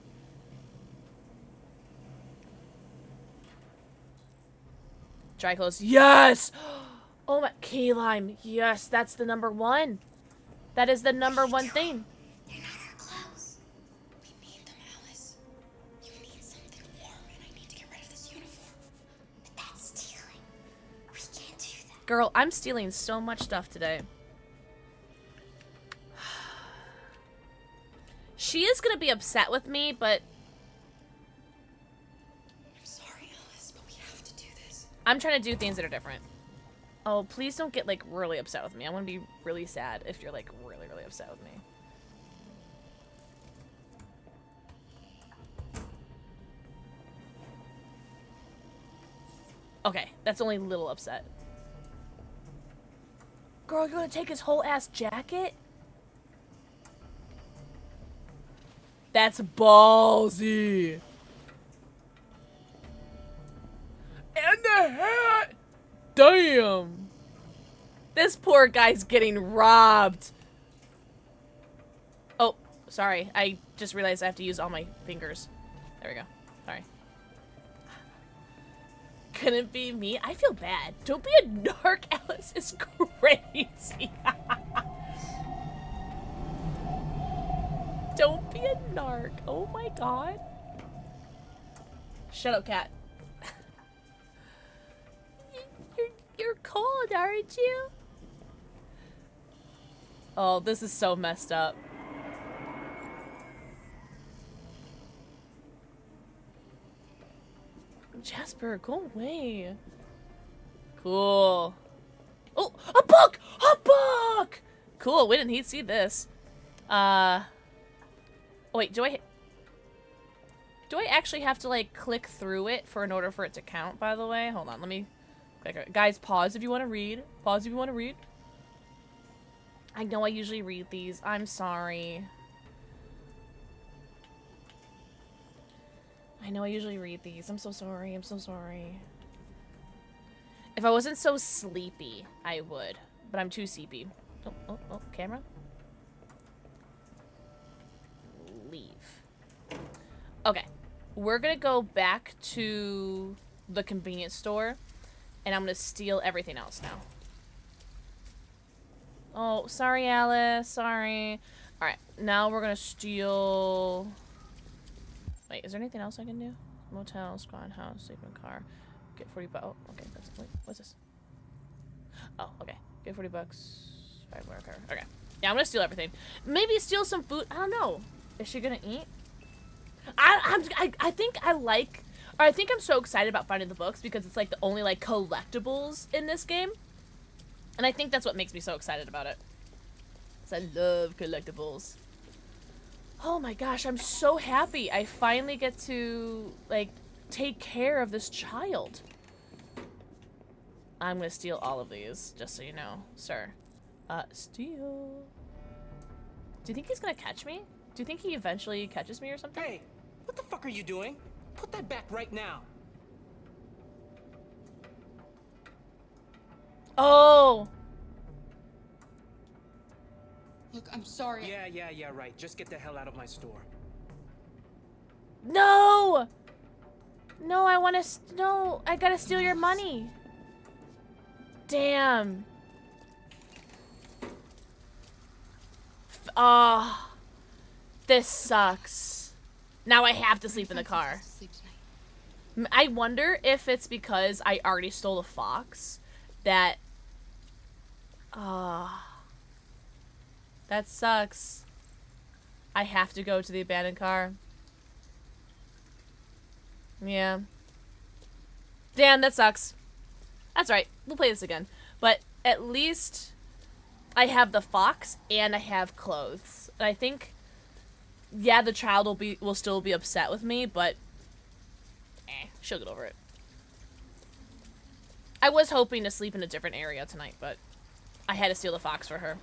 Dry clothes. Yes! Oh my... Key lime. Yes, that's the number one. That is the number one thing. They're not our clothes. We need them, Alice. You need something warm. Girl, I'm stealing so much stuff today. She is gonna be upset with me, but... I'm sorry, Alice, but we have to do this. I'm trying to do things that are different. Oh, please don't get, like, really upset with me. I want to be really sad if you're, like, really, really upset with me. Okay, that's only a little upset. Girl, you're gonna take his whole ass jacket? That's ballsy. And the hat! Damn! This poor guy's getting robbed. Oh, sorry. I just realized I have to use all my fingers. There we go. Sorry. Couldn't be me. I feel bad. Don't be a narc. Alice is crazy. Don't be a narc. Oh my god. Shut up, cat. You're cold, aren't you? Oh, this is so messed up. Jasper, go away. Cool. Oh, a book! A book! Cool, we didn't see this. Oh, wait, do I actually have to, like, click through it in order for it to count, by the way? Hold on, let me click it. Guys, pause if you want to read. Pause if you want to read. I know I usually read these. I'm sorry. I know I usually read these. I'm so sorry. I'm so sorry. If I wasn't so sleepy, I would. But I'm too sleepy. Oh, camera. Leave. Okay. We're gonna go back to the convenience store. And I'm gonna steal everything else now. Oh, sorry, Alice. Sorry. Alright. Now we're gonna steal... Wait, is there anything else I can do? Motel, squad house, sleep in car. Get 40 bucks. Oh, okay. Wait, what's this? Oh, okay. Get 40 bucks. 5 more car. Okay. Yeah, I'm gonna steal everything. Maybe steal some food. I don't know. Is she gonna eat? I think I like... Or I think I'm so excited about finding the books because it's like the only like collectibles in this game. And I think that's what makes me so excited about it. Because I love collectibles. Oh my gosh, I'm so happy. I finally get to, like, take care of this child. I'm gonna steal all of these, just so you know, sir. Steal. Do you think he's gonna catch me? Do you think he eventually catches me or something? Hey, what the fuck are you doing? Put that back right now. Oh! Look, I'm sorry. Yeah, right. Just get the hell out of my store. No! No, I wanna... No, I gotta steal your money. Damn. Oh. This sucks. Now I have to sleep in the car. I wonder if it's because I already stole a fox that... That sucks. I have to go to the abandoned car. Yeah. Damn, that sucks. That's right. We'll play this again. But at least I have the fox and I have clothes. And I think, yeah, the child will still be upset with me, but she'll get over it. I was hoping to sleep in a different area tonight, but I had to steal the fox for her.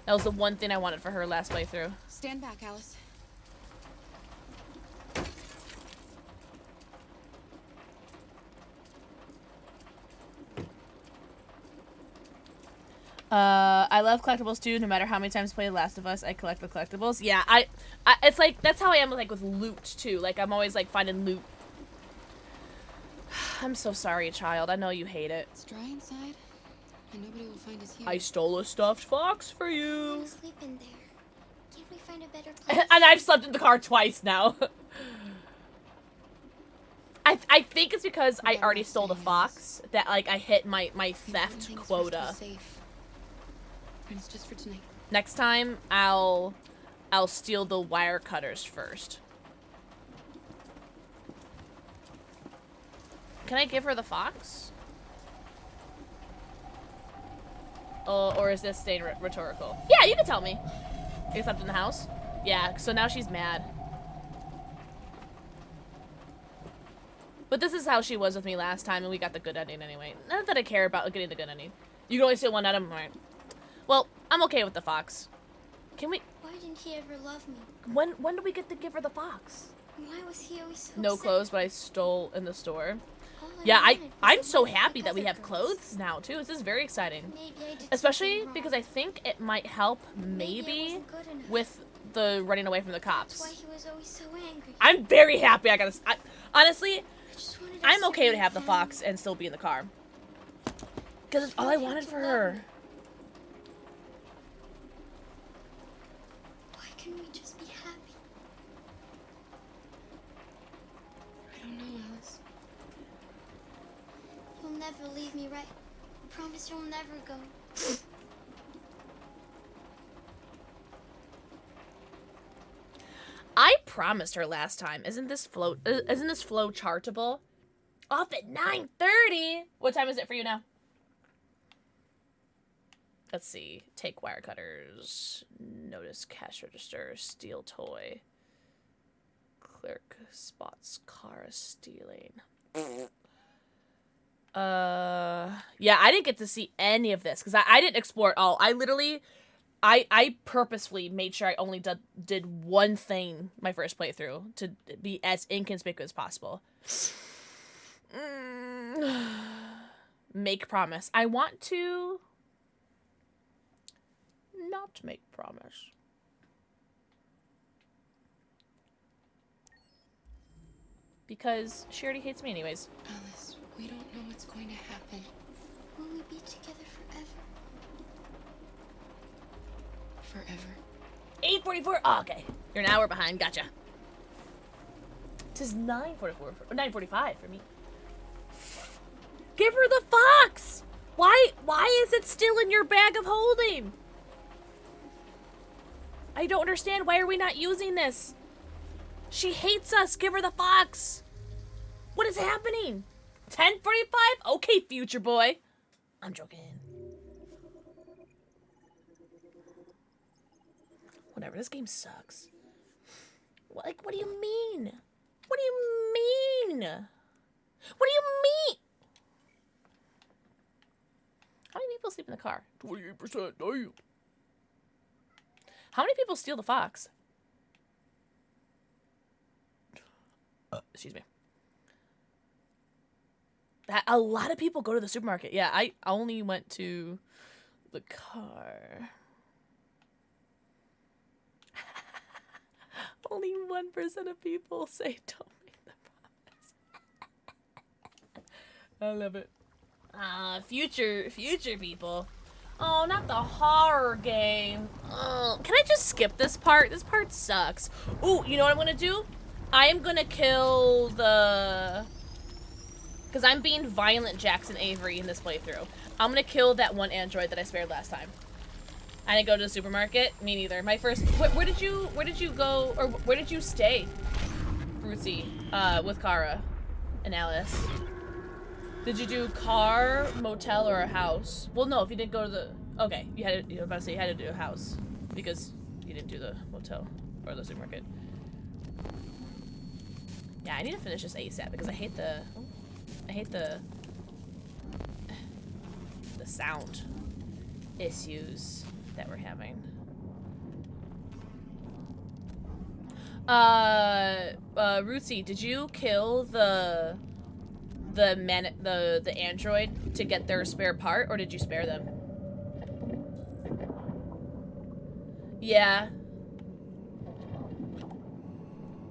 That was the one thing I wanted for her last playthrough. Stand back, Alice. I love collectibles too. No matter how many times I play The Last of Us, I collect the collectibles. Yeah, I it's like, that's how I am like with loot too. Like, I'm always like finding loot. I'm so sorry, child. I know you hate it. It's dry inside, and nobody will find us here. I stole a stuffed fox for you. I want to sleep in there. Can't we find a better place? And I've slept in the car twice now. I think it's because I already stole the fox that like I hit my theft quota. Safe. And it's just for tonight. Next time I'll steal the wire cutters first. Can I give her the fox? Oh, or is this staying rhetorical? Yeah, you can tell me. Except in the house. Yeah, so now she's mad. But this is how she was with me last time, and we got the good ending anyway. Not that I care about getting the good ending. You can only steal one item, right? Well, I'm okay with the fox. Can we? Why didn't he ever love me? When did we get to give her the fox? Why was he always so No upset? clothes, but I stole in the store. All Yeah, wanted I'm was so a life happy like that we other have girls. clothes now too. This is very exciting. Maybe I did Especially something because wrong. I think it might help Maybe I maybe wasn't good enough. with the running away from the That's why cops. he was always so angry. I'm very happy I got this. Honestly, I just wanted us I'm to okay be to have the family. fox and still be in the car. Because it's all I wanted for her. Why can't we just be happy? I don't know, Alice. You'll never leave me, right? Promise you'll never go. I promised her last time. Isn't this flow chartable? Off at 9:30. What time is it for you now? Let's see. Take wire cutters. Notice cash register. Steal toy. Clerk spots Kara stealing. Yeah, I didn't get to see any of this because I didn't explore it all. I literally, I purposefully made sure I only did one thing my first playthrough to be as inconspicuous as possible. Make promise. I want to not make promise. Because she already hates me anyways. Alice, we don't know what's going to happen. Will we be together forever? Forever. 8:44. Oh, okay. You're an hour behind. Gotcha. It is 9:44. 9:45 for me. Give her the fox. Why is it still in your bag of holding? I don't understand. Why are we not using this? She hates us. Give her the fox. What is happening? 10:45? Okay, future boy. I'm joking. Whatever. This game sucks. What do you mean? What do you mean? What do you mean? How many people sleep in the car? 28%. Damn. How many people steal the fox? Excuse me. A lot of people go to the supermarket. Yeah, I only went to the car. Only 1% of people say don't make the promise. I love it. Future people. Oh, not the horror game. Can I just skip this part? This part sucks. Ooh, you know what I'm gonna do? I am gonna kill the... Because I'm being violent Jackson Avery in this playthrough. I'm gonna kill that one android that I spared last time. I didn't go to the supermarket. Me neither. My first... Where did you go? Or where did you stay? Fruitsy. With Kara and Alice. Did you do car, motel, or a house? Well, no, if you didn't go to the... Okay, you had to... You were about to say you had to do a house. Because you didn't do the motel or the supermarket. Yeah, I need to finish this ASAP because I hate the... the sound issues that we're having. Rootsy, did you kill the android to get their spare part, or did you spare them? Yeah.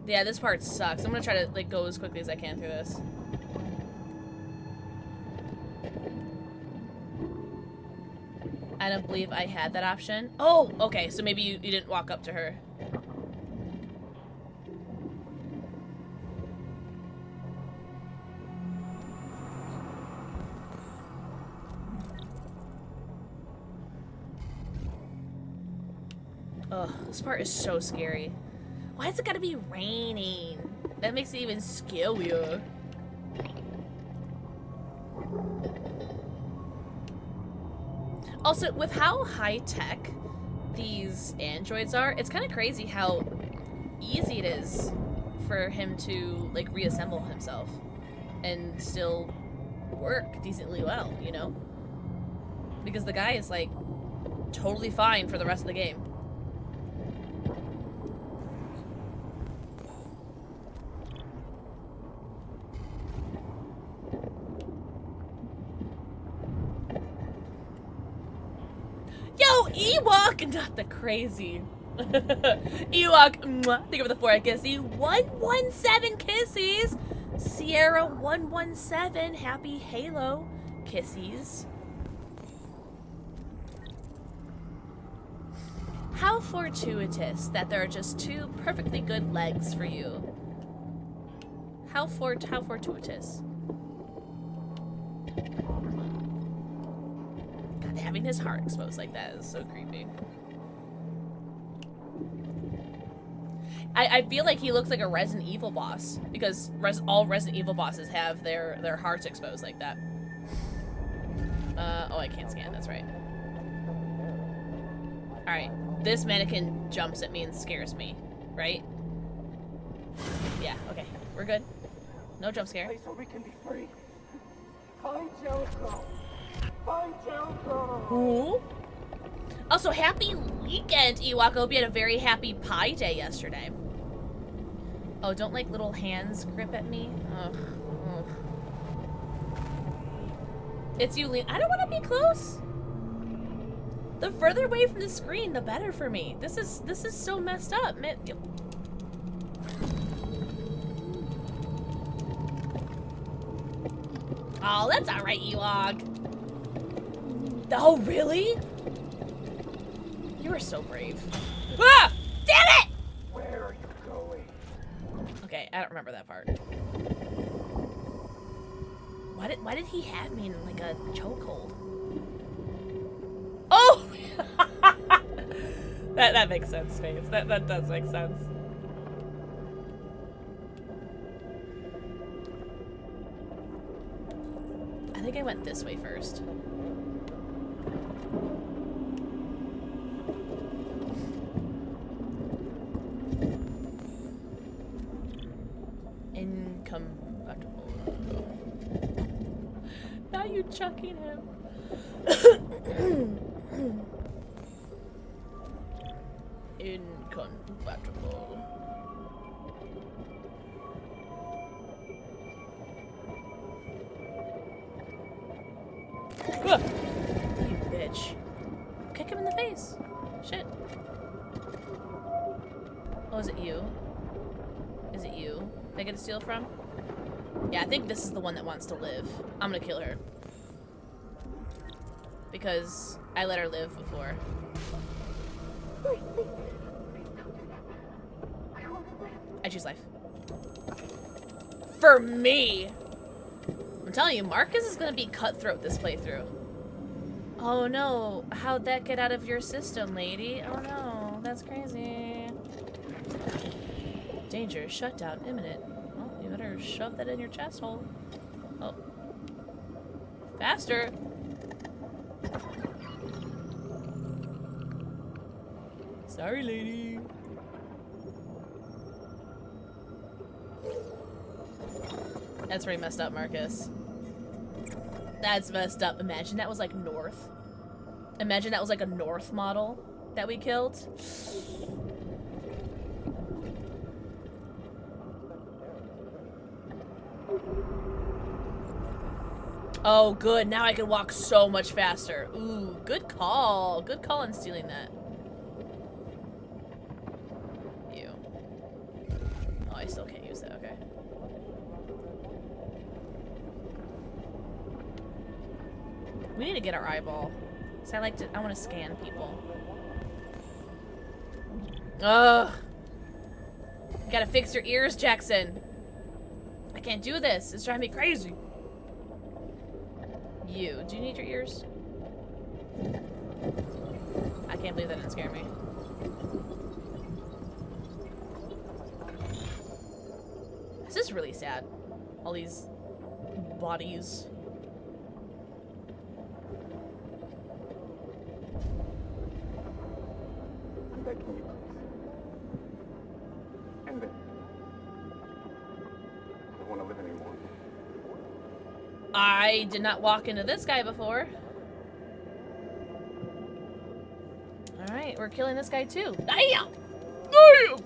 Yeah, this part sucks. I'm gonna try to like go as quickly as I can through this. I don't believe I had that option. Oh, okay, so maybe you didn't walk up to her. Ugh, this part is so scary. Why is it gotta be raining? That makes it even scarier. Also, with how high-tech these androids are, it's kind of crazy how easy it is for him to, like, reassemble himself and still work decently well, you know? Because the guy is, like, totally fine for the rest of the game. Yo, Ewok! Not the crazy. Ewok, mwah, think of the 4 kissy. 117 kissies. Sierra 117, happy Halo kissies. How fortuitous that there are just 2 perfectly good legs for you. How fortuitous. God, having his heart exposed like that is so creepy. I feel like he looks like a Resident Evil boss because all Resident Evil bosses have their hearts exposed like that. Oh, I can't scan, that's right. Alright, this mannequin jumps at me and scares me, right? Yeah, okay, we're good. No jump scare. Place where we can be free. Find Jericho. Find Jericho. Ooh. Also, happy weekend, Ewok. I hope you had a very happy Pi Day yesterday. Oh, don't like little hands grip at me. Ugh. Ugh. It's you, Lean. I don't want to be close. The further away from the screen, the better for me. This is so messed up, man. Oh, that's all right, Ewok. Oh, really? You are so brave. Ah! Damn it! Where are you going? Okay, I don't remember that part. Why did he have me in like a chokehold? Oh! that makes sense, Faith. That does make sense. I think I went this way first. Incompatible. Now you chucking him. Incompatible. Ah! You bitch. Kick him in the face. Shit. Oh, is it you? Is it you they get to steal from? Yeah, I think this is the one that wants to live. I'm gonna kill her. Because I let her live before. I choose life. For me! I'm telling you, Marcus is gonna be cutthroat this playthrough. Oh no, how'd that get out of your system, lady? Oh no, that's crazy. Danger, shutdown imminent. Well, you better shove that in your chest hole. Oh. Faster! Sorry, lady. That's pretty messed up, Marcus. That's messed up. Imagine that was like North. Imagine that was like a North model that we killed. Oh, good. Now I can walk so much faster. Ooh, good call. Good call on stealing that. You. Oh, I still can't use that. Okay. We need to get our eyeball. So I want to scan people. Ugh. You gotta fix your ears, Jackson. I can't do this. It's driving me crazy. You. Do you need your ears? I can't believe that didn't scare me. This is really sad. All these bodies. I'm begging you, please. End it. I don't want to live anymore. I did not walk into this guy before. Alright, we're killing this guy too. Damn! Damn!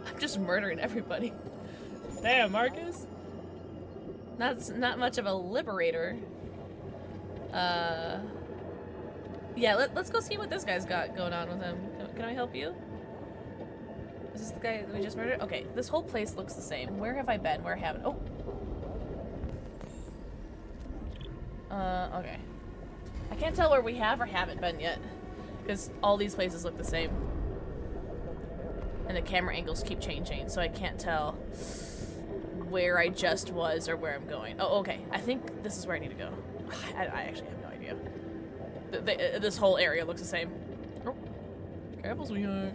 I'm just murdering everybody. Damn, Marcus. That's not much of a liberator. Yeah, let's go see what this guy's got going on with him. Can I help you? Is this the guy that we just murdered? Okay, this whole place looks the same. Where have I been? Where haven't? Oh. Okay. I can't tell where we have or haven't been yet. Because all these places look the same. And the camera angles keep changing, so I can't tell where I just was or where I'm going. Oh, okay. I think this is where I need to go. I actually have no idea. This whole area looks the same. Oh. Careful, sweetheart.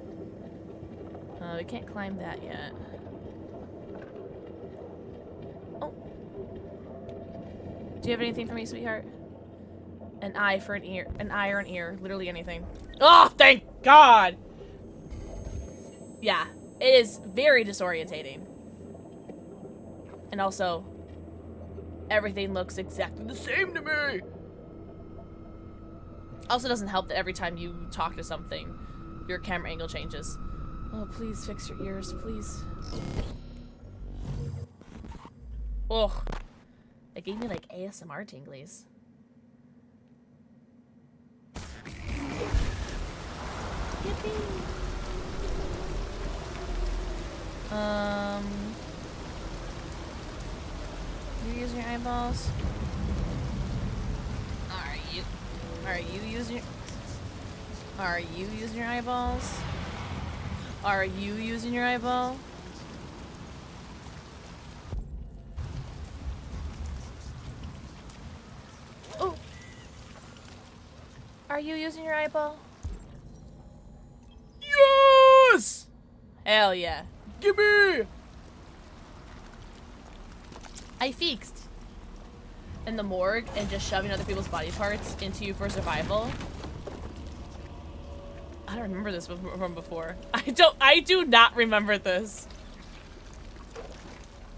We can't climb that yet. Oh. Do you have anything for me, sweetheart? An eye for an ear. An eye or an ear. Literally anything. Oh, thank God! Yeah, it is very disorientating. And also, everything looks exactly the same to me! Also doesn't help that every time you talk to something, your camera angle changes. Oh, please fix your ears, please. Ugh. It gave me like ASMR tinglies. Yippee! You using your eyeballs? Are you using your eyeballs? Are you using your eyeball? Oh. Are you using your eyeball? Yes! Hell yeah. Gimme! I fixed in the morgue and just shoving other people's body parts into you for survival. I don't remember this from before. I do not remember this.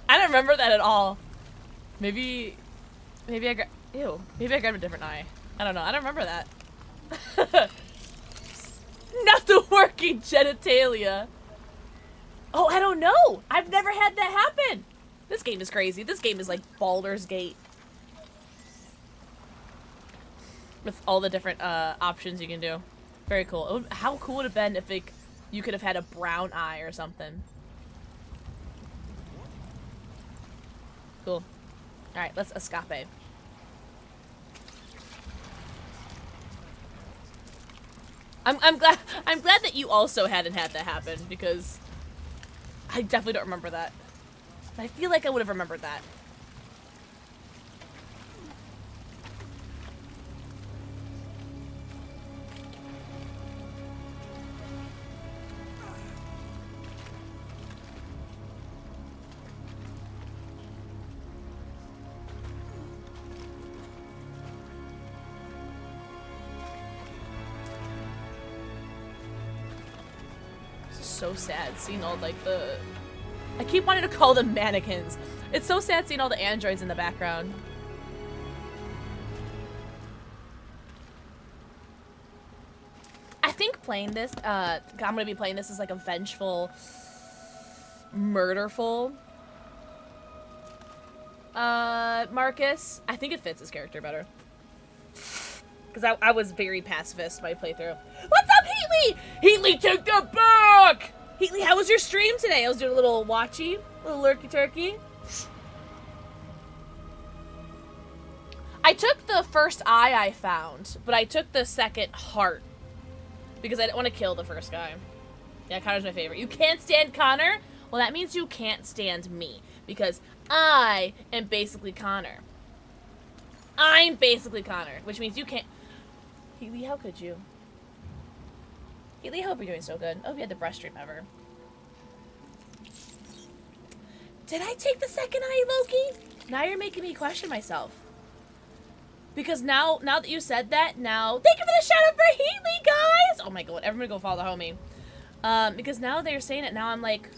I don't remember that at all. Maybe I grabbed a different eye. I don't know. I don't remember that. Not the working genitalia. Oh, I don't know. I've never had that happen. This game is crazy. This game is like Baldur's Gate. With all the different options you can do. Very cool. How cool would it have been if like, you could have had a brown eye or something? Cool. Alright, let's escape. I'm glad that you also hadn't had that happen, because I definitely don't remember that. I feel like I would have remembered that. So sad seeing all like the I keep wanting to call them mannequins. It's so sad seeing all the androids in the background. I think playing this I'm gonna be playing this as like a vengeful, murderful Marcus. I think it fits his character better. Because I was very pacifist my playthrough. What's up, Heatley? Heatley, take that back! Heatley, how was your stream today? I was doing a little watchy, a little lurky turkey. I took the first eye I found, but I took the second heart. Because I didn't want to kill the first guy. Yeah, Connor's my favorite. You can't stand Connor? Well, that means you can't stand me. Because I am basically Connor. I'm basically Connor, which means you can't... Healy, how could you? Healy, I hope you're doing so good. Oh, we had the best stream ever. Did I take the second eye, Loki? Now you're making me question myself. Because now that you said that, now... Thank you for the shout out for Healy, guys! Oh my god, everybody go follow the homie. Because now they're saying it, now I'm like...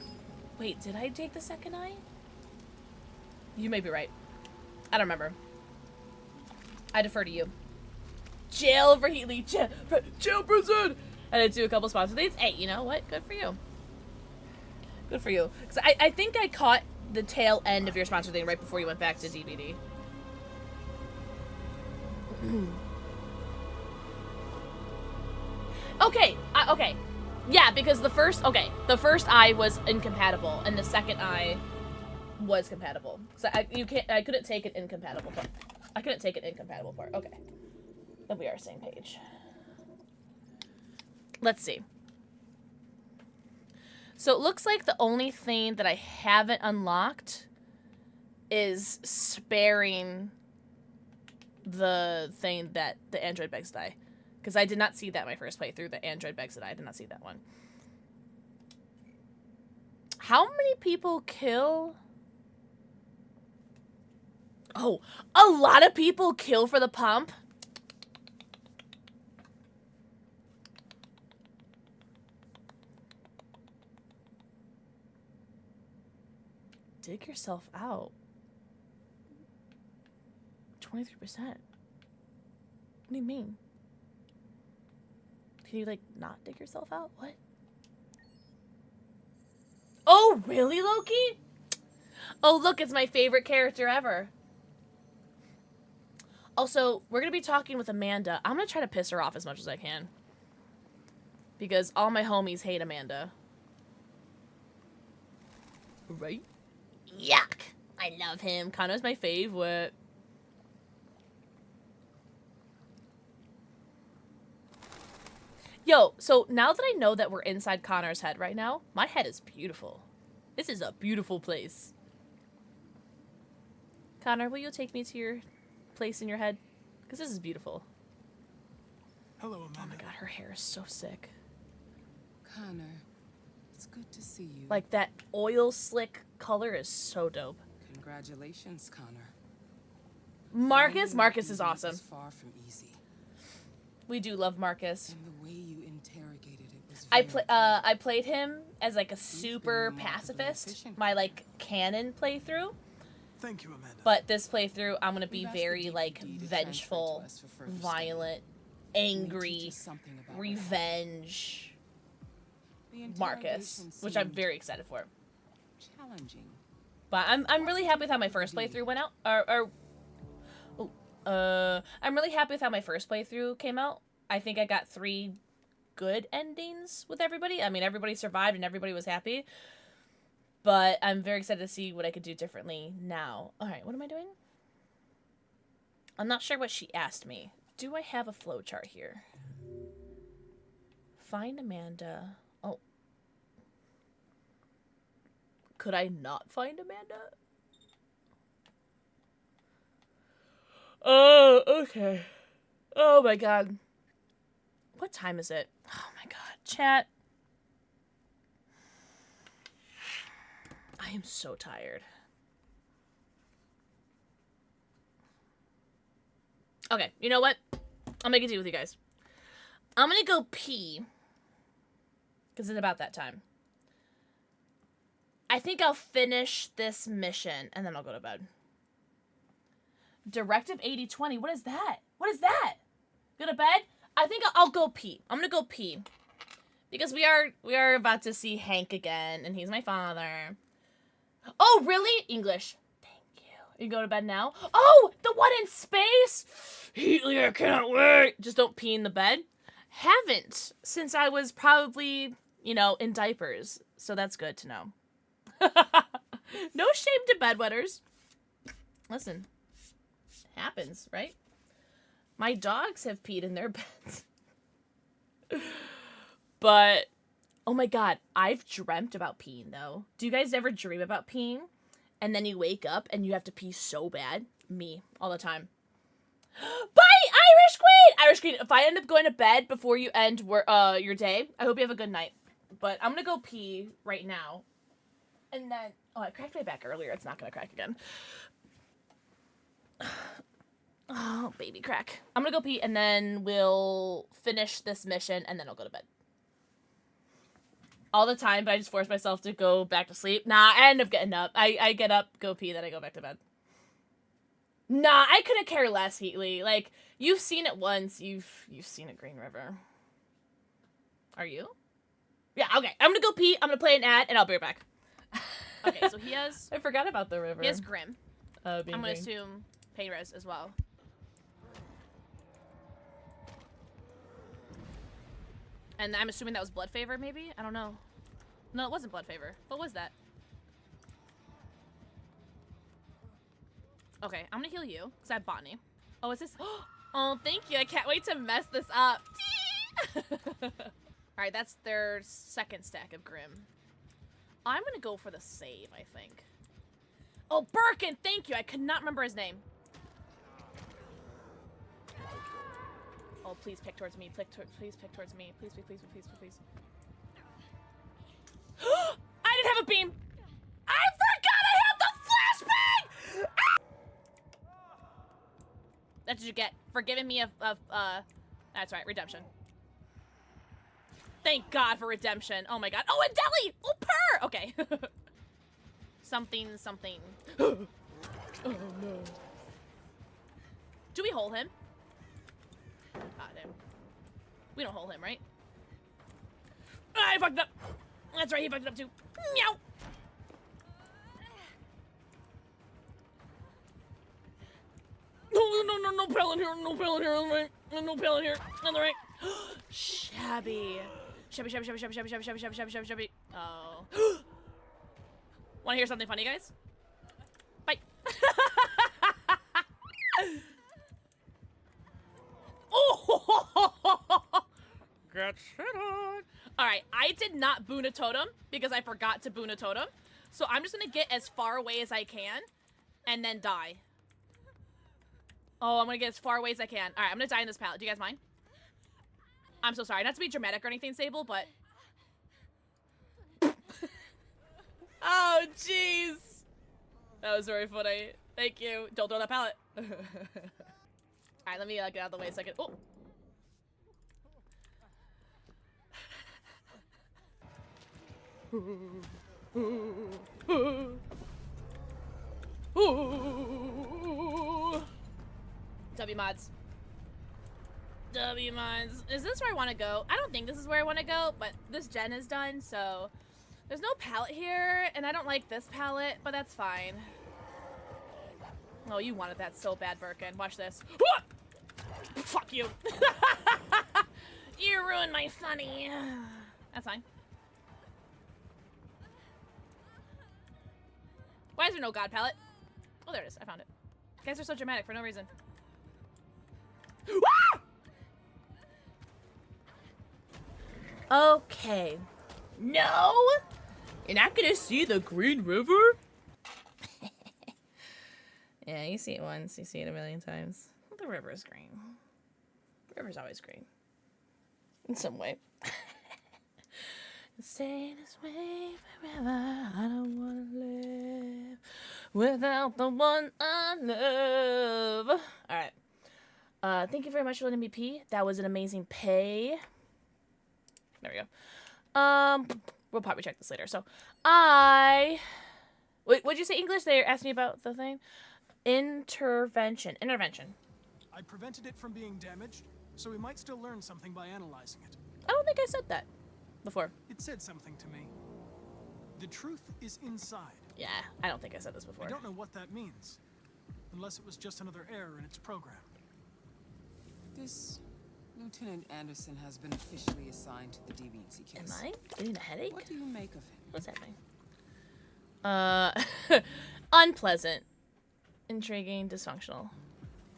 Wait, did I take the second eye? You may be right. I don't remember. I defer to you. Jail for Healy. Jail prison! I did do a couple sponsor dates. Hey, you know what? Good for you. Good for you. Because I think I caught the tail end of your sponsor thing right before you went back to DVD. Okay. Okay. Yeah, because the first eye was incompatible, and the second eye was compatible. So I couldn't take an incompatible part. I couldn't take an incompatible part. Okay. Then we are same page. Let's see. So it looks like the only thing that I haven't unlocked is sparing the thing that the android begs to die. Because I did not see that in my first playthrough, the android begs to die. I did not see that one. How many people kill... Oh, a lot of people kill for the pump? Dig yourself out. 23%. What do you mean? Can you, like, not dig yourself out? What? Oh, really, Loki? Oh, look, it's my favorite character ever. Also, we're going to be talking with Amanda. I'm going to try to piss her off as much as I can. Because all my homies hate Amanda. Right? Yuck! I love him. Connor's my favorite. Yo, so now that I know that we're inside Connor's head right now, my head is beautiful. This is a beautiful place. Connor, will you take me to your place in your head? Because this is beautiful. Hello, Amanda. Oh my god, her hair is so sick. Connor, it's good to see you. Like, that oil slick color is so dope. Congratulations, Connor. Marcus is awesome. Far from easy. We do love Marcus. And the way you interrogated it was I played him as like a super pacifist. My like canon playthrough. Thank you, Amanda. But this playthrough, I'm gonna be very like vengeful, violent, angry, revenge. Marcus, which I'm very excited for. Challenging. But I'm really happy with how my first playthrough went out. I'm really happy with how my first playthrough came out. I think I got 3 good endings with everybody. I mean, everybody survived and everybody was happy. But I'm very excited to see what I could do differently now. Alright, what am I doing? I'm not sure what she asked me. Do I have a flowchart here? Find Amanda. Oh. Could I not find Amanda? Oh, okay. Oh my god. What time is it? Oh my god. Chat. I am so tired. Okay, you know what? I'll make a deal with you guys. I'm gonna go pee. Because it's about that time. I think I'll finish this mission and then I'll go to bed. Directive 8020. What is that? What is that? Go to bed? I think I'll go pee. I'm gonna go pee. Because we are about to see Hank again, and he's my father. Oh, really? English. Thank you. You go to bed now? Oh, the one in space? Heatley, I cannot wait. Just don't pee in the bed. Haven't since I was probably, you know, in diapers. So that's good to know. No shame to bedwetters. Listen. Happens, right? My dogs have peed in their beds. But, oh my god, I've dreamt about peeing, though. Do you guys ever dream about peeing? And then you wake up and you have to pee so bad? Me, all the time. Bye, Irish Queen! Irish Queen, if I end up going to bed before you end your day, I hope you have a good night. But I'm gonna go pee right now. And then... Oh, I cracked my back earlier. It's not gonna crack again. Oh, baby crack. I'm gonna go pee, and then we'll finish this mission, and then I'll go to bed. All the time, but I just force myself to go back to sleep. Nah, I end up getting up. I get up, go pee, then I go back to bed. Nah, I couldn't care less, Heatley. Like, you've seen it once. You've seen it, Green River. Are you? Yeah, okay. I'm gonna go pee, I'm gonna play an ad, and I'll be right back. Okay, so he has... I forgot about the river. He has Grim. Oh, I'm being gonna green. assume Payres as well. And I'm assuming that was Blood Favor, maybe? I don't know. No, it wasn't Blood Favor. What was that? Okay, I'm gonna heal you, because I have Botany. Oh, is this... Oh, thank you. I can't wait to mess this up. Alright, that's their second stack of Grim. I'm gonna go for the save, I think. Oh, Birkin! Thank you! I could not remember his name. Oh, please pick towards me. Please pick towards me. Please, please, please, please, please, please. I didn't have a beam! I forgot I had the flashbang! Ah! That's what you get for giving me that's right, redemption. Thank God for redemption. Oh my God. Oh, a deli! Oh, purr! Okay. Something. Oh, no. Do we hold him? God damn. We don't hold him, right? Ah, I fucked up. That's right, he fucked it up too. Meow. No pellet here, no pellet here on the right. No pellet here on the right. Shabby. Shabby. Oh. Wanna hear something funny, guys? Bye. Oh! Get shit on. Alright, I did not boon a totem because I forgot to boon a totem. So I'm just gonna get as far away as I can and then die. Oh, I'm gonna get as far away as I can. Alright, I'm gonna die in this pallet. Do you guys mind? I'm so sorry. Not to be dramatic or anything, Sable, but... Oh, jeez. That was very funny. Thank you. Don't throw that pallet. Alright, let me get out of the way a second. Oh! W mods. W mods. Is this where I want to go? I don't think this is where I want to go, but this gen is done, so there's no palette here, and I don't like this palette, but that's fine. Oh, you wanted that so bad, Birkin. Watch this. Fuck you. You ruined my funny. That's fine. Why is there no god palette? Oh, there it is. I found it. You guys are so dramatic for no reason. Okay. No! You're not gonna see the Green River? Yeah, you see it once, you see it a million times. The river is green. The river's always green. In some way. Stay this way forever. I don't wanna live without the one I love. Alright. Thank you very much for letting me pee. That was an amazing pay. There we go. We'll probably check this later. So, wait, what'd you say, English? They asked me about the thing. Intervention. I prevented it from being damaged, so we might still learn something by analyzing it. I don't think I said that before. It said something to me. The truth is inside. Yeah, I don't think I said this before. I don't know what that means, unless it was just another error in its program. This Lieutenant Anderson has been officially assigned to the deviancy case. Am I getting a headache? What do you make of him? What's happening? Unpleasant. Intriguing, dysfunctional.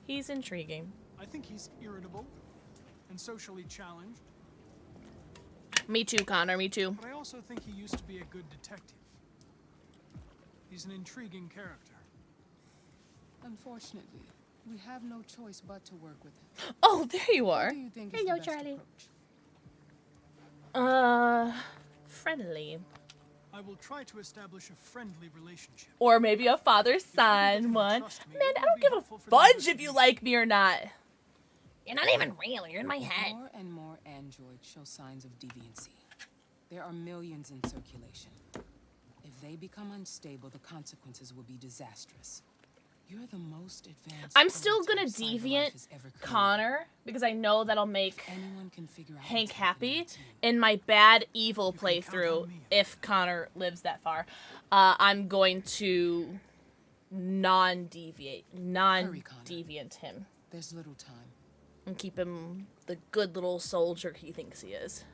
He's intriguing. I think he's irritable and socially challenged. Me too, Connor, me too. But I also think he used to be a good detective. He's an intriguing character. Unfortunately, We have no choice but to work with him. Oh, there you What are. do you think is the best approach? Friendly. I will try to establish a friendly relationship. Or maybe a father-son one. Man, I don't give a fudge if you like me or not. You're not even real. You're in my head. More and more androids show signs of deviancy. There are millions in circulation. If they become unstable, the consequences will be disastrous. You're the most advanced. I'm still gonna deviant Connor because I know that'll make Hank happy in my bad evil playthrough. If Connor lives that far, I'm going to non-deviant him. There's little time. And keep him the good little soldier he thinks he is.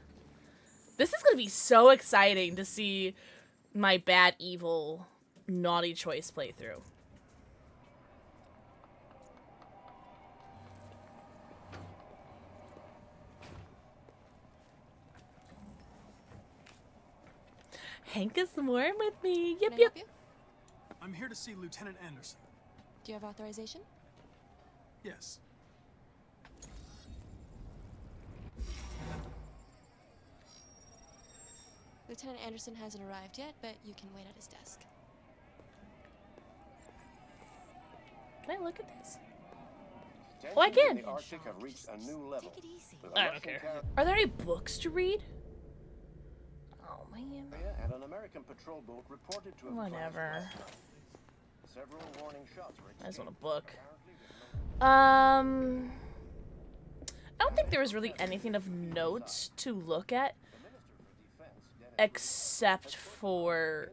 This is gonna be so exciting to see my bad evil naughty choice playthrough. Hank is warm with me. Yep, yep. I'm here to see Lieutenant Anderson. Do you have authorization? Yes. Lieutenant Anderson hasn't arrived yet, but you can wait at his desk. Can I look at this? Oh, I can. The Arctic have reached a new level. Take it easy. I don't care. Are there any books to read? Oh man. And an American patrol boat reported to have Whatever. Several warning shots were I just want a book. I don't think there was really anything of note to look at, except for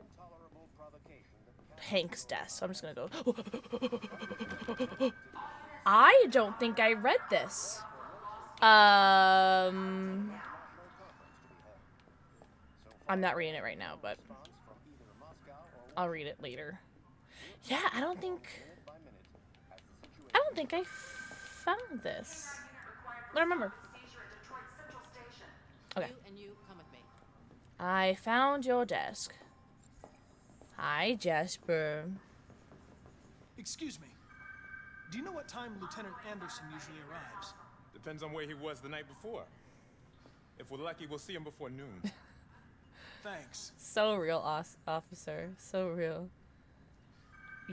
Hank's death. So I'm just gonna go. I don't think I read this. I'm not reading it right now, but I'll read it later. Yeah, I don't think I found this. But I remember. Okay. I found your desk. Hi, Jasper. Excuse me. Do you know what time Lieutenant Anderson usually arrives? Depends on where he was the night before. If we're lucky, we'll see him before noon. Thanks. So real, officer. So real.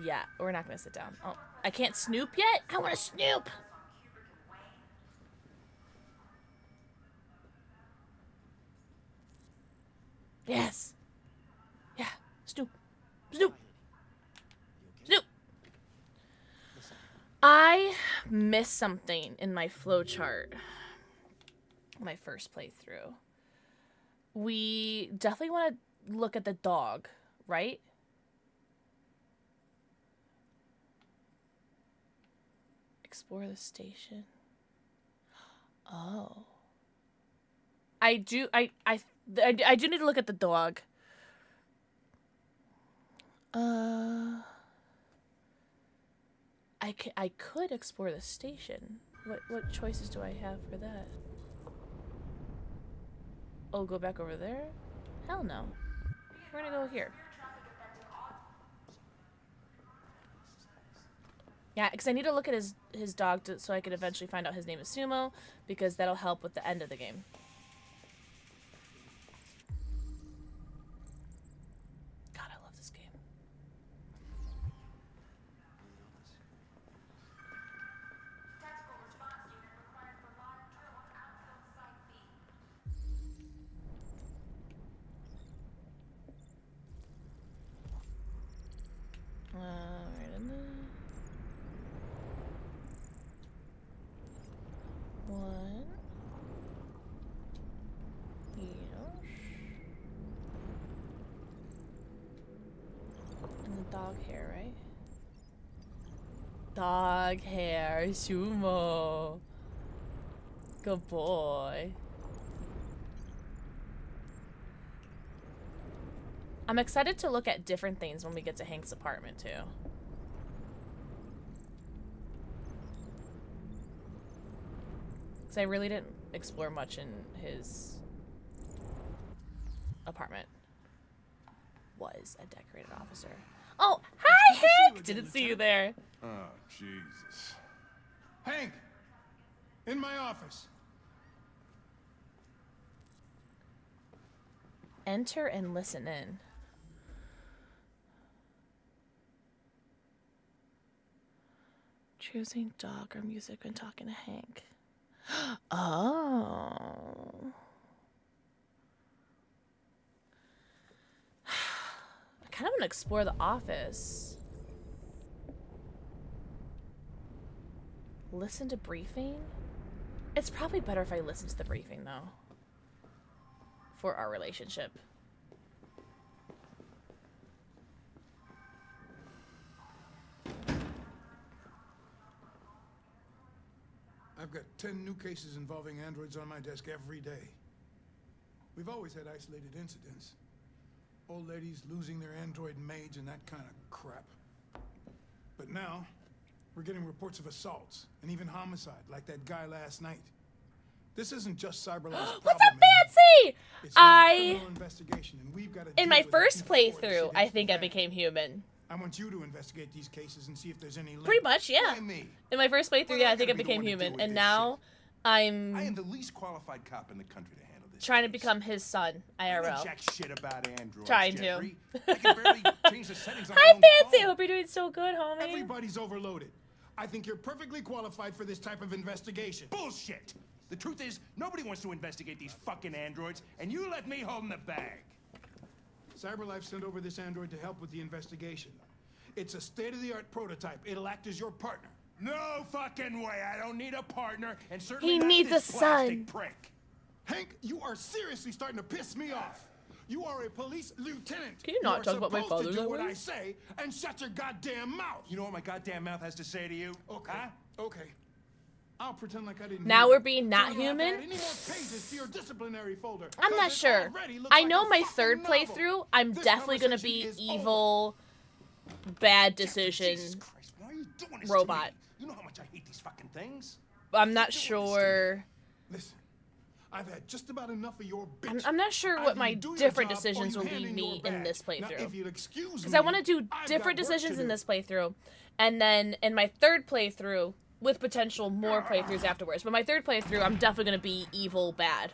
Yeah, we're not gonna sit down. Oh, I can't snoop yet? I wanna snoop! Yes! Yeah, snoop. Snoop! Snoop! I missed something in my flowchart. My first playthrough. We definitely want to look at the dog, right? Explore the station. Oh. I do need to look at the dog. I could explore the station. What choices do I have for that? Oh, go back over there? Hell no. We're gonna go here. Yeah, because I need to look at his dog so I can eventually find out his name is Sumo, because that'll help with the end of the game. God, I love this game. Right in there. One. Yes. And the dog hair, right? Dog hair, Sumo. Good boy. I'm excited to look at different things when we get to Hank's apartment, too. Because I really didn't explore much in his apartment. Was a decorated officer. Oh, hi, Hank! Didn't see you there. Oh, Jesus. Hank! In my office. Enter and listen in. Choosing dog or music when talking to Hank. Oh. I kind of want to explore the office. Listen to briefing? It's probably better if I listen to the briefing, though. For our relationship. I've got 10 new cases involving androids on my desk every day. We've always had isolated incidents. Old ladies losing their android maids and that kind of crap. But now, we're getting reports of assaults and even homicide, like that guy last night. This isn't just CyberLife's problem. What's up, Fancy? It's now a criminal investigation, and we've got to in deal my with first it before the playthrough, shit I hits think the I fan. became human. I want you to investigate these cases and see if there's any link. Pretty much, yeah. Why me? In my first playthrough, Well, yeah, I I think I gotta be the became one to deal human, with and this now I am I'm the least qualified cop in the country to handle this. trying to become his son, I don't know IRL. jack shit about androids, Trying Jeffrey. to. I can barely change the settings on my Hi, own Fancy. phone. Hope you're doing so good, homie. Everybody's overloaded. I think you're perfectly qualified for this type of investigation. Bullshit! The truth is, nobody wants to investigate these fucking androids, and you left me holding the bag. CyberLife sent over this android to help with the investigation. It's a state-of-the-art prototype. It'll act as your partner. No fucking way! I don't need a partner, and certainly He not needs this a plastic son. prick. Hank, you are seriously starting to piss me off. You are a police lieutenant. Can you not are talk about my supposed father to do that what way? I say and shut your goddamn mouth. You know what my goddamn mouth has to say to you? Okay. Huh? Okay. I'll pretend like I didn't Now hear we're you. being So not you don't have to human? add any more pages to your disciplinary folder, I'm 'cause not it sure. already looks I like know a my fucking third novel. playthrough, I'm This definitely gonna conversation be is over. evil, bad decision Jesus Christ, why are you doing this robot. to me? You know how much I hate these fucking things. I'm not sure. Listen, I've had just about enough of your bitch. I'm not sure what Either my you do your different job or decisions you will hand lead in me your in badge. this Now, playthrough. if you'll excuse Because me, I want to do I've different got work decisions to in do. this playthrough, and then in my third playthrough, with potential more playthroughs afterwards. But my third playthrough, I'm definitely gonna be evil bad,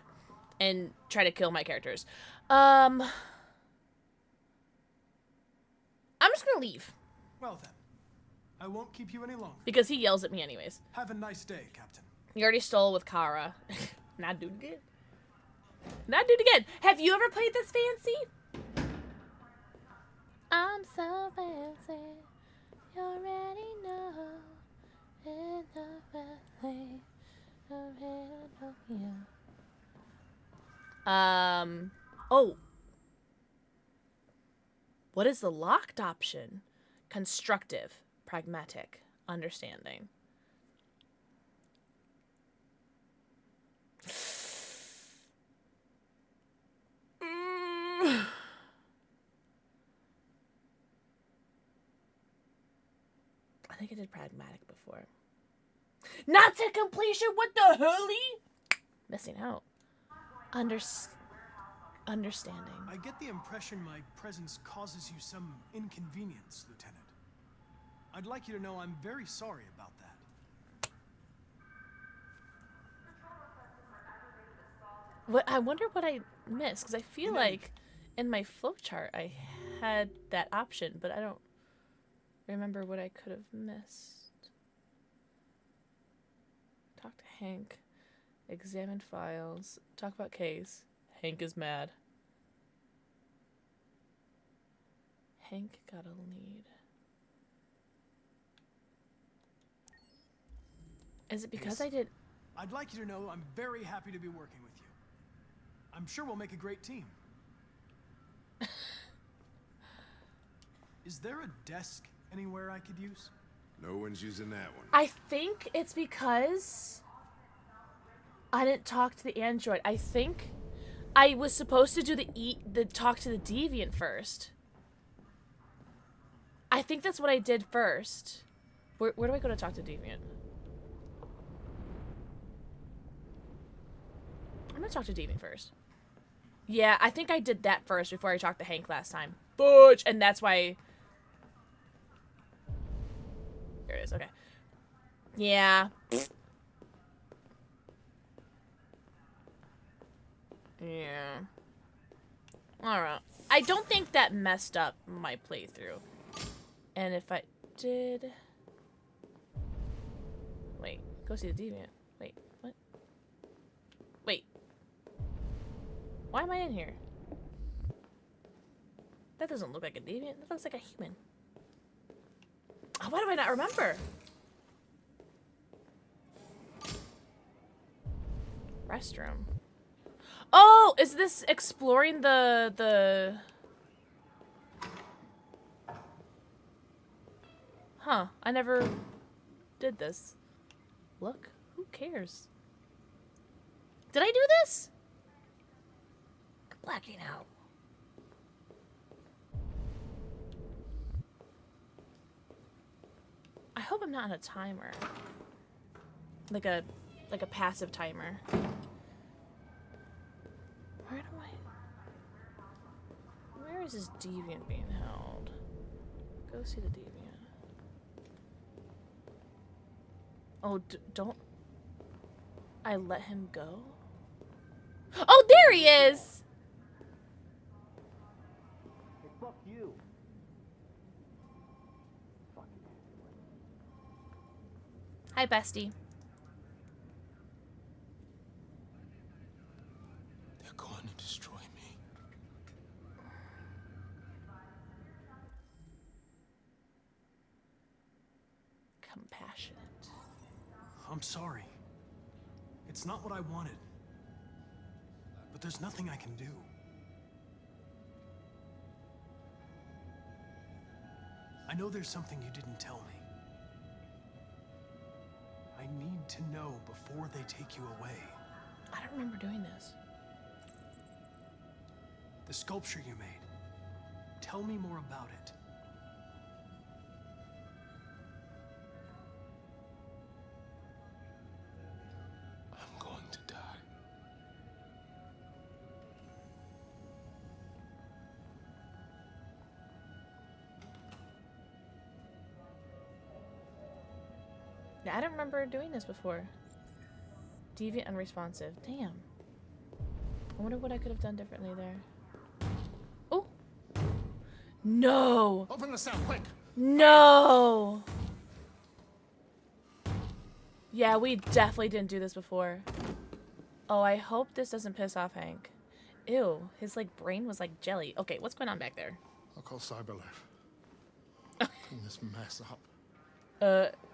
and try to kill my characters. I'm just gonna leave Well then, I won't keep you any longer. because he yells at me anyways. Have a nice day, Captain. You already stole with Kara. Not do it again. Not do it again. Have you ever played this, Fancy? I'm so fancy. You already know. In the valley of Tokyo. Oh. What is the locked option? Constructive, pragmatic, understanding. I think I did pragmatic before. Not to completion, what the helly? Missing out. Understanding. I get the impression my presence causes you some inconvenience, Lieutenant. I'd like you to know I'm very sorry about that. What I wonder what I missed, because I feel like in my flowchart I had that option, but I don't remember what I could have missed. Talk to Hank. Examine files. Talk about case. Hank is mad. Hank got a lead. Is it because I did... I'd like you to know I'm very happy to be working with you. I'm sure we'll make a great team. Is there a desk anywhere I could use? No one's using that one. I think it's because I didn't talk to the android. I think I was supposed to do the talk to the deviant first. I think that's what I did first. Where do I go to talk to deviant? I'm gonna talk to deviant first. Yeah, I think I did that first before I talked to Hank last time. Butch! And that's why... There it is, okay. Yeah. Yeah. Alright. I don't think that messed up my playthrough. And if I did... Wait, go see the deviant. Wait, what? Wait. Why am I in here? That doesn't look like a deviant. That looks like a human. Oh, why do I not remember? Restroom. Oh, is this exploring the... Huh, I never did this. Look, who cares? Did I do this? I'm blacking out. I hope I'm not on a timer. Like a passive timer. Where do I... Where is this deviant being held? Go see the deviant. Oh, don't... I let him go? Oh, there he is! Hey, fuck you. Hi, bestie. They're going to destroy me. Compassionate. I'm sorry. It's not what I wanted. But there's nothing I can do. I know there's something you didn't tell me. I need to know before they take you away. I don't remember doing this. The sculpture you made. Tell me more about it. I'm going to die. Yeah, I don't remember doing this before. Deviant unresponsive. Damn. I wonder what I could have done differently there. Oh! No! Open the cell, quick! No! Yeah, we definitely didn't do this before. Oh, I hope this doesn't piss off Hank. Ew, his like brain was like jelly. Okay, what's going on back there? I'll call Cyberlife. Clean this mess up.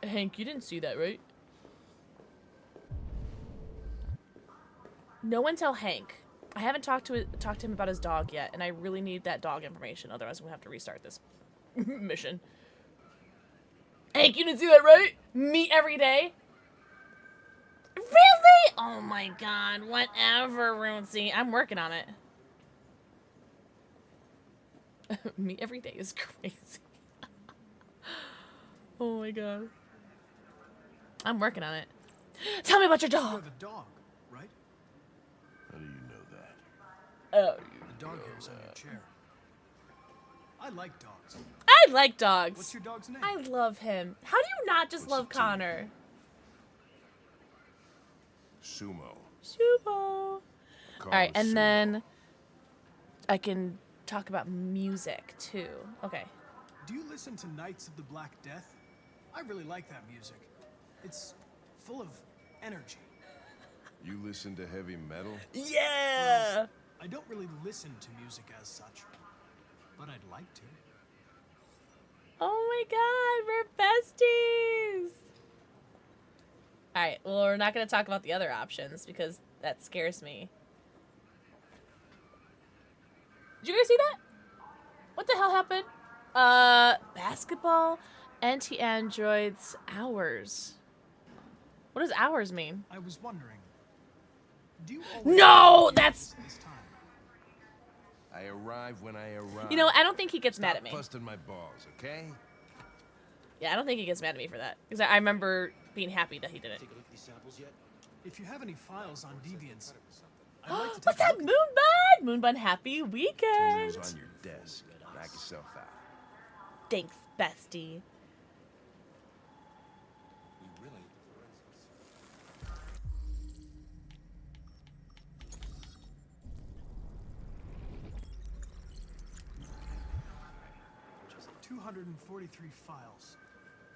Hank, you didn't see that, right? No one tell Hank. I haven't talked to him about his dog yet, and I really need that dog information. Otherwise, I'm gonna have to restart this mission. Hank, you didn't see that, right? Meet every day. Really? Oh my god. Whatever, Runcy. I'm working on it. Meet every day is crazy. Oh my god. I'm working on it. Tell me about your dog. You have a dog, right? How do you know that? Oh. The dog hair's on your chair. I like dogs. I like dogs. What's your dog's name? I love him. How do you not just love Connor? Sumo. Sumo. Alright, and then I can talk about music too. Okay. Do you listen to Knights of the Black Death? I really like that music. It's full of energy. You listen to heavy metal? Yeah! Well, I don't really listen to music as such, but I'd like to. Oh my god, we're besties! Alright, well, we're not going to talk about the other options because that scares me. Did you guys see that? What the hell happened? Basketball, anti-androids, hours. What does hours mean? I was wondering. Do you No, that's... this time? I arrive when I arrive. You know, I don't think he gets mad at me. Stop busting my balls, okay? Yeah, I don't think he gets mad at me for that. Because I remember being happy that he did it. Take a look at these samples yet? If you have any files on Deviants, I'd like to take What's a that, look. Moonbun? Moonbun, happy weekend! Tools on your desk. Knock yourself out. Thanks, bestie. We really 243 files.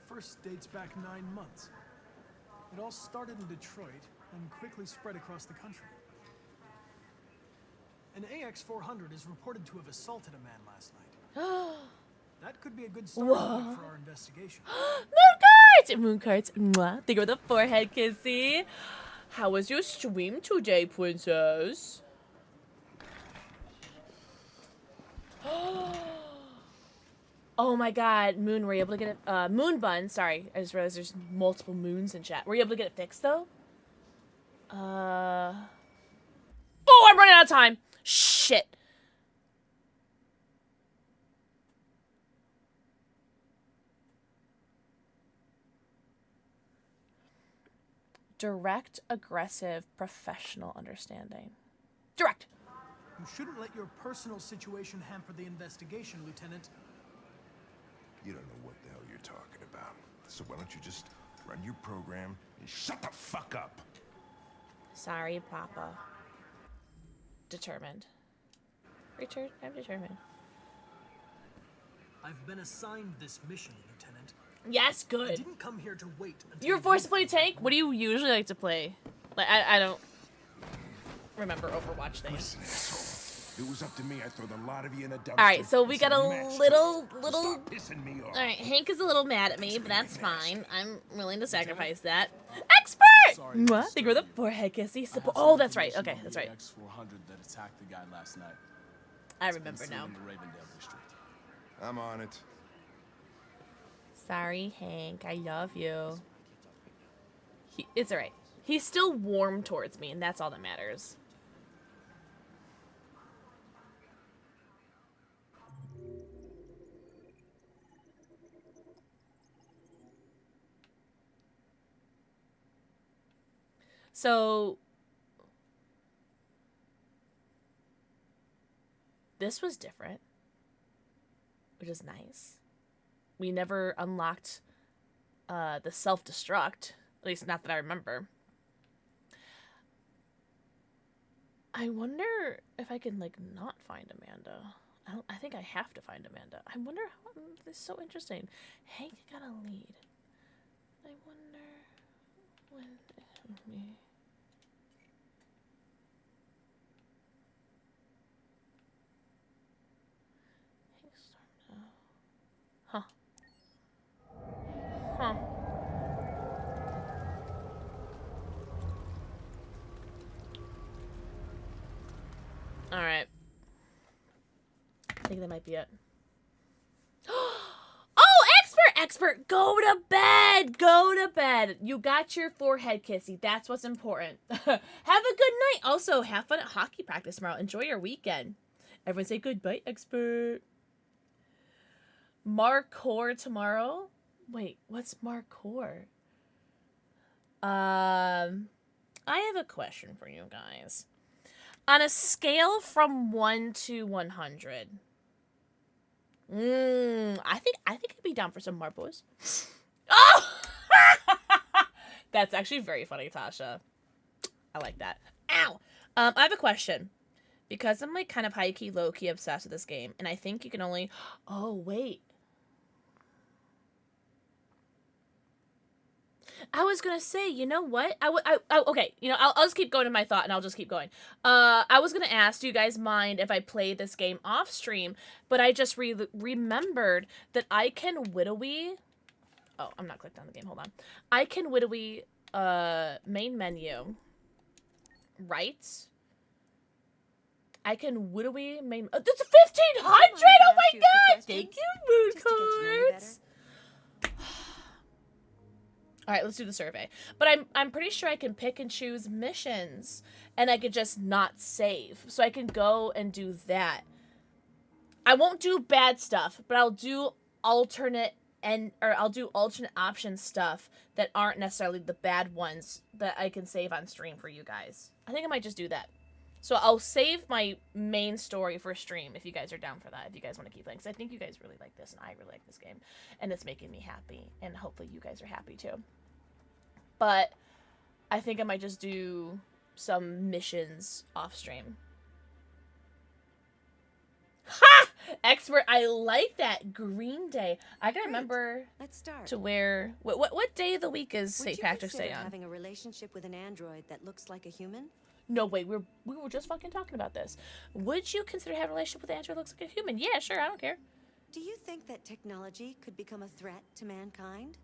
First dates back 9 months. It all started in Detroit and quickly spread across the country. An AX-400 is reported to have assaulted a man last night. That could be a good starting point for our investigation. Moon cards! Mwah. Think of the forehead kissy. How was your stream today, princess? Oh my god, Moon, were you able to get it? Moon Bun, sorry. I just realized there's multiple moons in chat. Were you able to get it fixed, though? Oh, I'm running out of time! Shit. Direct, aggressive, professional understanding. Direct! You shouldn't let your personal situation hamper the investigation, Lieutenant. You don't know what the hell you're talking about. So why don't you just run your program and shut the fuck up? Sorry, Papa. Determined. Richard, I'm determined. I've been assigned this mission, Lieutenant. Yes, good. I didn't come here to wait until You're forced to play tank? What do you usually like to play? Like, I don't remember Overwatch things. If it was up to me, I'd throw the lot of you in a dumpster. Alright, so we got a little... Stop pissing me off. Alright, Hank is a little mad at me, but that's fine. I'm willing to sacrifice that. Expert! Mwah. Think we're the forehead kissy. Oh, that's right. Okay, that's right. X-400 that attacked the guy last night. I remember now. In the Ravendale district. I'm on it. Sorry, Hank. I love you. It's alright. He's still warm towards me, and that's all that matters. So, this was different, which is nice. We never unlocked the self-destruct, at least not that I remember. I wonder if I can, like, not find Amanda. I think I have to find Amanda. I wonder how, this is so interesting. Hank got a lead. I wonder when me. Huh. Huh. Alright. I think that might be it. Oh, expert! Go to bed! Go to bed! You got your forehead kissy. That's what's important. Have a good night. Also, have fun at hockey practice tomorrow. Enjoy your weekend. Everyone say goodbye, expert. Marcor tomorrow? Wait, what's Marcor? I have a question for you guys. On a scale from 1 to 100. I think I'd be down for some marbles. Oh! That's actually very funny, Tasha. I like that. Ow! I have a question. Because I'm like kind of high-key, low-key obsessed with this game, and I think you can only... Oh, wait. I was gonna say, you know what? Okay, you know, I'll just keep going to my thought, and I'll just keep going. I was gonna ask, do you guys mind if I play this game off stream? But I just remembered that I can widowy. Oh, I'm not clicked on the game. Hold on. I can widowy main menu. Right. I can widowy main. That's 1,500! Oh my god! Thank you, moon cards. All right, let's do the survey. But I'm pretty sure I can pick and choose missions, and I could just not save. So I can go and do that. I won't do bad stuff, but I'll do alternate option stuff that aren't necessarily the bad ones that I can save on stream for you guys. I think I might just do that. So I'll save my main story for stream if you guys are down for that, if you guys want to keep playing. Because I think you guys really like this, and I really like this game. And it's making me happy, and hopefully you guys are happy too. But I think I might just do some missions off stream. Ha! Expert, I like that. Green Day. I can remember Let's start. to wear... What day of the week is St. Patrick's Day on? Having a relationship with an android that looks like a human? No, wait, we were just fucking talking about this. Would you consider having a relationship with an android that looks like a human? Yeah, sure, I don't care. Do you think that technology could become a threat to mankind?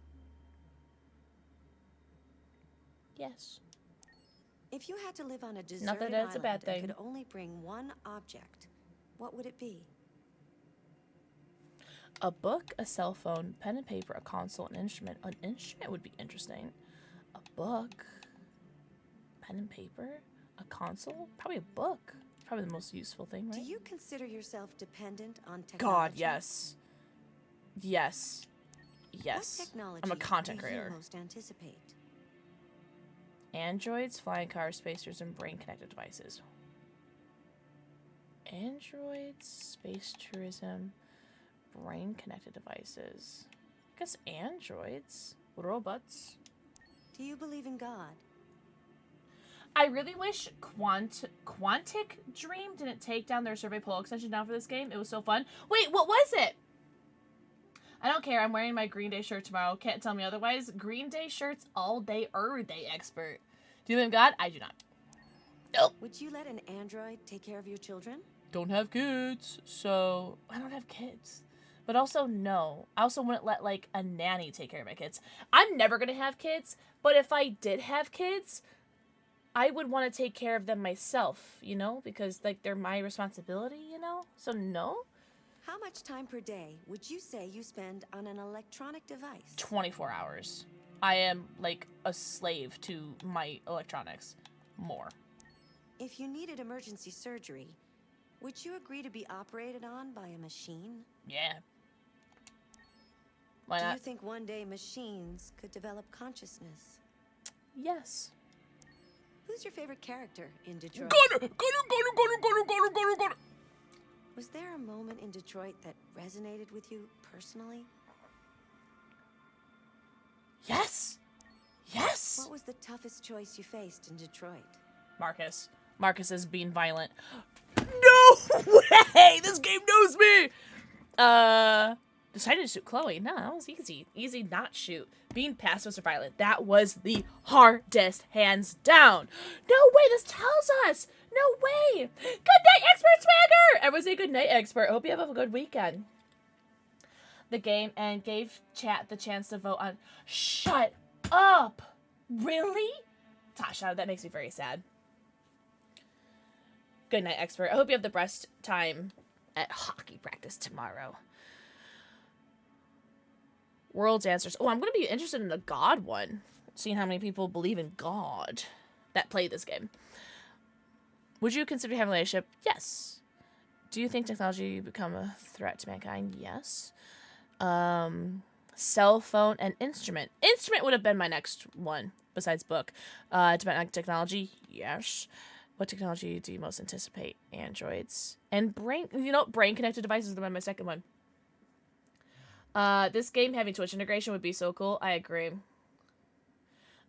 Yes. If you had to live on a deserted Not that that's a island bad that thing. could only bring one object, what would it be? A book, a cell phone, pen and paper, a console, an instrument. An instrument would be interesting. A book, pen and paper, a console, probably a book. Probably the most useful thing, right? Do you consider yourself dependent on technology? God, yes. Yes. Yes. What technology I'm a content do creator. you most anticipate? Androids, flying cars, spacers, and brain-connected devices. Androids, space tourism, brain-connected devices. I guess androids. Robots. Do you believe in God? I really wish Quantic Dream didn't take down their Survey Pole extension down for this game. It was so fun. Wait, what was it? I don't care. I'm wearing my Green Day shirt tomorrow. Can't tell me otherwise. Green Day shirts all day, day, expert. Do you believe in God? I do not. Nope. Would you let an android take care of your children? Don't have kids, so I don't have kids. But also, no. I also wouldn't let, like, a nanny take care of my kids. I'm never going to have kids, but if I did have kids, I would want to take care of them myself, you know? Because, like, they're my responsibility, you know? So, no. How much time per day would you say you spend on an electronic device? 24 hours. I am, like, a slave to my electronics. More. If you needed emergency surgery, would you agree to be operated on by a machine? Yeah. Why Do not? you think one day machines could develop consciousness? Yes. Who's your favorite character in Detroit? Gunner! Gunner! Was there a moment in Detroit that resonated with you personally? Yes! Yes! What was the toughest choice you faced in Detroit? Marcus. Marcus is being violent. No way! This game knows me! Decided to shoot Chloe. No, that was easy. Easy not shoot. Being passive or violent. That was the hardest, hands down. No way, this tells us. No way. Good night, expert swagger. Everyone say good night, expert. Hope you have a good weekend. The game and gave chat the chance to vote on. Shut up. Really? Tasha, that makes me very sad. Good night, expert. I hope you have the best time at hockey practice tomorrow. World's answers. Oh, I'm going to be interested in the God one. Seeing how many people believe in God that play this game. Would you consider having a relationship? Yes. Do you think technology will become a threat to mankind? Yes. Cell phone and instrument. Instrument would have been my next one besides book. Depending on technology? Yes. What technology do you most anticipate? Androids. And brain connected devices would have been my second one. This game having Twitch integration would be so cool. I agree.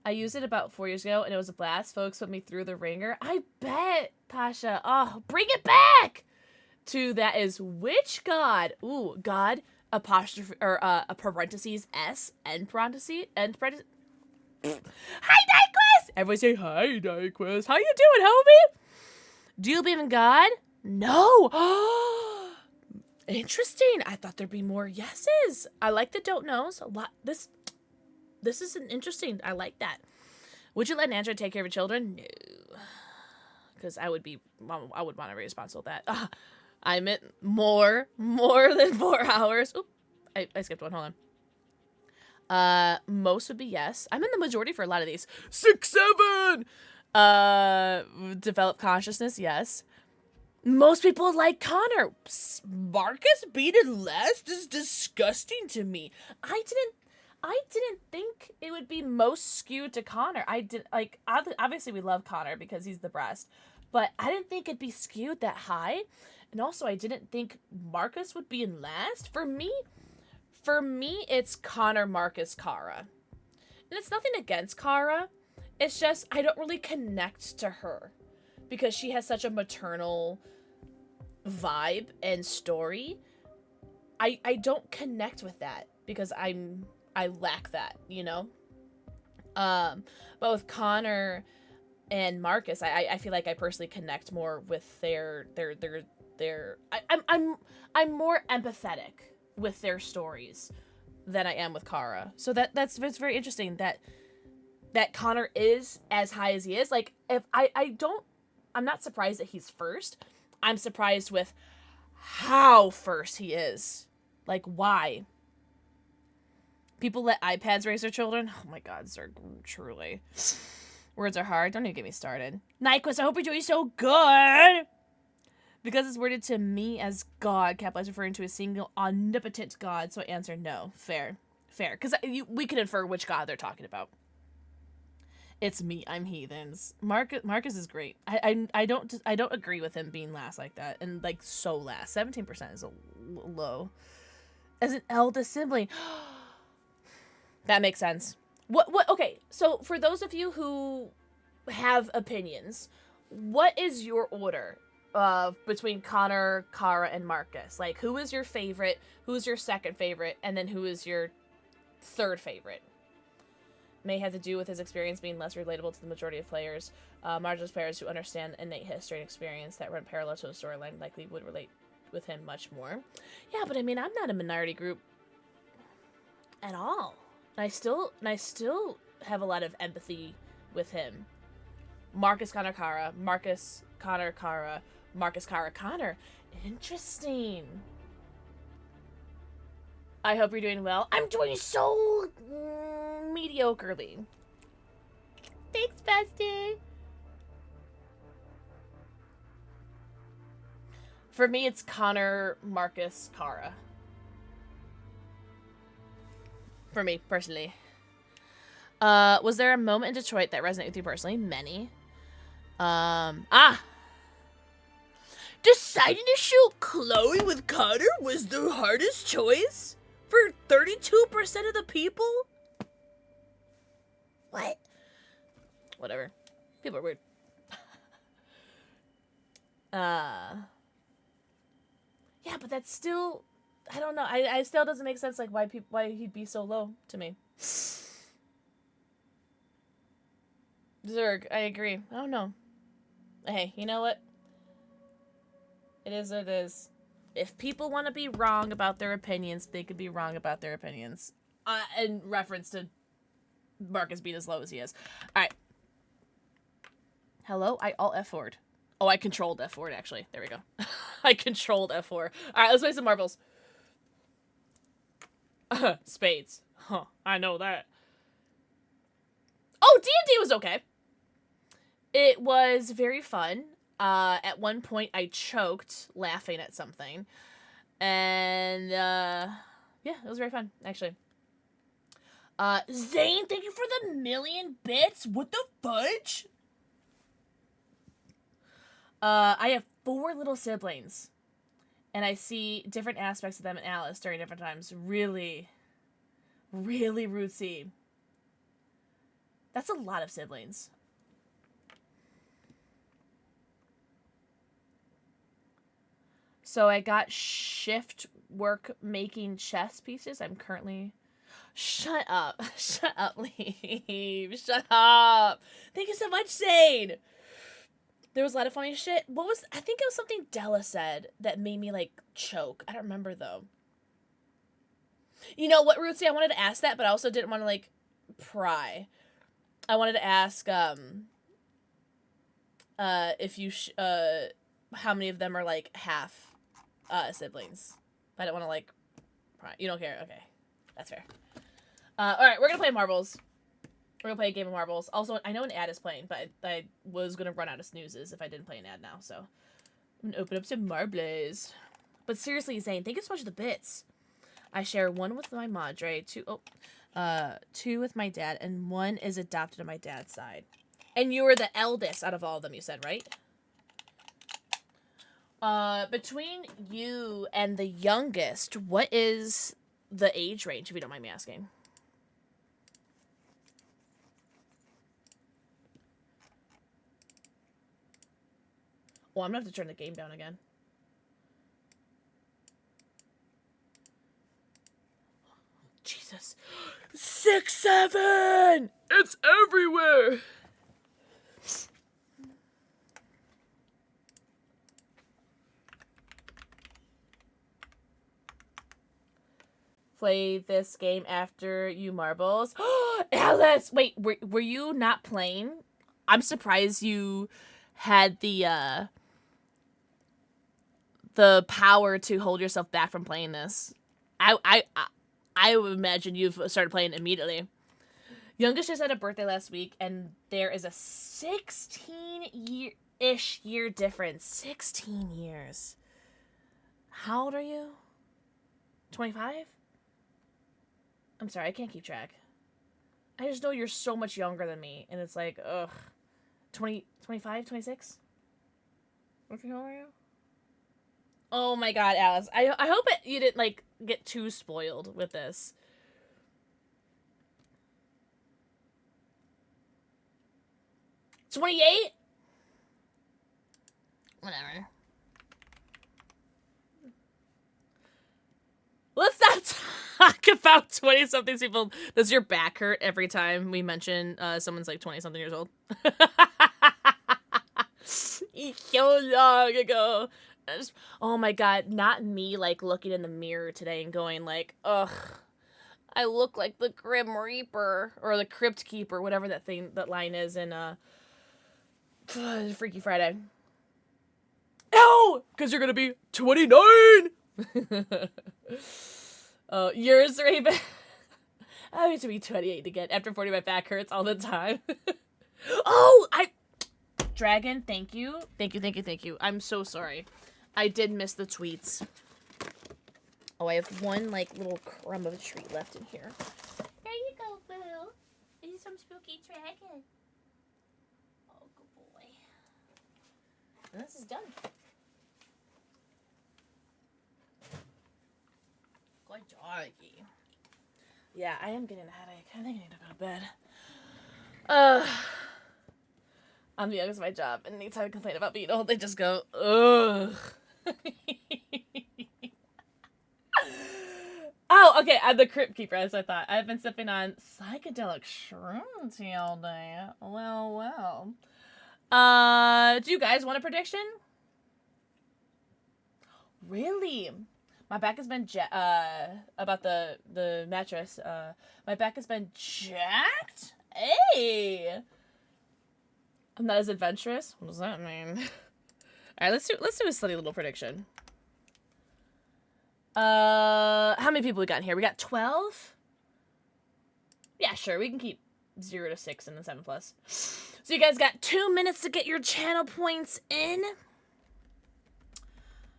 I used it about 4 years ago, and it was a blast. Folks put me through the ringer. I bet, Pasha. Oh, bring it back! To that is which God? Ooh, God, apostrophe, or a parentheses, S, end parentheses, Hi, Nyquist! Everyone say, hi, Nyquist. How you doing, homie? Do you believe in God? No! Interesting. I thought there'd be more yeses. I like the don't knows. A lot. This is an interesting. I like that. Would you let an android take care of your children? No, because I would want to be responsible with that. I meant more than 4 hours. Oop, I skipped one. Hold on. Most would be yes. I'm in the majority for a lot of these. 6, 7. Develop consciousness. Yes. Most people like Connor. Marcus beat it last is disgusting to me. I didn't think it would be most skewed to Connor. Obviously we love Connor because he's the best, but I didn't think it'd be skewed that high. And also I didn't think Marcus would be in last. For me, it's Connor, Marcus, Kara. And it's nothing against Kara. It's just I don't really connect to her because she has such a maternal vibe and story. I don't connect with that because I lack that, you know? But with Connor and Marcus, I feel like I personally connect more with I'm more empathetic with their stories than I am with Kara. So that's very interesting that Connor is as high as he is. Like, if I'm not surprised that he's first. I'm surprised with how first he is. Like, why? People let iPads raise their children? Oh my god, sir, truly. Words are hard. Don't even get me started. Nyquist, I hope you're doing so good! Because it's worded to me as God, capitalized referring to a single omnipotent God, so I answer no. Fair. Fair. Because we can infer which God they're talking about. It's me. I'm heathens. Marcus is great. I don't agree with him being last like that. And, like, so last. 17% is a low. As an eldest sibling... That makes sense. Okay, so for those of you who have opinions, what is your order between Connor, Kara, and Marcus? Like, who is your favorite, who's your second favorite, and then who is your third favorite? May have to do with his experience being less relatable to the majority of players. Marginalized players who understand innate history and experience that run parallel to the storyline likely would relate with him much more. Yeah, but I mean, I'm not a minority group at all. And I still have a lot of empathy with him. Marcus, Connor, Kara. Marcus, Connor, Kara. Marcus, Kara, Connor. Interesting. I hope you're doing well. I'm doing so mediocrely. Thanks, bestie. For me, it's Connor, Marcus, Kara. For me, personally. Was there a moment in Detroit that resonated with you personally? Many. Deciding to shoot Chloe with Connor was the hardest choice? For 32% of the people? What? Whatever. People are weird. Yeah, but that's still... I don't know. I still doesn't make sense, like, why he'd be so low to me. Zerg, I agree. I don't know. Hey, you know what? It is what it is. If people want to be wrong about their opinions, they could be wrong about their opinions. In reference to Marcus being as low as he is. Alright. Hello? I alt F4'd. Oh, I controlled F4'd, actually. There we go. I controlled F4. Alright, let's play some marbles. Spades. Huh, I know that. Oh, D&D was okay. It was very fun. At one point, I choked laughing at something. And, yeah, it was very fun, actually. Zane, thank you for the 1,000,000 bits. What the fudge? I have 4 little siblings. And I see different aspects of them in Alice during different times. Really, really rootsy. That's a lot of siblings. So I got shift work making chess pieces. I'm currently... Shut up. Shut up, Leave. Shut up. Thank you so much, Zane. There was a lot of funny shit. I think it was something Della said that made me, like, choke. I don't remember, though. You know what, Rootsy? I wanted to ask that, but I also didn't want to, like, pry. I wanted to ask, if you, how many of them are, like, half, siblings. I don't want to, like, pry. You don't care? Okay. That's fair. Alright, we're gonna play marbles. We're gonna play a game of marbles. Also, I know an ad is playing, but I was gonna run out of snoozes if I didn't play an ad now, so I'm gonna open up some marbles. But seriously, Zane, thank you so much for the bits. I share 1 with my madre, 2 with my dad, and 1 is adopted on my dad's side. And you were the eldest out of all of them, you said, right? Between you and the youngest, what is the age range, if you don't mind me asking? Oh, I'm gonna have to turn the game down again. Jesus. 6'7". It's everywhere. Play this game after you marbles. Alice, wait, were you not playing? I'm surprised you had the power to hold yourself back from playing this. I would imagine you've started playing immediately. Youngest just had a birthday last week, and there is a 16-year-ish year difference. 16 years. How old are you? 25? I'm sorry, I can't keep track. I just know you're so much younger than me, and it's like, ugh. 20, 25, 26? What are you? Oh my god, Alice. I hope you didn't, like, get too spoiled with this. $28? Whatever. Let's not talk about 20-something people. Does your back hurt every time we mention someone's like 20-something years old? So long ago. Oh my god, not me like looking in the mirror today and going like, ugh, I look like the Grim Reaper or the Crypt Keeper, whatever that line is in Freaky Friday. Ow! Because you're gonna be 29! Oh, yours, Raven. I need to be 28 again. After 40, my back hurts all the time. Oh, Dragon, thank you. Thank you. I'm so sorry. I did miss the tweets. Oh, I have one, like, little crumb of a treat left in here. There you go, Boo. This is some spooky dragon. Oh, good boy. And this is done. Good doggy. Yeah, I am getting a headache. I think I need to go to bed. I'm the youngest of my job, and anytime I complain about being old, they just go, ugh. Oh, okay, I'm the Crypt Keeper, as I thought. I've been sipping on psychedelic shrooms all day. Well. Do you guys want a prediction? Really? My back has been about the mattress. My back has been jacked? Hey! I'm not as adventurous? What does that mean? Alright, let's do a silly little prediction. How many people we got in here? We got 12? Yeah, sure, we can keep 0 to 6 and then 7+. So you guys got 2 minutes to get your channel points in.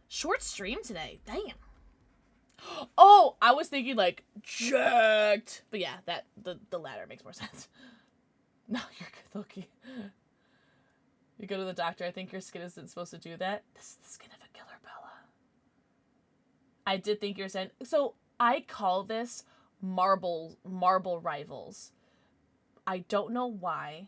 Short stream today. Damn. Oh, I was thinking like jacked. But yeah, the latter makes more sense. No, you're good, Loki. You go to the doctor. I think your skin isn't supposed to do that. This is the skin of a killer, Bella. I did think you were saying. So I call this marble rivals. I don't know why.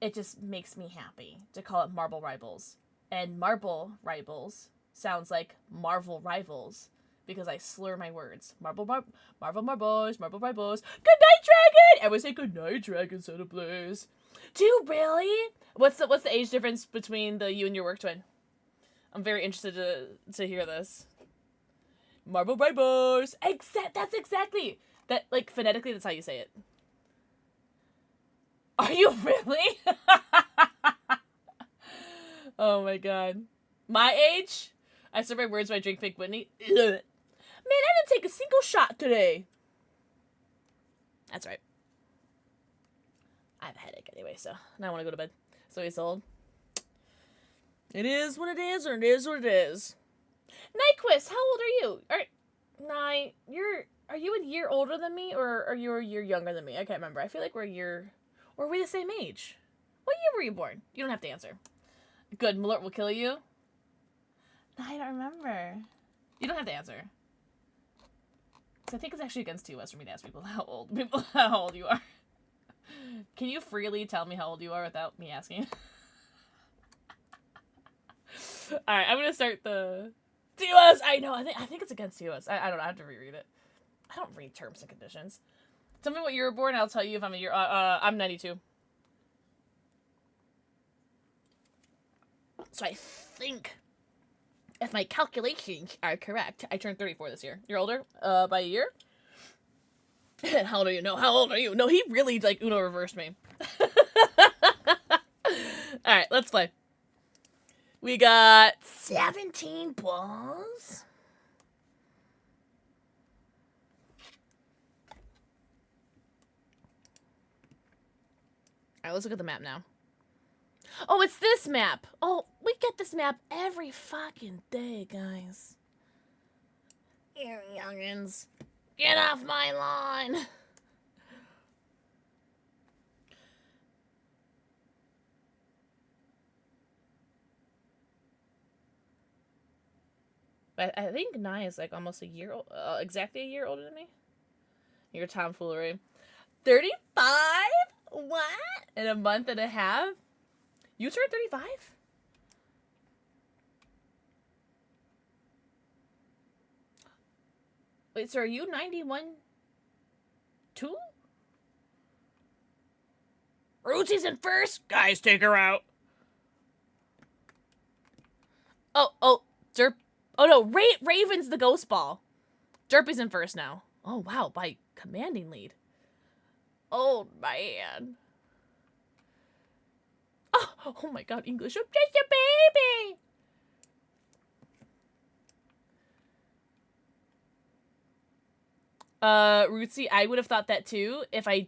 It just makes me happy to call it marble rivals. And marble rivals sounds like Marvel rivals because I slur my words. Marble rivals. Good night, dragon. Everyone say good night, dragon. Soda Blaze. Do you really? What's the age difference between you and your work twin? I'm very interested to hear this. Marble rivals. That's exactly that. Like phonetically, that's how you say it. Are you really? Oh my god. My age? I slur my words when I drink Pink Whitney. Ugh. Man, I didn't take a single shot today. That's right. I have a headache anyway, so now I want to go to bed. So he's old. It is what it is, or it is what it is. Nyquist, how old are you? Are you a year older than me, or are you a year younger than me? I can't remember. I feel like we're a year, or are we the same age? What year were you born? You don't have to answer. Good, Malort will kill you. No, I don't remember. You don't have to answer. So I think it's actually against TOS for me to ask people how old you are. Can you freely tell me how old you are without me asking? Alright, I'm gonna start the TOS. I know, I think it's against TOS. I don't know, I have to reread it. I don't read terms and conditions. Tell me what year you were born, I'll tell you if I'm a year. I'm 92. So I think, if my calculations are correct, I turned 34 this year. You're older? By a year? How old are you? No, how old are you? No, he really, like, Uno reversed me. Alright, let's play. We got 17 balls. Alright, let's look at the map now. Oh, it's this map. Oh, we get this map every fucking day, guys. You youngins. Get off my lawn. But I think Nye is like almost a year old, exactly a year older than me. Your tomfoolery. 35? What? In a month and a half? You turned 35? Wait, so are you 91 too? Rootsy's in first? Guys, take her out. Oh, Derp. Oh no, Raven's the ghost ball. Derpy's in first now. Oh wow, by commanding lead. Oh man. Oh my god, English. I'm just a baby. Rootsy, I would have thought that too if I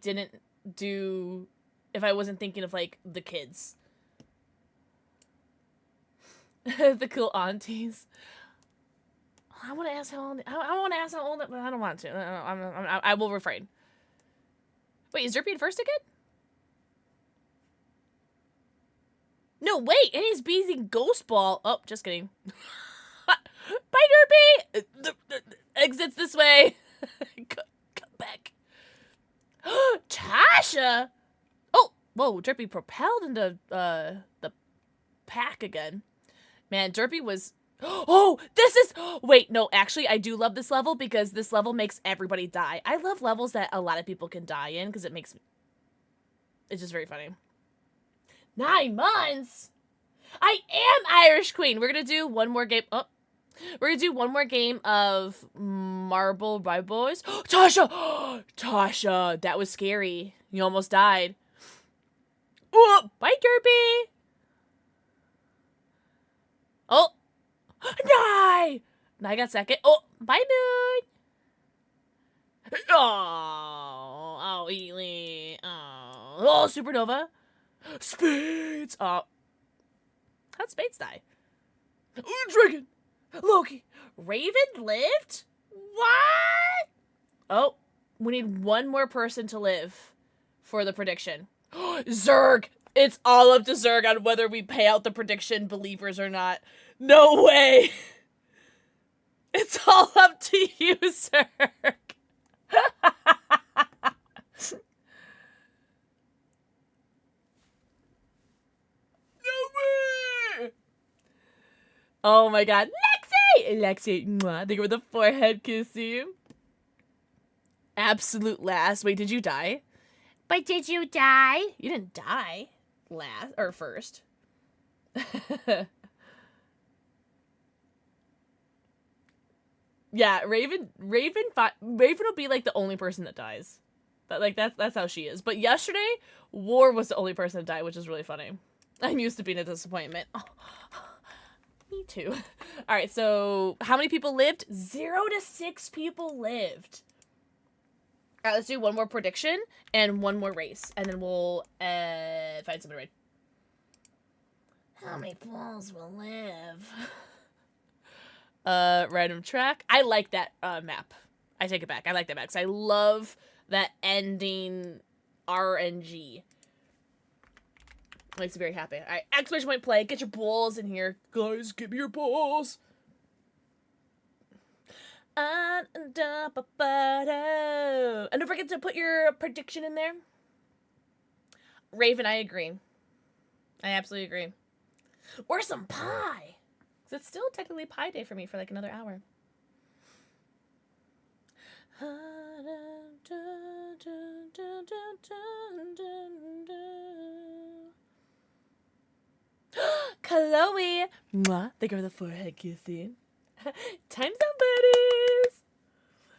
wasn't thinking of like the kids. The cool aunties. I want to ask how old. I want to ask how old, but I don't want to. I will refrain. Wait, is Derpy in first again? No, wait, and he's beating Ghost Ball. Oh, just kidding. Bye, Derpy. Exits this way. Come back. Tasha. Oh, whoa, Derpy propelled into the pack again. Man, Derpy was. Oh, this is. Wait, no, actually, I do love this level because this level makes everybody die. I love levels that a lot of people can die in because it makes. It's just very funny. 9 months. I am Irish Queen. We're gonna do one more game. Oh, we're gonna do one more game of Marble by Boys. Tasha, Tasha, that was scary. You almost died. Oh, bye, Derpy. Oh. Die! I got second. Oh, bye, Moon. Oh, Ely. Oh, Supernova. Spades. Oh. How'd Spades die? Dragon. Loki. Raven lived? What? Oh, we need one more person to live for the prediction. Zerg. It's all up to Zerg on whether we pay out the prediction believers or not. No way! It's all up to you, Zerg. No way! Oh my god. Lexi! Mwah. They give her the forehead kissy. Absolute last. Wait, did you die? But did you die? You didn't die. Last. Or first. Yeah, Raven will be like the only person that dies. That's how she is. But yesterday, War was the only person that died, which is really funny. I'm used to being a disappointment. Oh, me too. All right, so how many people lived? 0 to 6 people lived. All right, let's do one more prediction and one more race, and then we'll find somebody right. How many balls will live? Random track. I like that map. I take it back. I like that map because I love that ending RNG. Makes me very happy. Alright, exclamation point play. Get your balls in here. Guys, give me your balls. And don't forget to put your prediction in there. Raven, I agree. I absolutely agree. Or some pie. It's still technically pie day for me for like another hour. Chloe! Mwah. Think of the forehead kissing. Time zone buddies!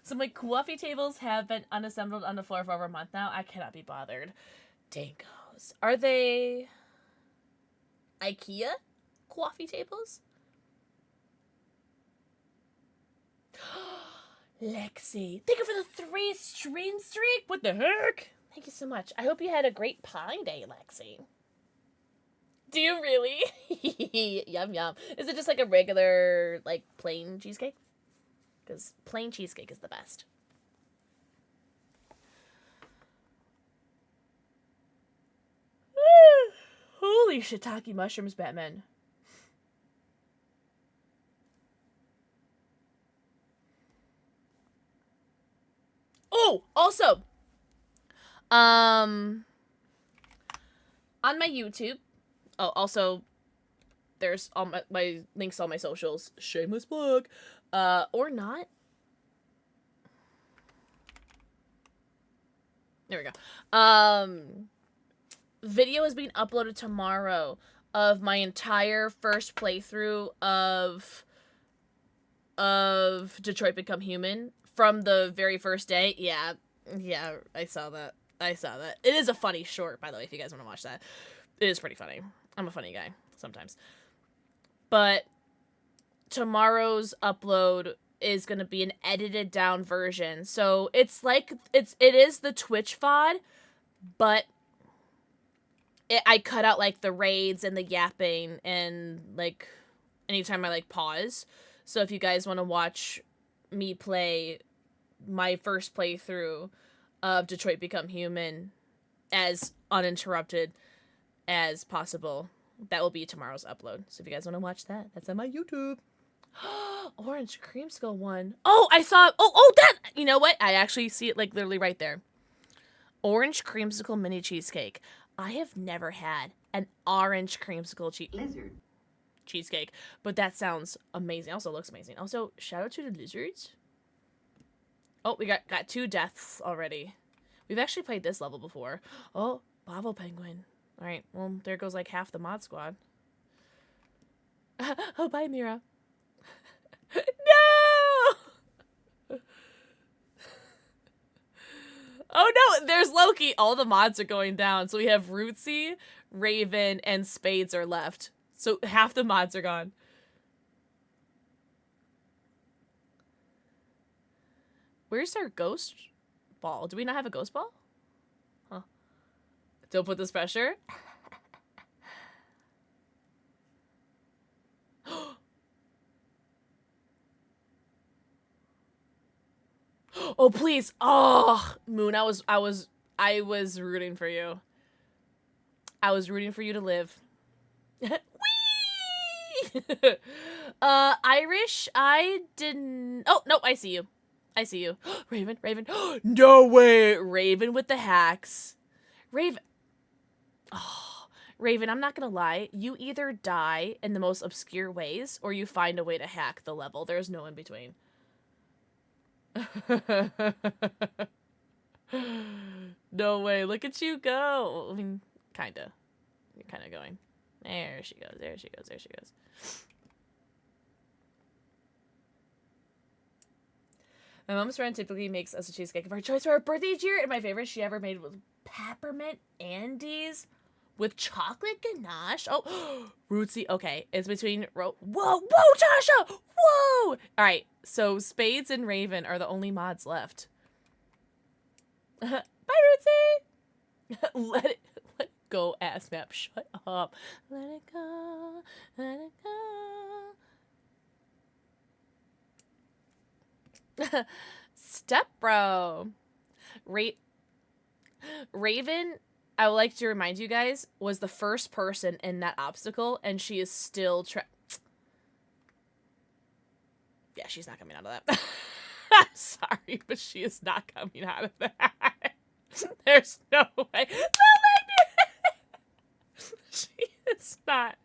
So my coffee tables have been unassembled on the floor for over a month now. I cannot be bothered. Dankos. Are they IKEA coffee tables? Lexi. Thank you for the 3 stream streak. What the heck? Thank you so much. I hope you had a great Pie Day, Lexi. Do you really? Yum, yum. Is it just like a regular, like, plain cheesecake? Because plain cheesecake is the best. Holy shiitake mushrooms, Batman. Oh, also, on my YouTube, oh, also, there's all my links, all my socials, shameless plug, or not. There we go. Video is being uploaded tomorrow of my entire first playthrough of Detroit Become Human from the very first day. Yeah, I saw that. It is a funny short, by the way, if you guys want to watch that. It is pretty funny. I'm a funny guy sometimes. But tomorrow's upload is going to be an edited down version. So it's like, it is the Twitch VOD, but I cut out, like, the raids and the yapping and, like, anytime I, like, pause. So if you guys want to watch me play my first playthrough of Detroit Become Human as uninterrupted as possible, that will be tomorrow's upload. So if you guys want to watch that, that's on my YouTube. Orange creamsicle one. Oh, I saw, that, you know what? I actually see it, like, literally right there. Orange creamsicle mini cheesecake. I have never had an orange creamsicle cheesecake, but that sounds amazing. Also looks amazing. Also, shout out to the lizards. Oh, we got 2 deaths already. We've actually played this level before. Oh, Bavo Penguin. All right, well, there goes like half the mod squad. Oh, bye, Mira. No! Oh no, there's Loki. All the mods are going down. So we have Rootsy, Raven, and Spades are left. So half the mods are gone. Where's our ghost ball? Do we not have a ghost ball? Huh. Don't put this pressure. Oh, please. Oh, Moon, I was rooting for you. I was rooting for you to live. Whee! Irish, I didn't. Oh, no, I see you. I see you. Raven. No way. Raven with the hacks. Raven. Oh, Raven, I'm not gonna lie. You either die in the most obscure ways or you find a way to hack the level. There's no in between. No way. Look at you go. I mean, kinda. You're kinda going. There she goes. There she goes. My mom's friend typically makes us a cheesecake of her choice for her birthday each year, and my favorite she ever made was peppermint Andes with chocolate ganache. Oh, Rootsy. Okay, it's between whoa, Tasha! Whoa! All right, so Spades and Raven are the only mods left. Bye, Rootsy. Let it go, ass map. Shut up. Let it go. Let it go. Step bro. Raven, I would like to remind you guys, was the first person in that obstacle, and she is still yeah, she's not coming out of that. Sorry, but she is not coming out of that. There's no way. She is not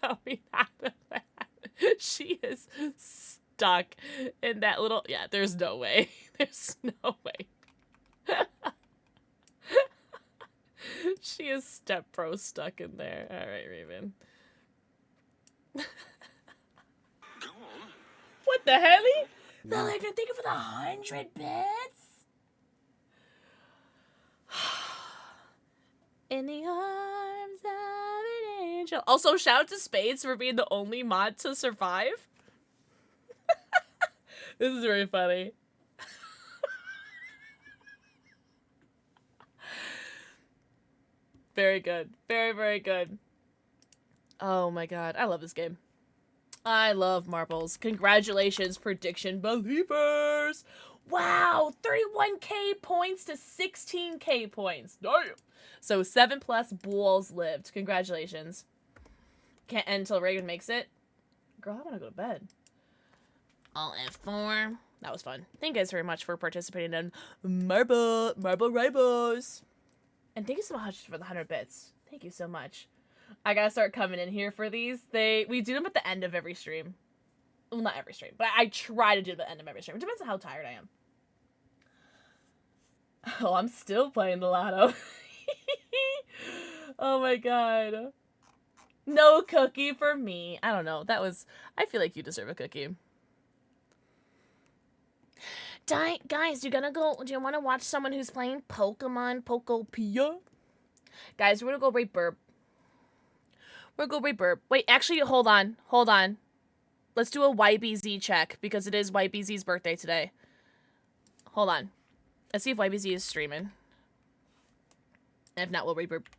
coming out of that. She is stuck. stuck in that little... Yeah, there's no way. There's no way. She is step pro stuck in there. All right, Raven. What the hell? Lily, thank you for the 100 bits. In the arms of an angel. Also, shout out to Spades for being the only mod to survive. This is very funny. Very good. Very, very good. Oh my god. I love this game. I love marbles. Congratulations, prediction believers. Wow, 31k points to 16k points. Damn. So 7+ bulls lived. Congratulations. Can't end until Reagan makes it. Girl, I want to go to bed. All F4. That was fun. Thank you guys very much for participating in Marble Rainbows. And thank you so much for the 100 bits. Thank you so much. I gotta start coming in here for these. We do them at the end of every stream. Well, not every stream, but I try to do the end of every stream. It depends on how tired I am. Oh, I'm still playing the lotto. Oh my god. No cookie for me. I don't know. I feel like you deserve a cookie. Guys, do you want to watch someone who's playing Pokemon P.O? Guys, we're gonna go rate Burp. Wait, actually, hold on. Let's do a YBZ check, because it is YBZ's birthday today. Hold on. Let's see if YBZ is streaming. And if not, we'll rate Burp.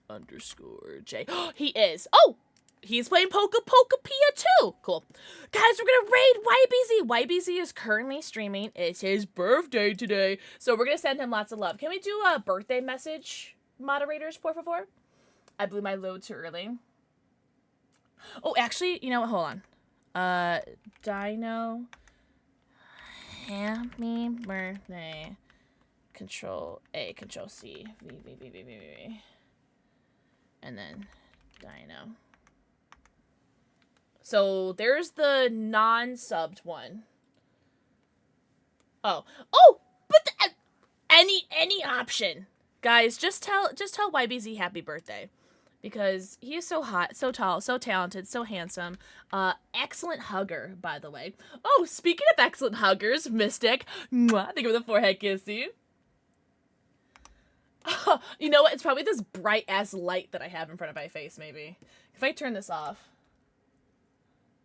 _J. He is. Oh! He's playing Pia too. Cool. Guys, we're going to raid YBZ. YBZ is currently streaming. It's his birthday today. So we're going to send him lots of love. Can we do a birthday message, moderators, por favor? I blew my load too early. Oh, actually, you know what? Hold on. Dino. Happy birthday. Control A, Control C. V. And then Dino. So there's the non-subbed one. Oh, but any option, guys. Just tell YBZ happy birthday, because he is so hot, so tall, so talented, so handsome. Excellent hugger, by the way. Oh, speaking of excellent huggers, Mystic. Mwah, think of the forehead kissy. You know what? It's probably this bright ass light that I have in front of my face. Maybe if I turn this off.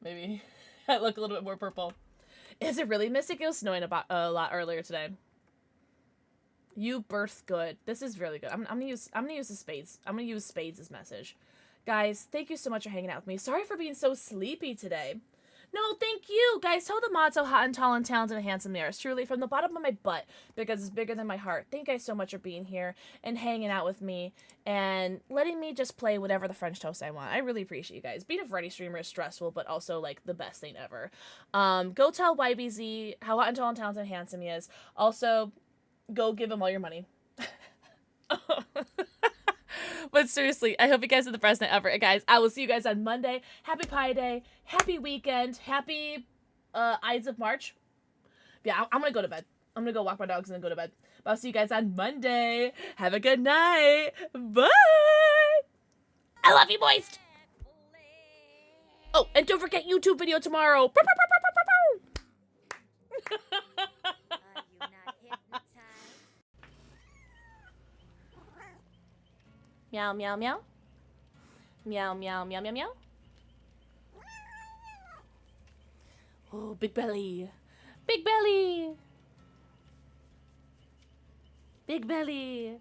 Maybe I look a little bit more purple. Is it really Mystic? It was snowing a lot earlier today. You birthed good. This is really good. I'm gonna use the Spades. I'm gonna use Spades' message. Guys, thank you so much for hanging out with me. Sorry for being so sleepy today. No, thank you. Guys, tell the mods how hot and tall and talented and handsome they are. It's truly from the bottom of my butt, because it's bigger than my heart. Thank you guys so much for being here and hanging out with me and letting me just play whatever the French toast I want. I really appreciate you guys. Being a Freddy streamer is stressful, but also, like, the best thing ever. Go tell YBZ how hot and tall and talented and handsome he is. Also, go give him all your money. But seriously, I hope you guys are the best night ever. And guys, I will see you guys on Monday. Happy Pi Day. Happy weekend. Happy Ides of March. Yeah, I'm going to go to bed. I'm going to go walk my dogs and then go to bed. But I'll see you guys on Monday. Have a good night. Bye. I love you, moist. Oh, and don't forget YouTube video tomorrow. Meow, meow, meow. Meow, meow, meow, meow, meow. Oh, big belly. Big belly. Big belly.